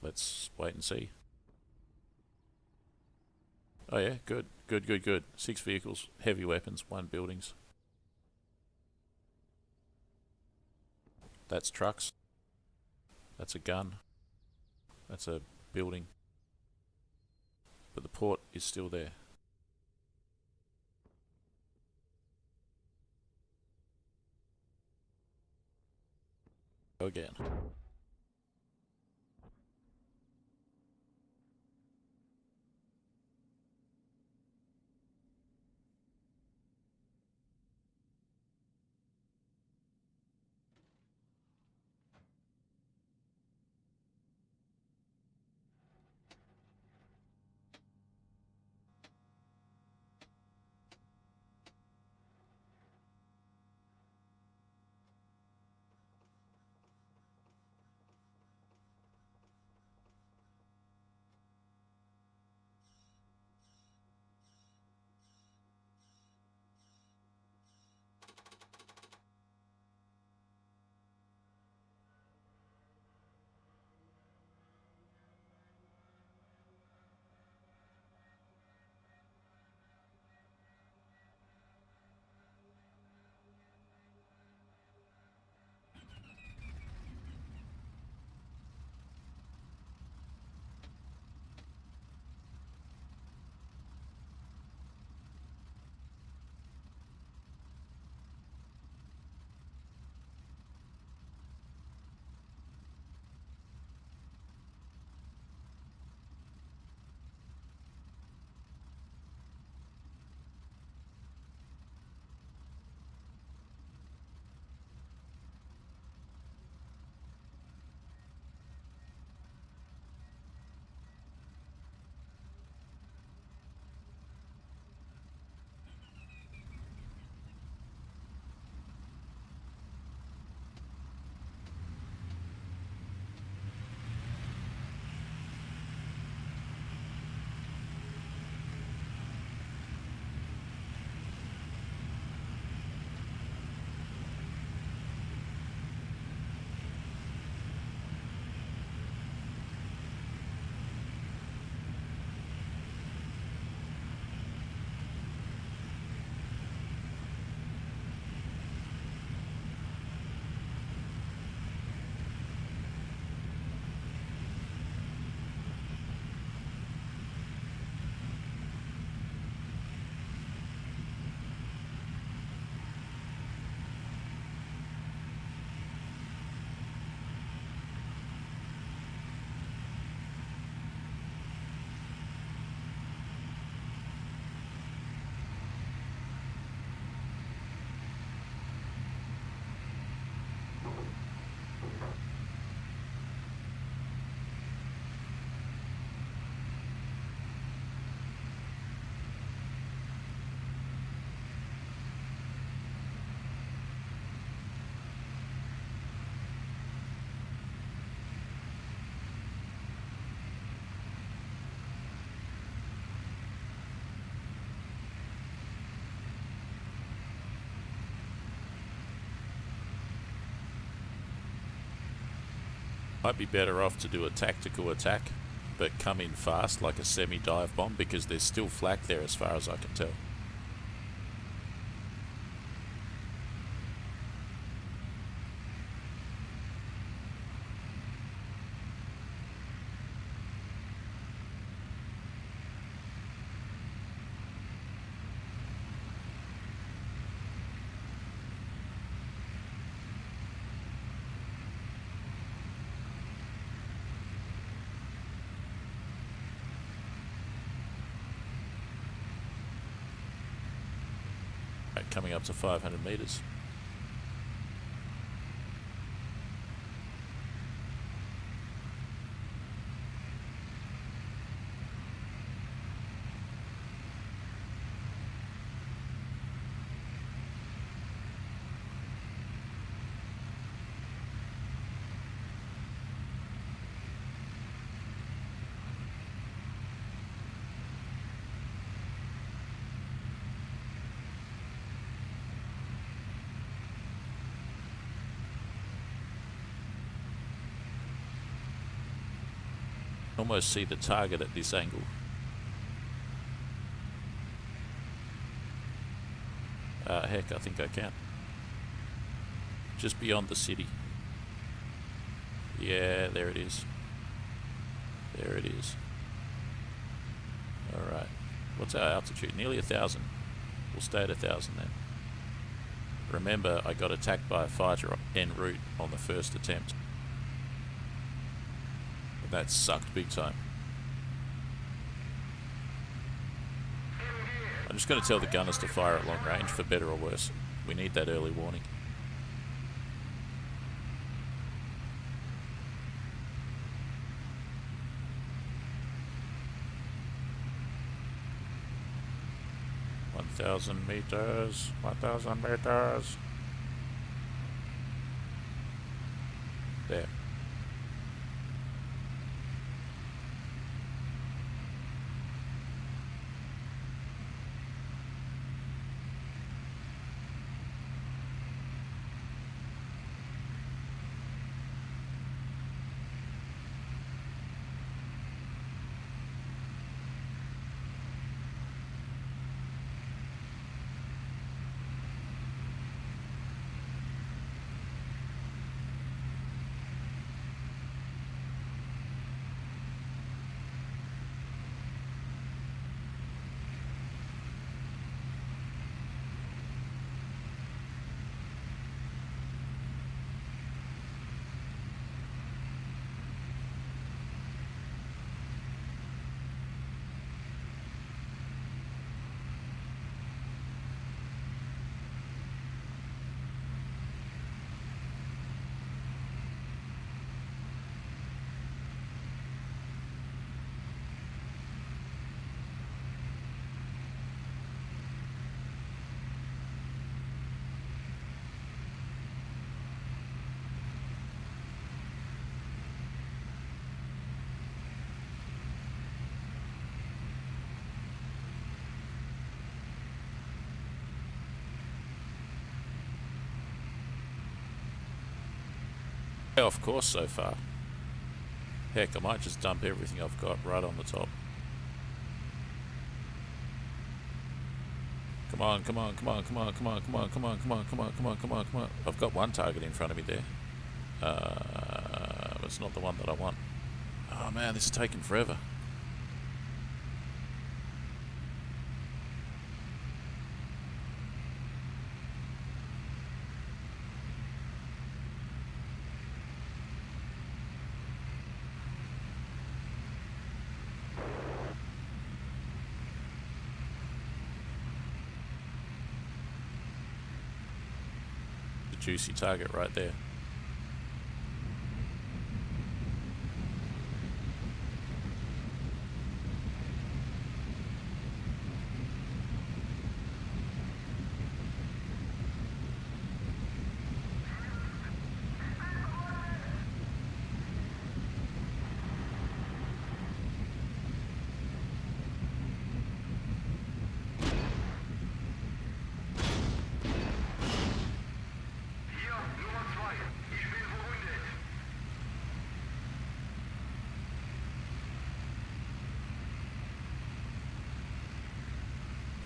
Let's wait and see. Oh yeah, good. 6 vehicles, heavy weapons, 1 buildings. That's trucks. That's a gun. That's a building. But the port is still there. Go again. Might be better off to do a tactical attack, but come in fast like a semi-dive bomb, because there's still flak there as far as I can tell. Right, coming up to 500 meters. Almost see the target at this angle. Heck, I think I can. Just beyond the city. Yeah, there it is. There it is. Alright. What's our altitude? Nearly 1,000. We'll stay at 1,000 then. Remember, I got attacked by a fighter en route on the first attempt. That sucked big time. I'm just going to tell the gunners to fire at long range, for better or worse. We need that early warning. "1,000 meters, 1,000 meters. There. Off course so far. Heck, I might just dump everything I've got right on the top. Come on, come on, come on, come on, come on, come on, come on, come on, come on, come on, come on, come on. I've got one target in front of me there. It's not the one that I want. Oh man, this is taking forever. Juicy target right there.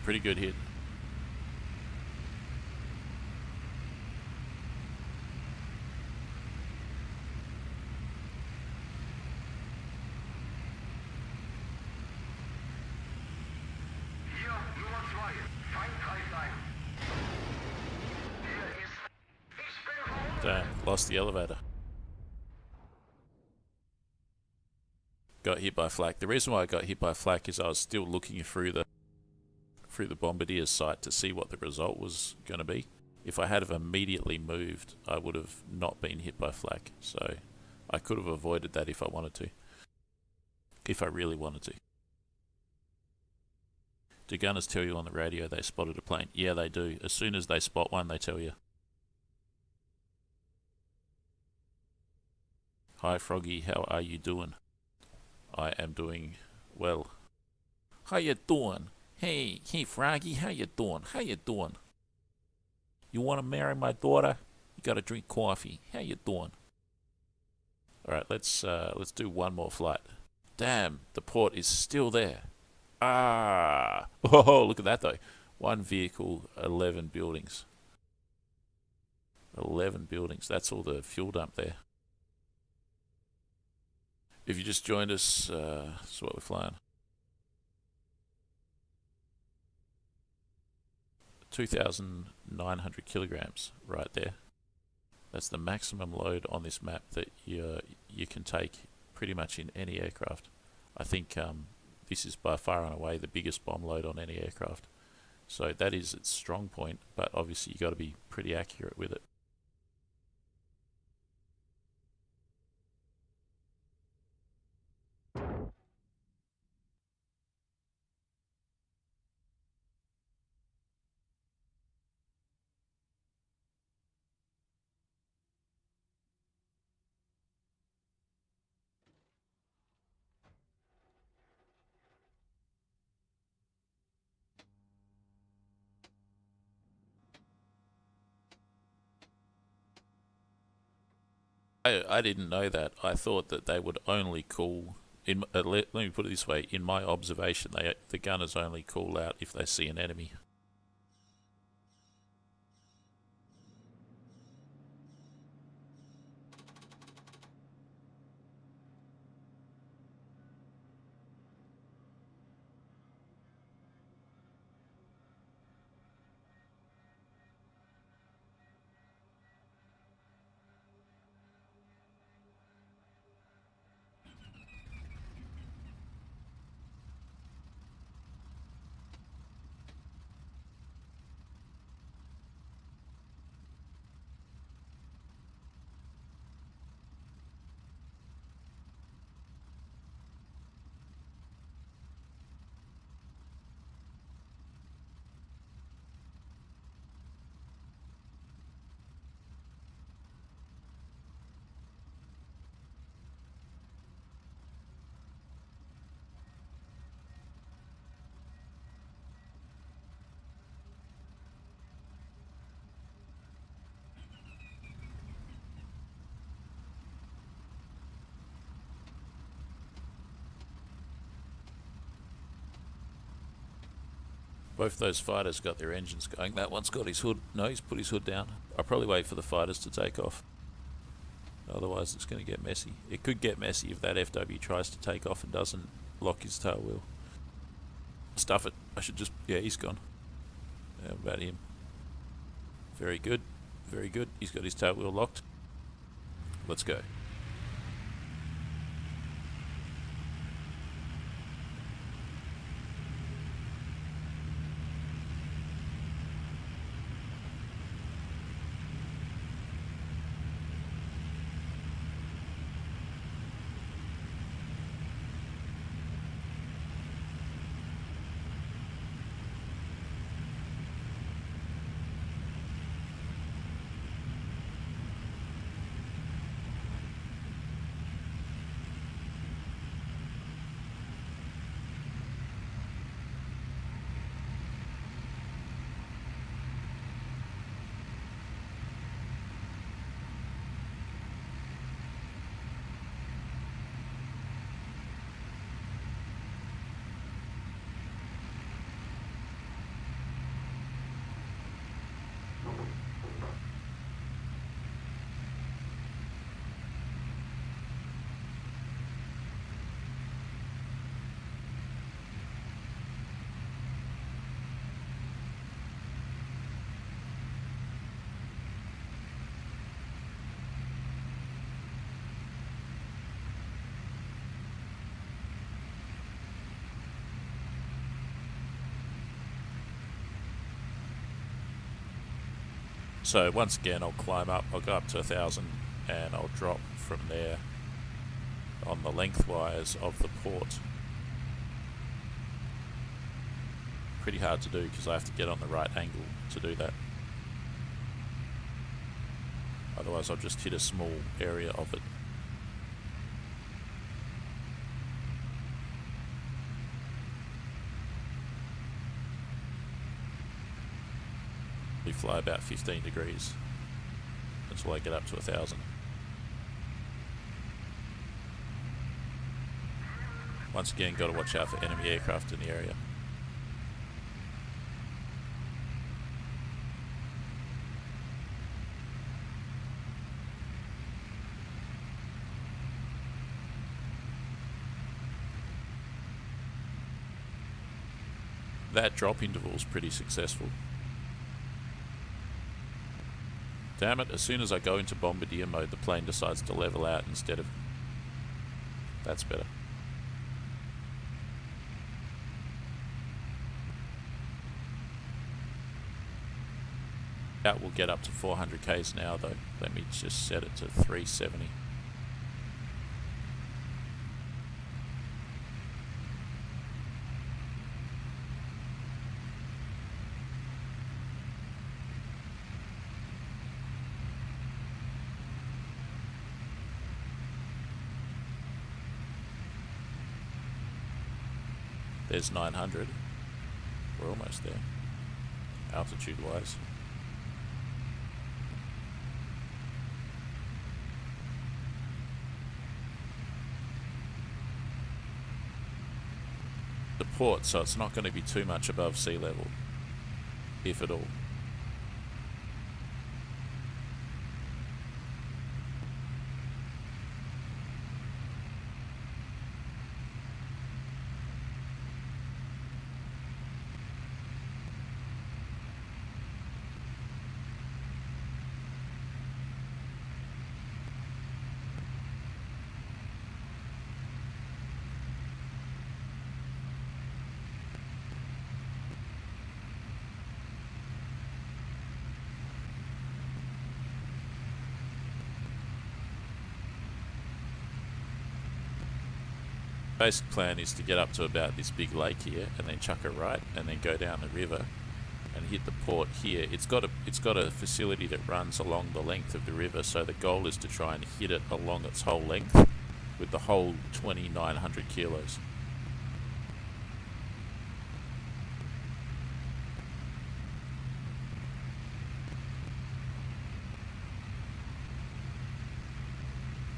Pretty good hit. Damn, lost the elevator. Got hit by flak. The reason why I got hit by flak is I was still looking through the bombardier's sight to see what the result was going to be. If I had have immediately moved, I would have not been hit by flak. So I could have avoided that if I wanted to. If I really wanted to. Do gunners tell you on the radio they spotted a plane? Yeah, they do. As soon as they spot one, they tell you. Hi Froggy, how are you doing? I am doing well. How you doing? Hey Froggy, how you doing? How you doing? You want to marry my daughter? You got to drink coffee. How you doing? All right, let's do one more flight. Damn, the port is still there. Ah! Oh, look at that though. One vehicle, 11 buildings. 11 buildings. That's all the fuel dump there. If you just joined us, that's what we're flying. 2,900 kilograms right there. That's the maximum load on this map that you can take pretty much in any aircraft. I think this is by far and away the biggest bomb load on any aircraft. So that is its strong point, but obviously you got to be pretty accurate with it. I didn't know that. I thought that they would only call, let me put it this way, in my observation, the gunners only call out if they see an enemy. Both those fighters got their engines going. That one's got his hood. No, he's put his hood down. I'll probably wait for the fighters to take off. Otherwise it's going to get messy. It could get messy if that FW tries to take off and doesn't lock his tail wheel. Stuff it. I should just... Yeah, he's gone. How about him? Very good. Very good. He's got his tail wheel locked. Let's go. So once again, I'll climb up, I'll go up to 1,000 and I'll drop from there on the lengthwise of the port. Pretty hard to do because I have to get on the right angle to do that. Otherwise I'll just hit a small area of it. We fly about 15 degrees until I get up to 1,000. Once again, got to watch out for enemy aircraft in the area. That drop interval is pretty successful. Damn it, as soon as I go into bombardier mode, the plane decides to level out instead of... That's better. That will get up to 400 k's an hour though. Let me just set it to 370. There's 900. We're almost there, altitude wise. The port, so it's not going to be too much above sea level, if at all. Basic plan is to get up to about this big lake here and then chuck a right and then go down the river and hit the port here. It's got a facility that runs along the length of the river, so the goal is to try and hit it along its whole length with the whole 2,900 kilos.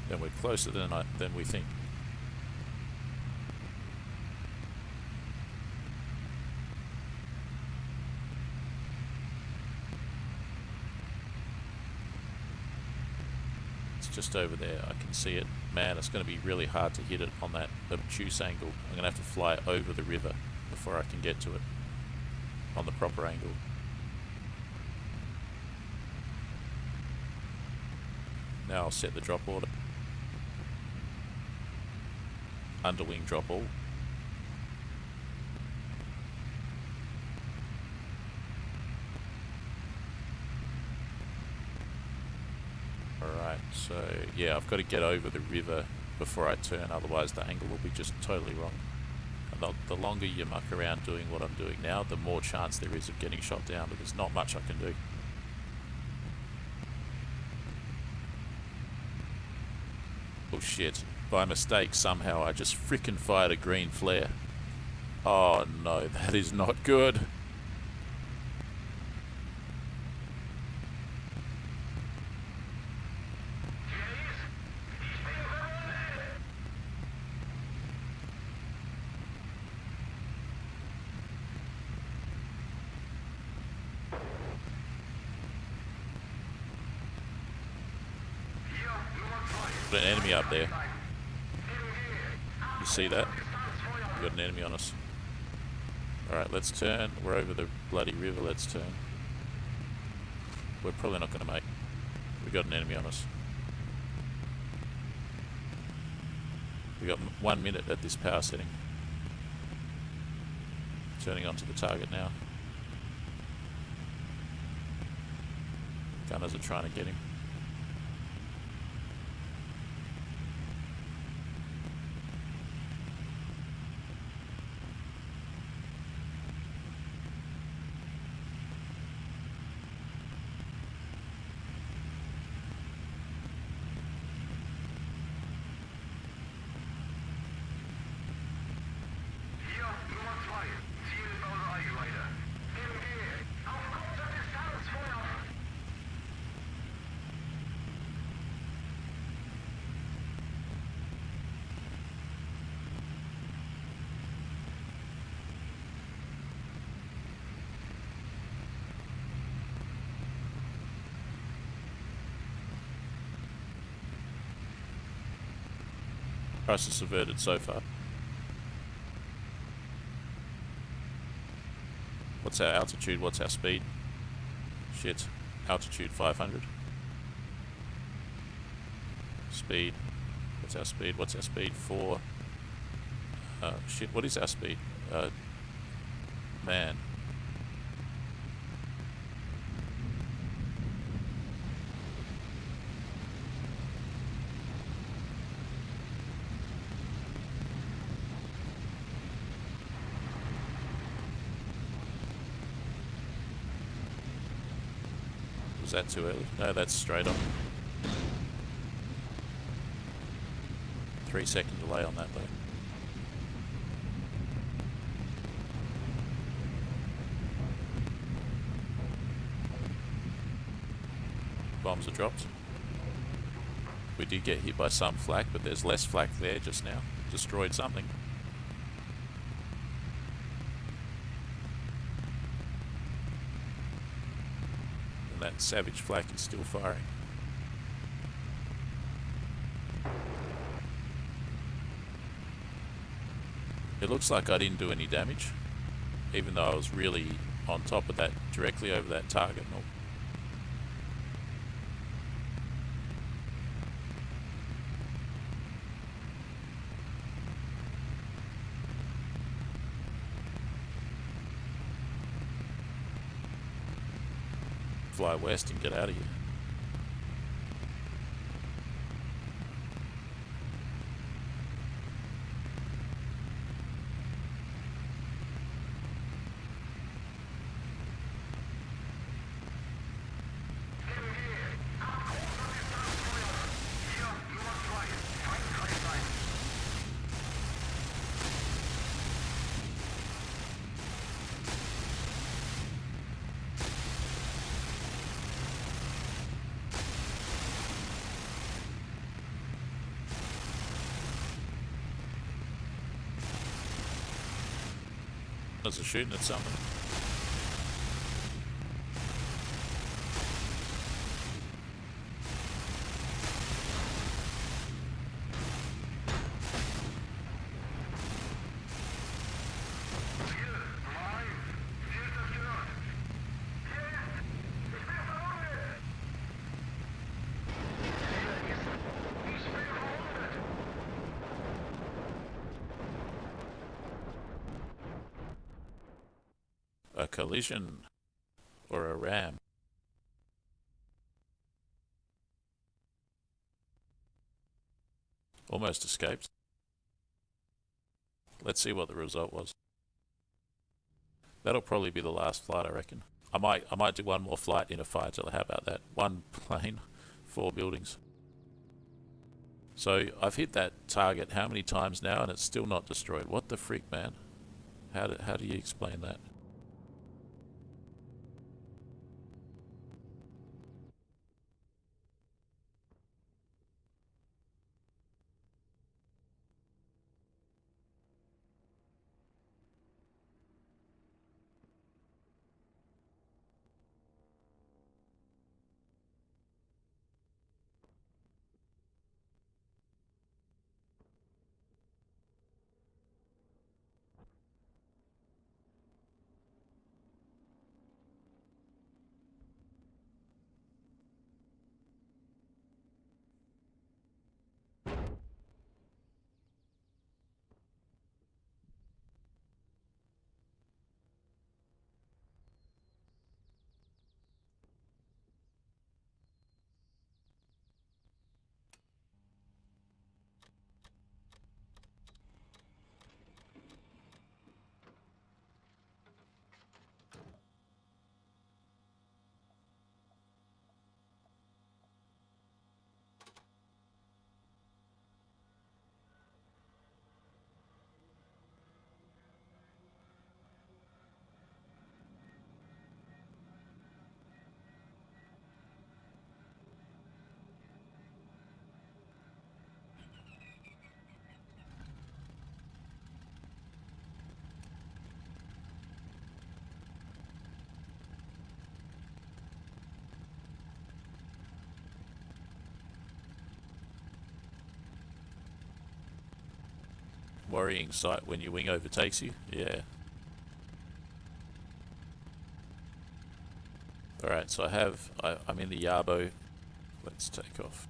Then we're closer than we think. Just over there, I can see it. Man, it's going to be really hard to hit it on that obtuse angle. I'm going to have to fly over the river before I can get to it on the proper angle. Now I'll set the drop order. Underwing drop all. So yeah, I've got to get over the river before I turn, otherwise the angle will be just totally wrong. And the longer you muck around doing what I'm doing now, the more chance there is of getting shot down, but there's not much I can do. Oh shit, by mistake somehow I just frickin' fired a green flare. Oh no, that is not good. Got an enemy up there. You see that? We got an enemy on us. Alright, let's turn. We're over the bloody river, let's turn. We're probably not going to make it. We got an enemy on us. We got 1 minute at this power setting. Turning onto the target now. Gunners are trying to get him. Crisis averted so far. What's our altitude? What's our speed? Shit. Altitude 500. Speed. What's our speed? What's our speed? 4. Shit, what is our speed? Man. Was that too early? No, that's straight on. 3-second delay on that though. Bombs are dropped. We did get hit by some flak, but there's less flak there just now. Destroyed something. And that savage flak is still firing. It looks like I didn't do any damage, even though I was really on top of that, directly over that target. Fly west and get out of here. As they're shooting at something. A collision or a ram. Almost escaped. Let's see what the result was. That'll probably be the last flight, I reckon. I might do one more flight in a fighter. How about that? 1 plane, 4 buildings. So I've hit that target how many times now and it's still not destroyed? What the freak, man? How do you explain that? Worrying sight when your wing overtakes you? Yeah. Alright, so I'm in the Jabo. Let's take off.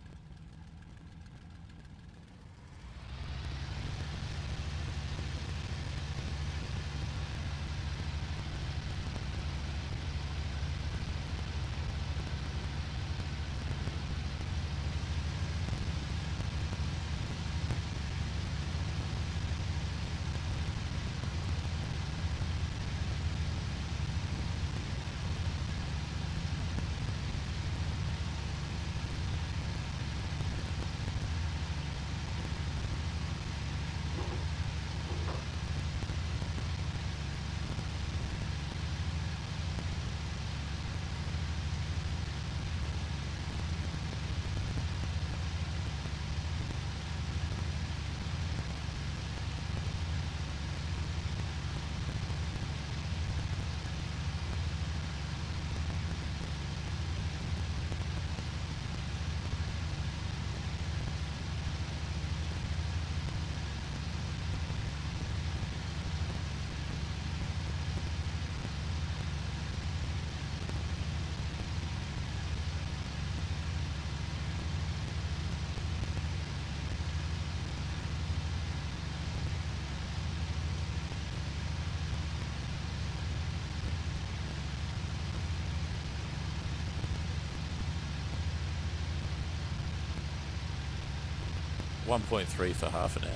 .3 for half an hour.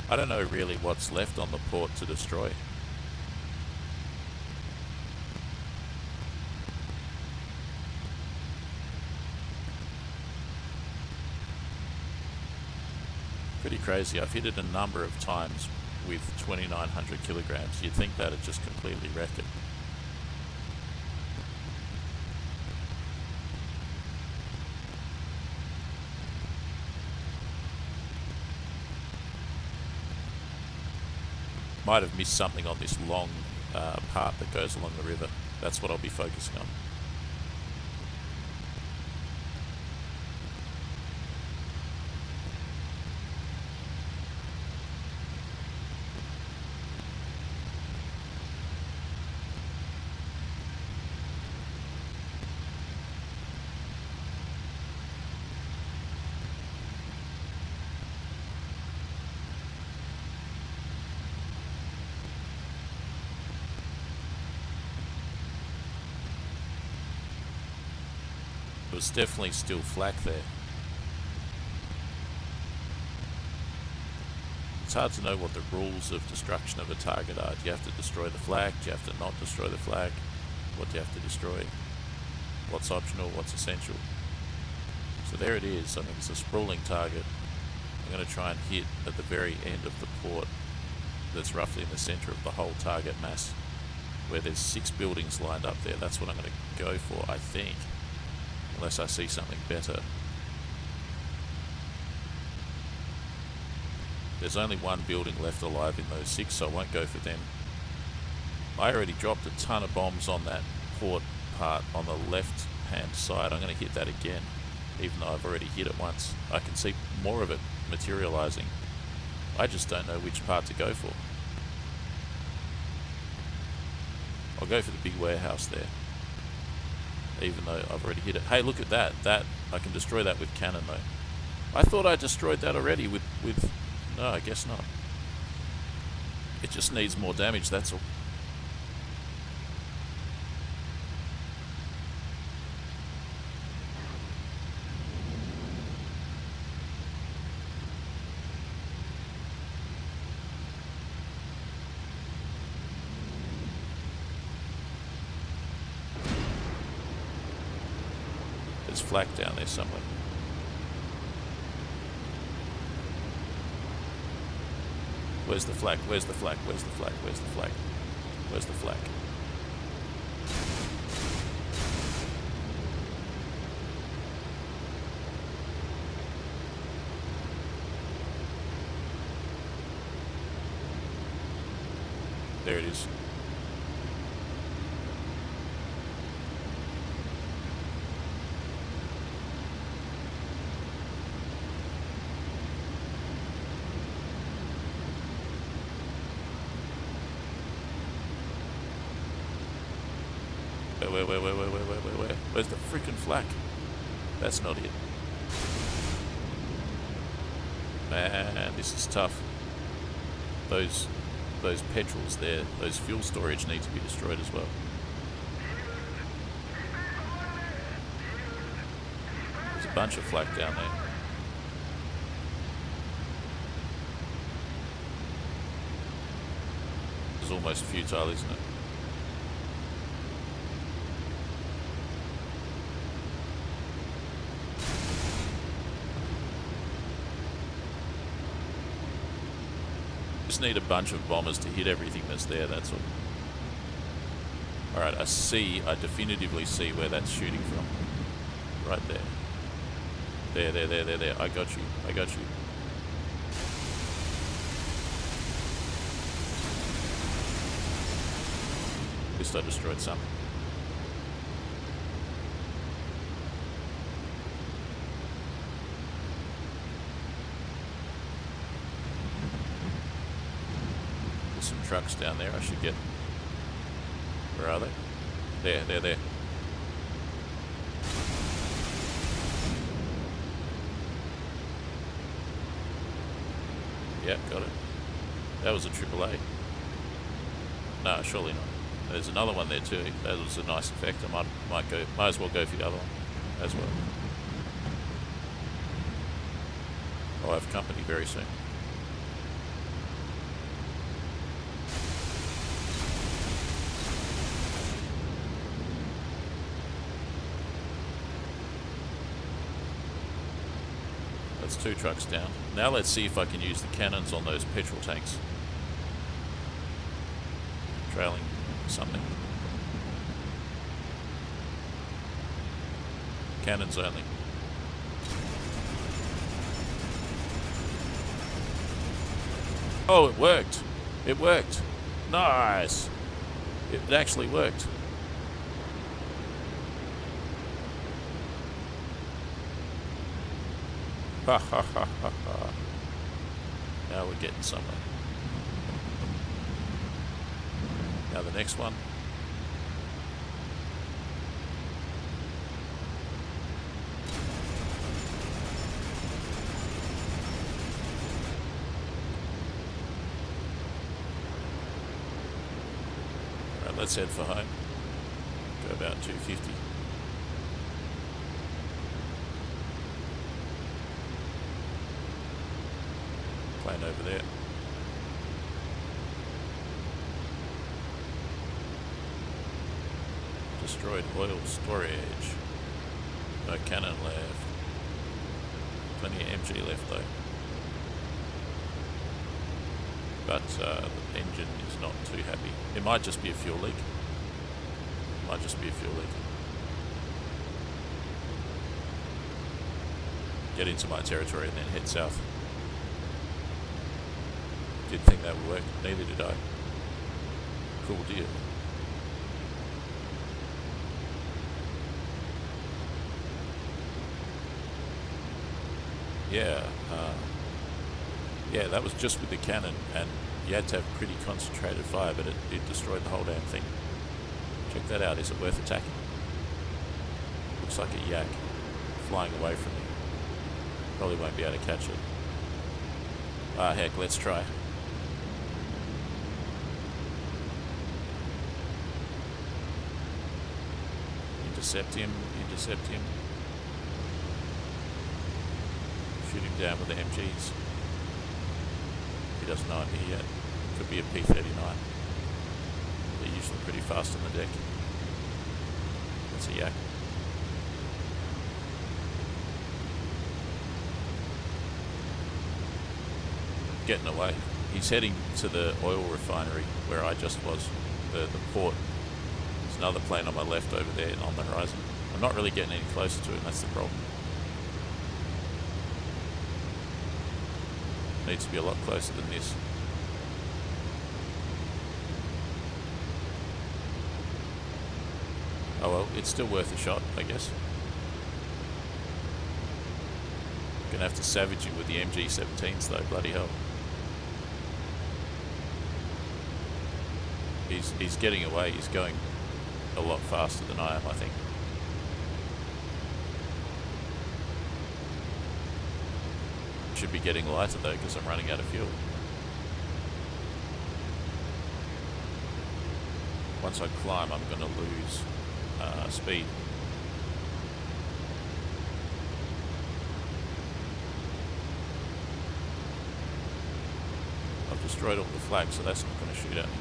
I don't know really what's left on the port to destroy. Pretty crazy. I've hit it a number of times with 2,900 kilograms. You'd think that'd just completely wreck it. Might have missed something on this long part that goes along the river. That's what I'll be focusing on. It was definitely still flak there. It's hard to know what the rules of destruction of a target are. Do you have to destroy the flag? Do you have to not destroy the flag? What do you have to destroy? What's optional? What's essential? So there it is. I mean, it's a sprawling target. I'm going to try and hit at the very end of the port that's roughly in the centre of the whole target mass, where there's 6 buildings lined up there. That's what I'm going to go for, I think. Unless I see something better. There's only 1 building left alive in those 6, so I won't go for them. I already dropped a ton of bombs on that port part on the left hand side. I'm going to hit that again, even though I've already hit it once. I can see more of it materializing. I just don't know which part to go for. I'll go for the big warehouse there, even though I've already hit it. Hey, look at that. I can destroy that with cannon though. I thought I destroyed that already with... No, I guess not. It just needs more damage, that's all. There's flak down there somewhere. Where's the flak? Where's the flak? Where's the flak? Where's the flak? Where's the flak? it is. Where? Where's the freaking flak? That's not it. Man, this is tough. Those petrols there, those fuel storage need to be destroyed as well. There's a bunch of flak down there. It's almost futile, isn't it? Just need a bunch of bombers to hit everything that's there, that's all. Alright, I definitively see where that's shooting from. Right there. There. I got you. At least I destroyed some. Some trucks down there I should get. Where are they? There. Yeah, got it. That was a AAA. No, surely not. There's another one there too. That was a nice effect. I might as well go for the other one as well. I'll have company very soon. That's 2 trucks down. Now let's see if I can use the cannons on those petrol tanks. Trailing something. Cannons only. Oh, it worked. It worked. Nice. It actually worked. Ha ha ha ha ha. Now we're getting somewhere. Now the next one. Alright, let's head for home. Go about 250. Plane over there. Destroyed oil storage. No cannon left. Plenty of MG left though. But the engine is not too happy. It might just be a fuel leak. Get into my territory and then head south. Didn't think that would work. Neither did I. Cool deal. Yeah, that was just with the cannon, and you had to have pretty concentrated fire, but it destroyed the whole damn thing. Check that out. Is it worth attacking? Looks like a yak flying away from me. Probably won't be able to catch it. Ah, heck, let's try. Intercept him. Shoot him down with the MGs. He doesn't know I'm here yet. Could be a P-39. They're usually pretty fast on the deck. That's a yak. Getting away. He's heading to the oil refinery where I just was, the port. There's another plane on my left over there on the horizon. I'm not really getting any closer to it, and that's the problem. Needs to be a lot closer than this. Oh well, it's still worth a shot, I guess. Gonna have to savage him with the MG17s though, bloody hell. He's getting away, he's going a lot faster than I am, I think. Should be getting lighter though, because I'm running out of fuel. Once I climb, I'm going to lose speed. I've destroyed all the flags, so that's not going to shoot at me.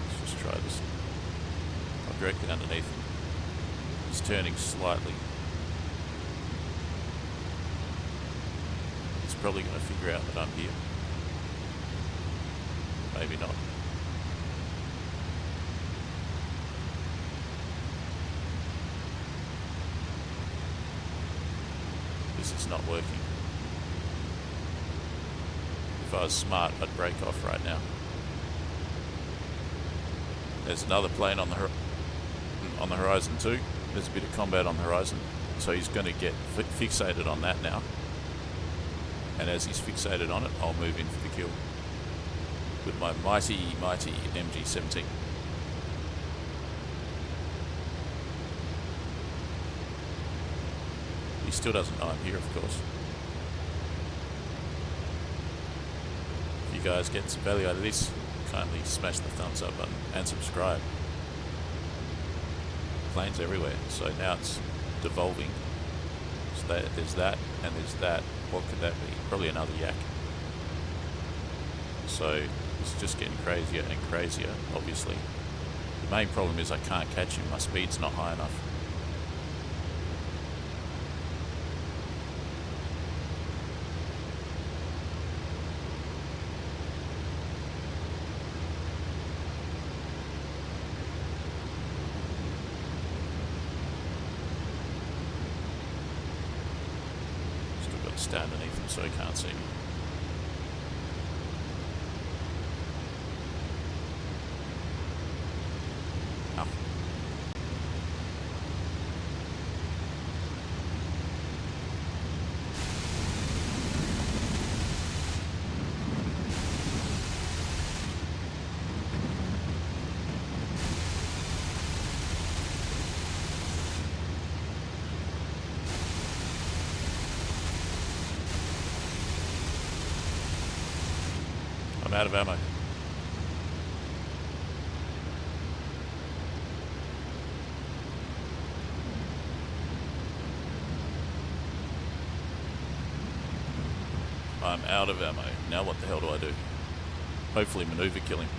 Let's just try this. I'm directly underneath him. He's turning slightly. He's probably going to figure out that I'm here. Maybe not. This is not working. If I was smart, I'd break off right now. There's another plane on the horizon too. There's a bit of combat on the horizon, so he's going to get fixated on that now. And as he's fixated on it, I'll move in for the kill with my mighty MG17. He still doesn't know I'm here, of course. If you guys get some value out of this, kindly smash the thumbs up button and subscribe. Planes everywhere, so now it's devolving. So there's that, and there's that. What could that be? Probably another yak. So it's just getting crazier and crazier, obviously. The main problem is I can't catch him, my speed's not high enough. Still got to stand underneath him so he can't see me. I'm out of ammo. I'm out of ammo. Now what the hell do I do? Hopefully maneuver kill him.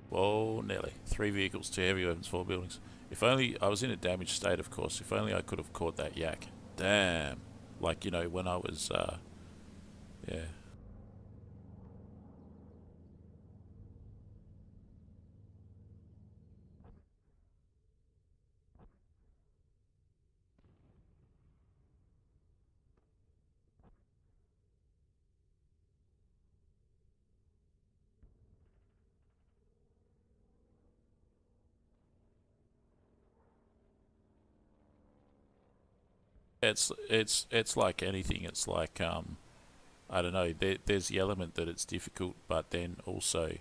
Whoa, nearly. 3 vehicles, 2 heavy weapons, 4 buildings. If only I was in a damaged state, of course. If only I could have caught that yak. Damn. Like, you know, when I was, yeah. It's like anything. It's like, I don't know. There's the element that it's difficult, but then also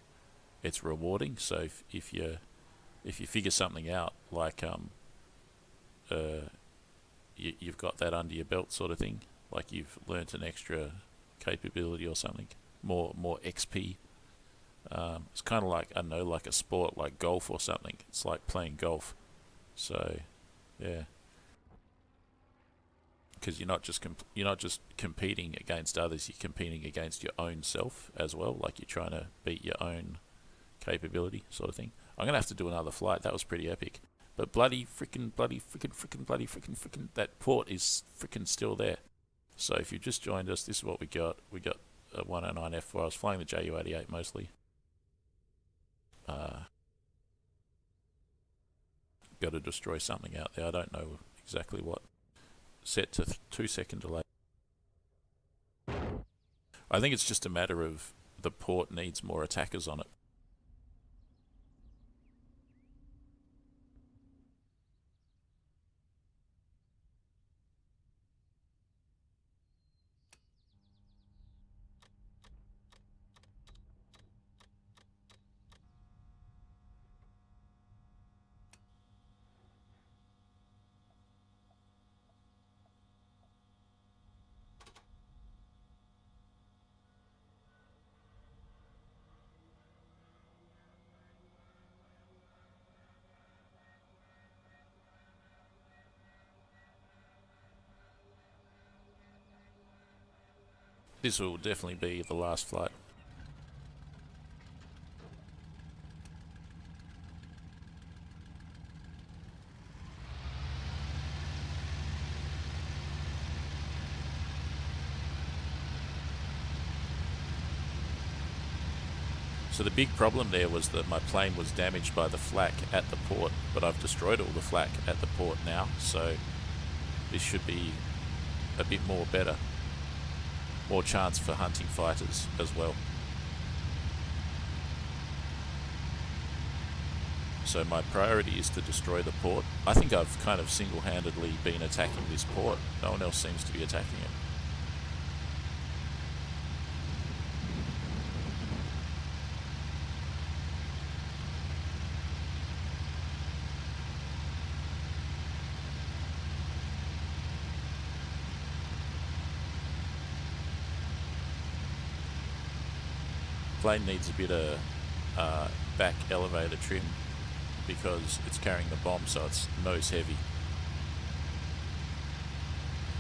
it's rewarding. So if you figure something out, like you've got that under your belt, sort of thing. Like you've learnt an extra capability or something, more XP. It's kind of like, I don't know, like a sport like golf or something. It's like playing golf. So, yeah. Because you're not just competing against others. You're competing against your own self as well. Like you're trying to beat your own capability, sort of thing. I'm gonna have to do another flight. That was pretty epic. But bloody freaking that port is freaking still there. So if you've just joined us, this is what we got. We got a 109 F4. I was flying the JU88 mostly. Got to destroy something out there. I don't know exactly what. Set to 2-second delay. I think it's just a matter of the port needs more attackers on it. This will definitely be the last flight. So the big problem there was that my plane was damaged by the flak at the port, but I've destroyed all the flak at the port now, so this should be a bit more better. More chance for hunting fighters as well. So my priority is to destroy the port. I think I've kind of single-handedly been attacking this port. No one else seems to be attacking it. Plane needs a bit of back elevator trim because it's carrying the bomb, so it's nose heavy.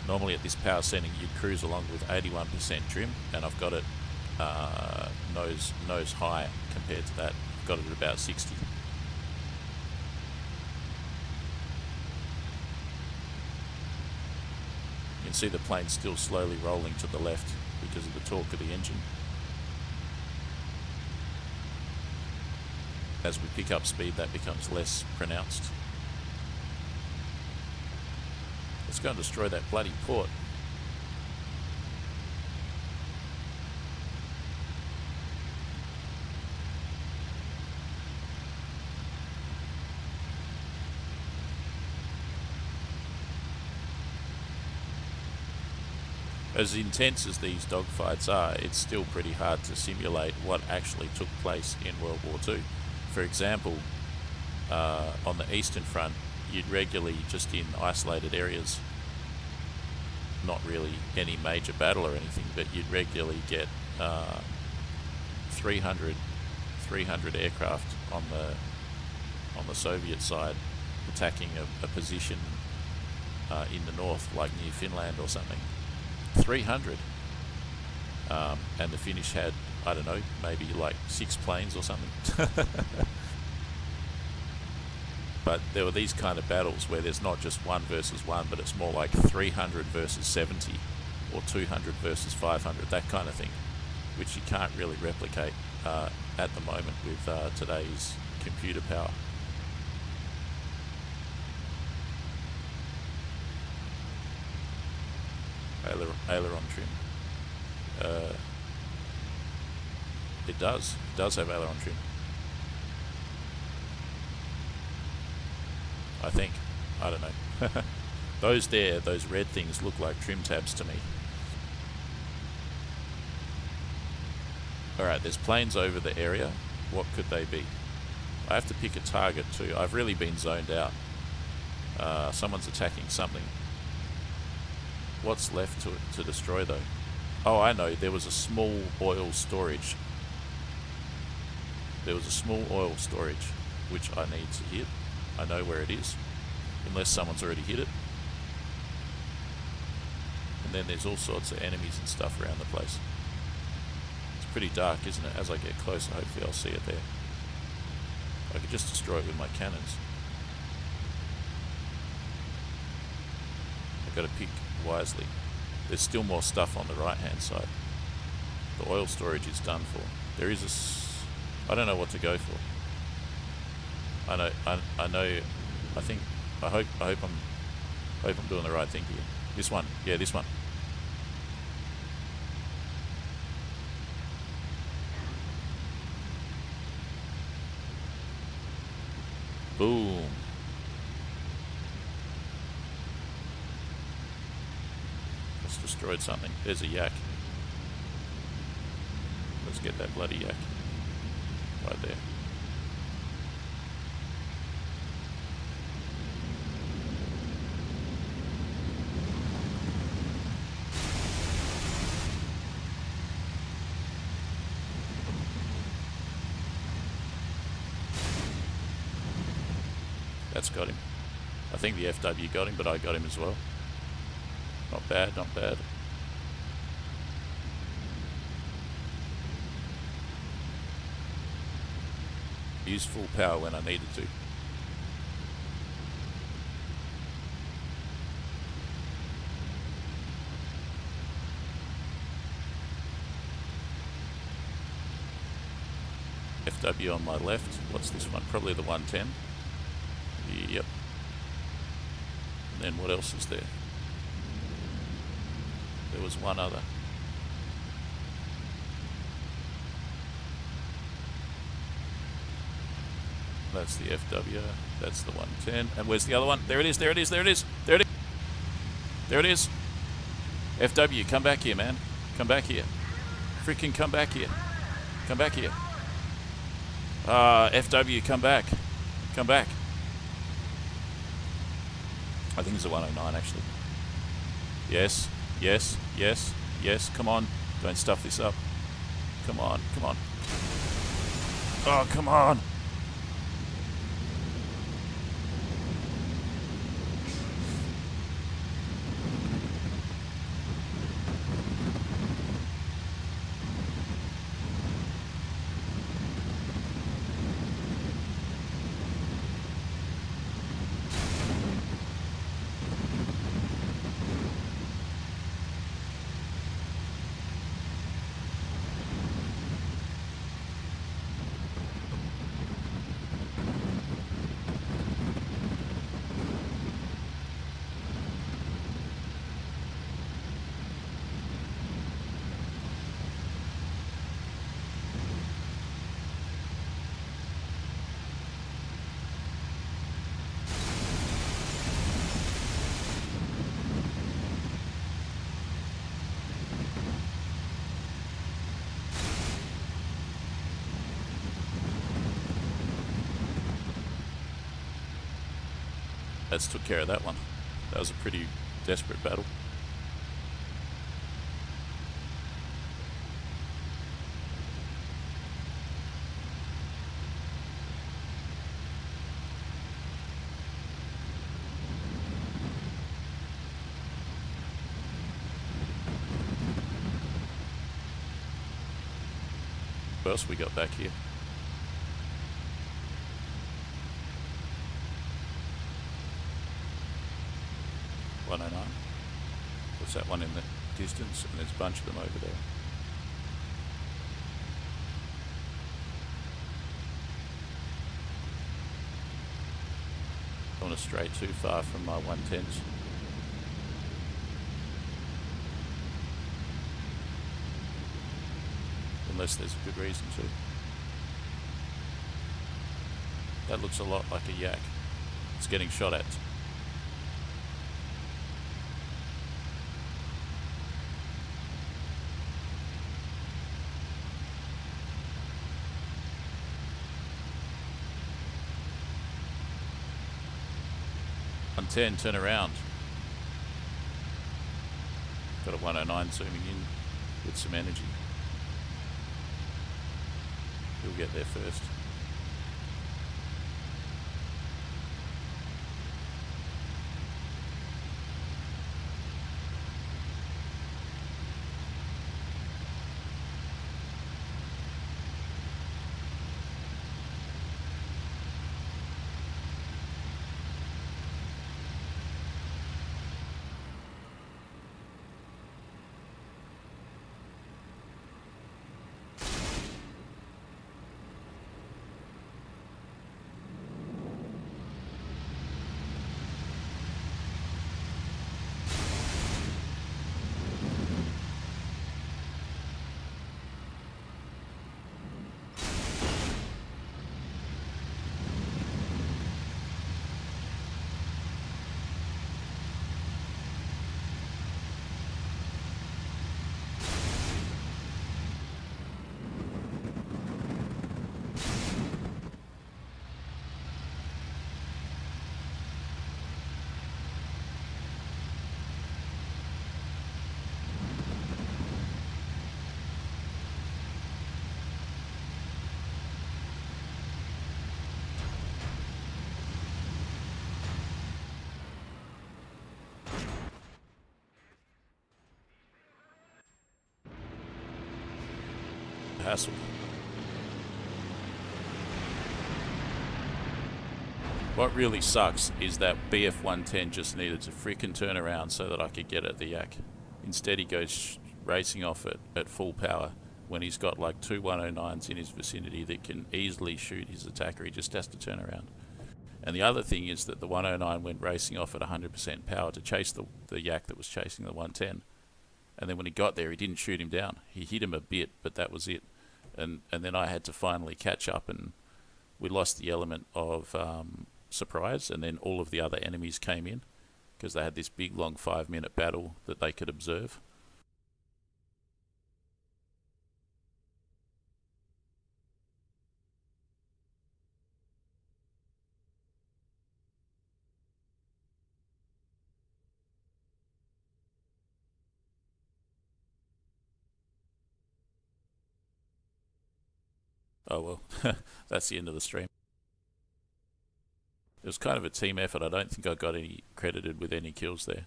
Normally at this power setting you'd cruise along with 81% trim, and I've got it nose high compared to that. I've got it at about 60. You can see the plane still slowly rolling to the left because of the torque of the engine. As we pick up speed, that becomes less pronounced. Let's go and destroy that bloody port. As intense as these dogfights are, it's still pretty hard to simulate what actually took place in World War II. For example, on the Eastern Front, you'd regularly, just in isolated areas, not really any major battle or anything, but you'd regularly get 300 aircraft on the Soviet side attacking a position in the north, like near Finland or something. 300. And the finish had, I don't know, maybe like 6 planes or something. But there were these kind of battles where there's not just 1 versus 1, but it's more like 300 versus 70 or 200 versus 500, that kind of thing, which you can't really replicate at the moment with today's computer power. Aileron trim. It does have aileron trim. I think. I don't know. Those red things look like trim tabs to me. Alright, there's planes over the area. What could they be? I have to pick a target too. I've really been zoned out. Someone's attacking something. What's left to destroy though? Oh, I know. There was a small oil storage. There was a small oil storage which I need to hit. I know where it is, unless someone's already hit it. And then there's all sorts of enemies and stuff around the place. It's pretty dark, isn't it? As I get closer, hopefully I'll see it there. I could just destroy it with my cannons. I've got to pick wisely. There's still more stuff on the right hand side. The oil storage is done for. There is I don't know what to go for. I know, I hope I'm doing the right thing here. This one, yeah, this one. Boom. Just destroyed something. There's a yak. Let's get that bloody yak. Right there. That's got him. I think the FW got him, but I got him as well. Not bad, not bad. Use full power when I needed to. FW on my left. What's this one? Probably the 110. Yep. And then what else is there? There was one other. That's the FW. That's the 110. And where's the other one? There it is, there it is, there it is. There it is. There it is. FW, come back here, man. Come back here. Freaking come back here. Come back here. FW, come back. Come back. I think it's a 109 actually. Yes, yes, yes, yes. Come on. Don't stuff this up. Come on, come on. Oh, come on. That's took care of that one. That was a pretty desperate battle. else we got back here? 109. What's that one in the distance? And there's a bunch of them over there. I don't want to stray too far from my 110s. Unless there's a good reason to. That looks a lot like a yak. It's getting shot at. On 10, turn around. Got a 109 zooming in with some energy. He'll get there first. Hassle. What really sucks is that Bf110 just needed to frickin' turn around so that I could get at the yak. Instead he goes racing off at full power when he's got like two 109s in his vicinity that can easily shoot his attacker. He just has to turn around. And the other thing is that the 109 went racing off at 100% power to chase the yak that was chasing the 110. And then when he got there, he didn't shoot him down. He hit him a bit, but that was it. And then I had to finally catch up, and we lost the element of surprise, and then all of the other enemies came in because they had this big long 5-minute battle that they could observe. Oh well, that's the end of the stream. It was kind of a team effort. I don't think I got any credited with any kills there.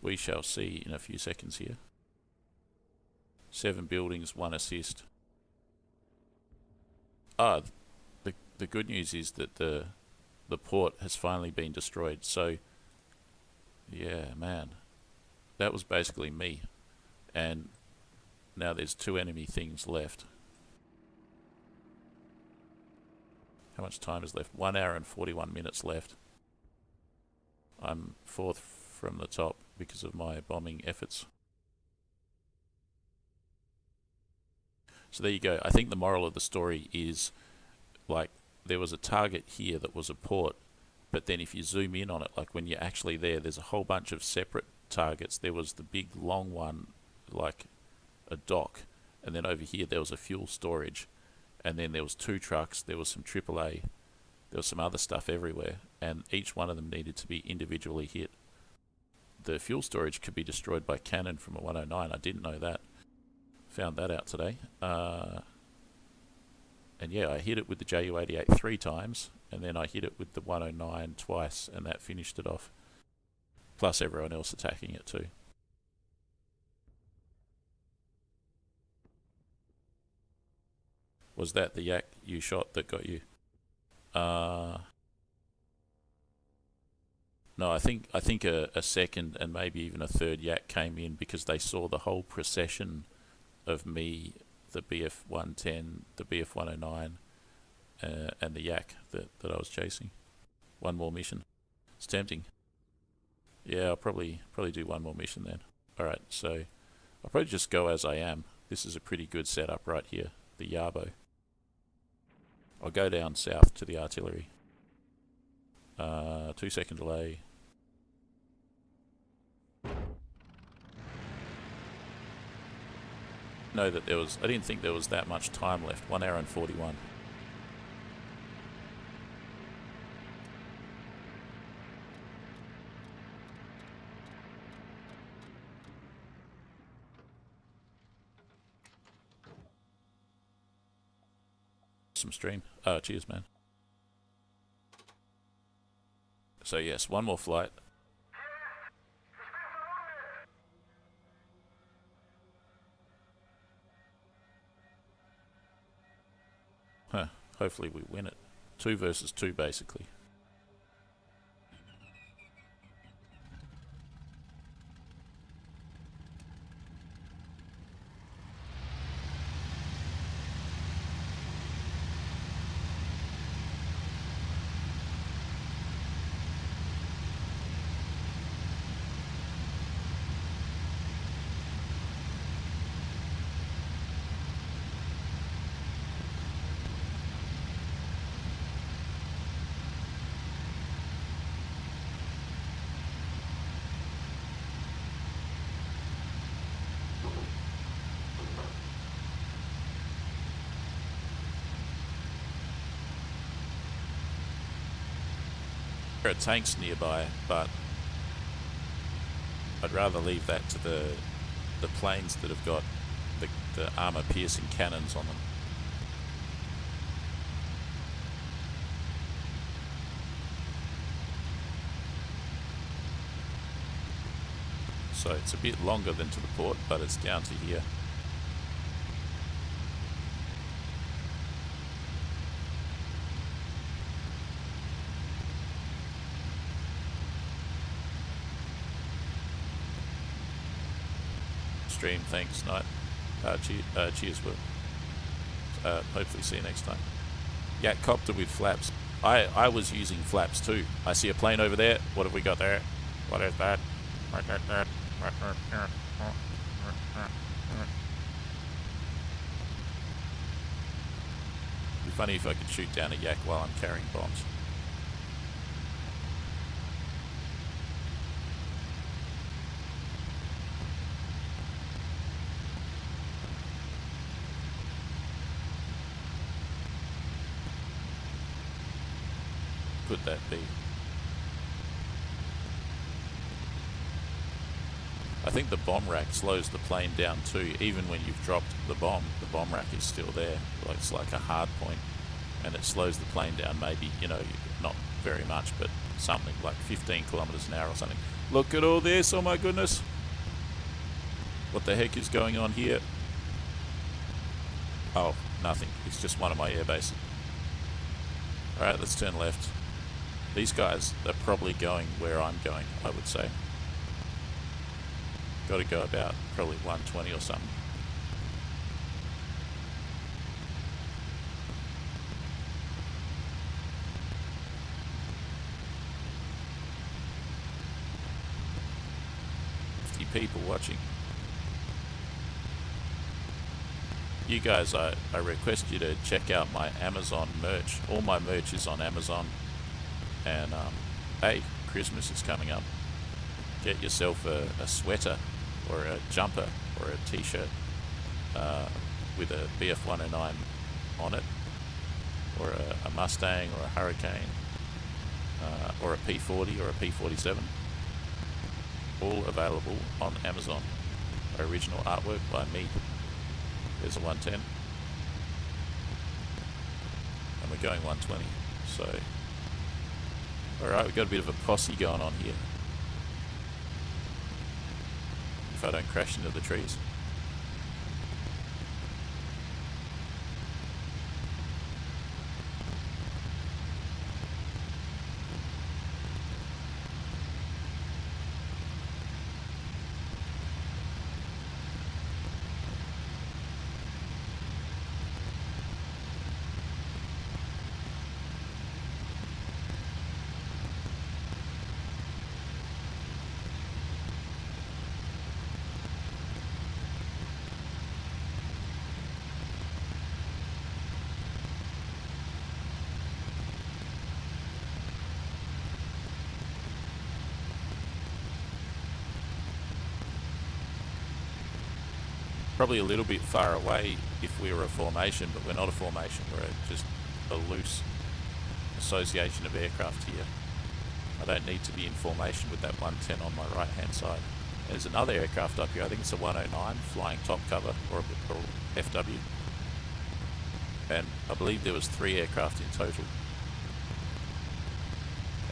We shall see in a few seconds here. 7 buildings, 1 assist. Ah, the good news is that the port has finally been destroyed. So, yeah, man, that was basically me. And now there's 2 enemy things left. How much time is left? 1 hour and 41 minutes left. I'm 4th from the top because of my bombing efforts. So there you go. I think the moral of the story is, like, there was a target here that was a port, but then if you zoom in on it, like when you're actually there, there's a whole bunch of separate targets. There was the big long one, like a dock, and then over here there was a fuel storage. And then there was 2 trucks, there was some AAA, there was some other stuff everywhere, and each one of them needed to be individually hit. The fuel storage could be destroyed by cannon from a 109, I didn't know that. Found that out today. And yeah, I hit it with the JU88 3 times, and then I hit it with the 109 twice, and that finished it off. Plus everyone else attacking it too. Was that the yak you shot that got you? No, I think a second and maybe even a third yak came in because they saw the whole procession of me, the Bf110, the Bf109, and the yak that I was chasing. One more mission. It's tempting. Yeah, I'll probably do one more mission then. Alright, so I'll probably just go as I am. This is a pretty good setup right here, the Jabo. I'll go down south to the artillery. 2-second delay. Know that I didn't think there was that much time left. 1 hour and 41. Some stream. Cheers, man. So yes, one more flight. Hopefully we win it. 2 versus 2 basically. There are tanks nearby, but I'd rather leave that to the planes that have got the armor-piercing cannons on them. So it's a bit longer than to the port, but it's down to here. Stream, thanks, Knight. Cheers, Will. Hopefully see you next time. Yak copter with flaps. I was using flaps too. I see a plane over there. What have we got there? What is that? It'd be funny if I could shoot down a yak while I'm carrying bombs. Could that be? I think the bomb rack slows the plane down too. Even when you've dropped the bomb rack is still there. Like it's like a hard point, and it slows the plane down maybe, you know, not very much, but something like 15 kilometers an hour or something. Look at all this, oh my goodness. What the heck is going on here? Oh, nothing. It's just one of my air bases. Alright, let's turn left. These guys are probably going where I'm going, I would say. Got to go about probably 120 or something. People watching. You guys, I request you to check out my Amazon merch. All my merch is on Amazon. And hey, Christmas is coming up. Get yourself a sweater or a jumper or a t-shirt with a Bf109 on it, or a Mustang or a Hurricane, or a P40 or a P47. All available on Amazon. Original artwork by me. There's a 110. And we're going 120. So, alright, we've got a bit of a posse going on here. If I don't crash into the trees. Probably a little bit far away if we were a formation, but we're not a formation. We're just a loose association of aircraft here. I don't need to be in formation with that 110 on my right hand side. There's another aircraft up here, I think it's a 109 flying top cover or FW. And I believe there was 3 aircraft in total.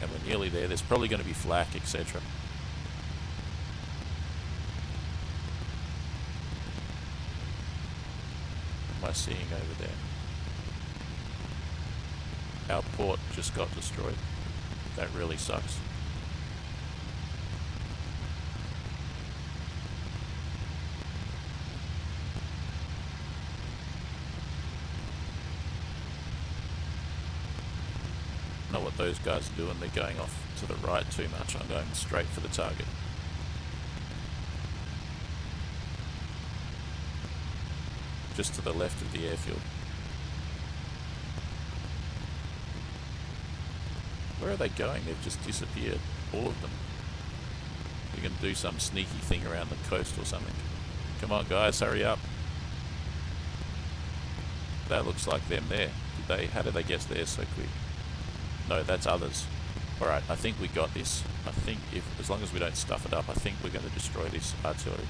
And we're nearly there. There's probably going to be flak, etc. What am I seeing over there? Our port just got destroyed. That really sucks. Know what those guys are doing. They're going off to the right too much. I'm going straight for the target. Just to the left of the airfield. Where are they going? They've just disappeared. All of them. They're going to do some sneaky thing around the coast or something. Come on guys, hurry up. That looks like them there. How did they get there so quick? No, that's others. Alright, I think we got this. I think as long as we don't stuff it up, I think we're going to destroy this artillery.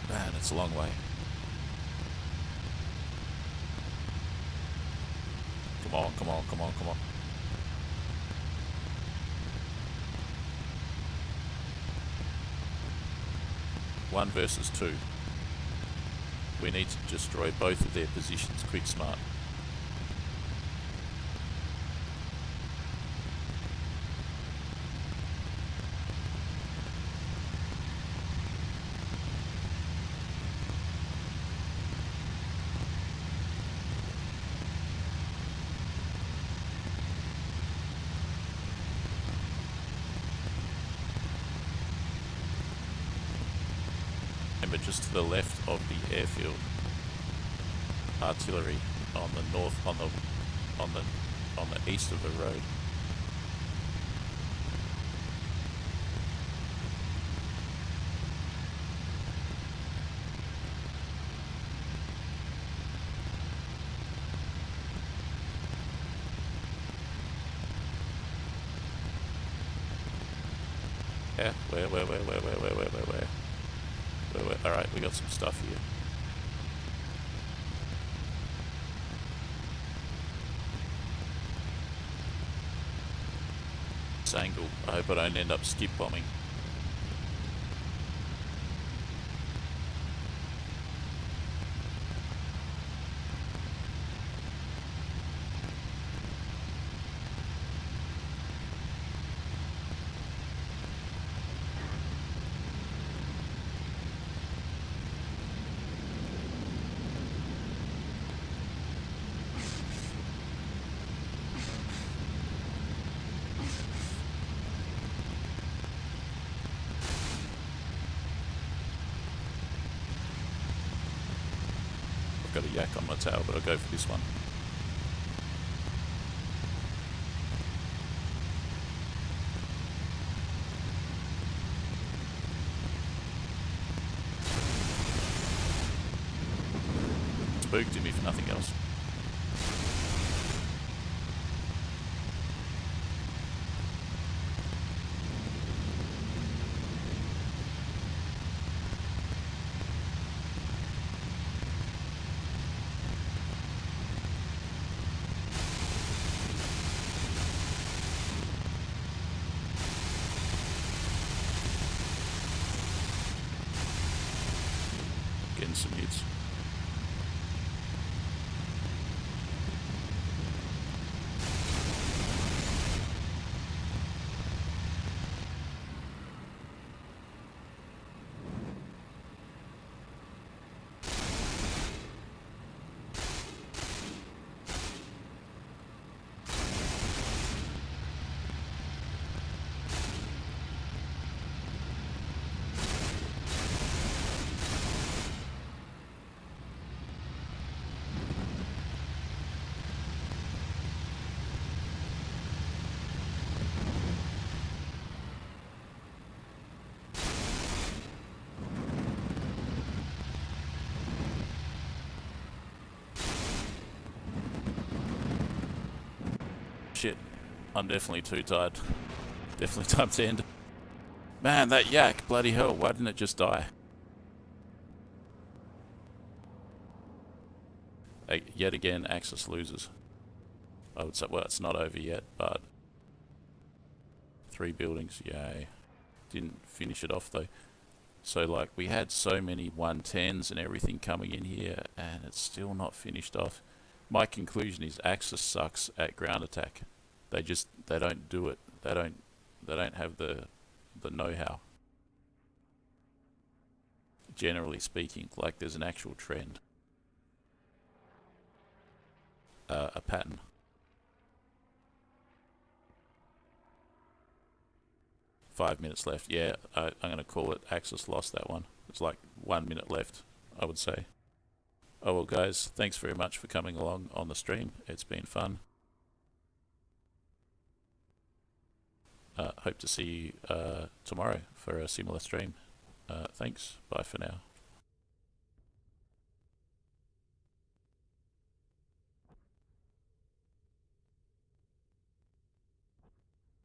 Man, it's a long way. Come on, come on, come on, come on. One versus 2. We need to destroy both of their positions quick, smart. But just to the left of the airfield, artillery on the north, on the east of the road. Yeah, where? Alright, we got some stuff here. This angle, I hope I don't end up skip bombing. Got a yak on my tail, but I'll go for this one. Spooked him if nothing else. Getting some hits. shit. I'm definitely too tired. Definitely time to end. Man, that yak, bloody hell, why didn't it just die? Yet again, Axis loses. I would say, well, it's not over yet, but 3 buildings, yay. Didn't finish it off though. So like, we had so many 110s and everything coming in here, and it's still not finished off. My conclusion is Axis sucks at ground attack. They don't do it. They don't have the know-how. Generally speaking, like there's an actual trend. A pattern. Five minutes left. Yeah, I'm going to call it Axis lost that one. It's like 1 minute left, I would say. Oh well, guys, thanks very much for coming along on the stream. It's been fun. Hope to see you tomorrow for a similar stream. Thanks. Bye for now.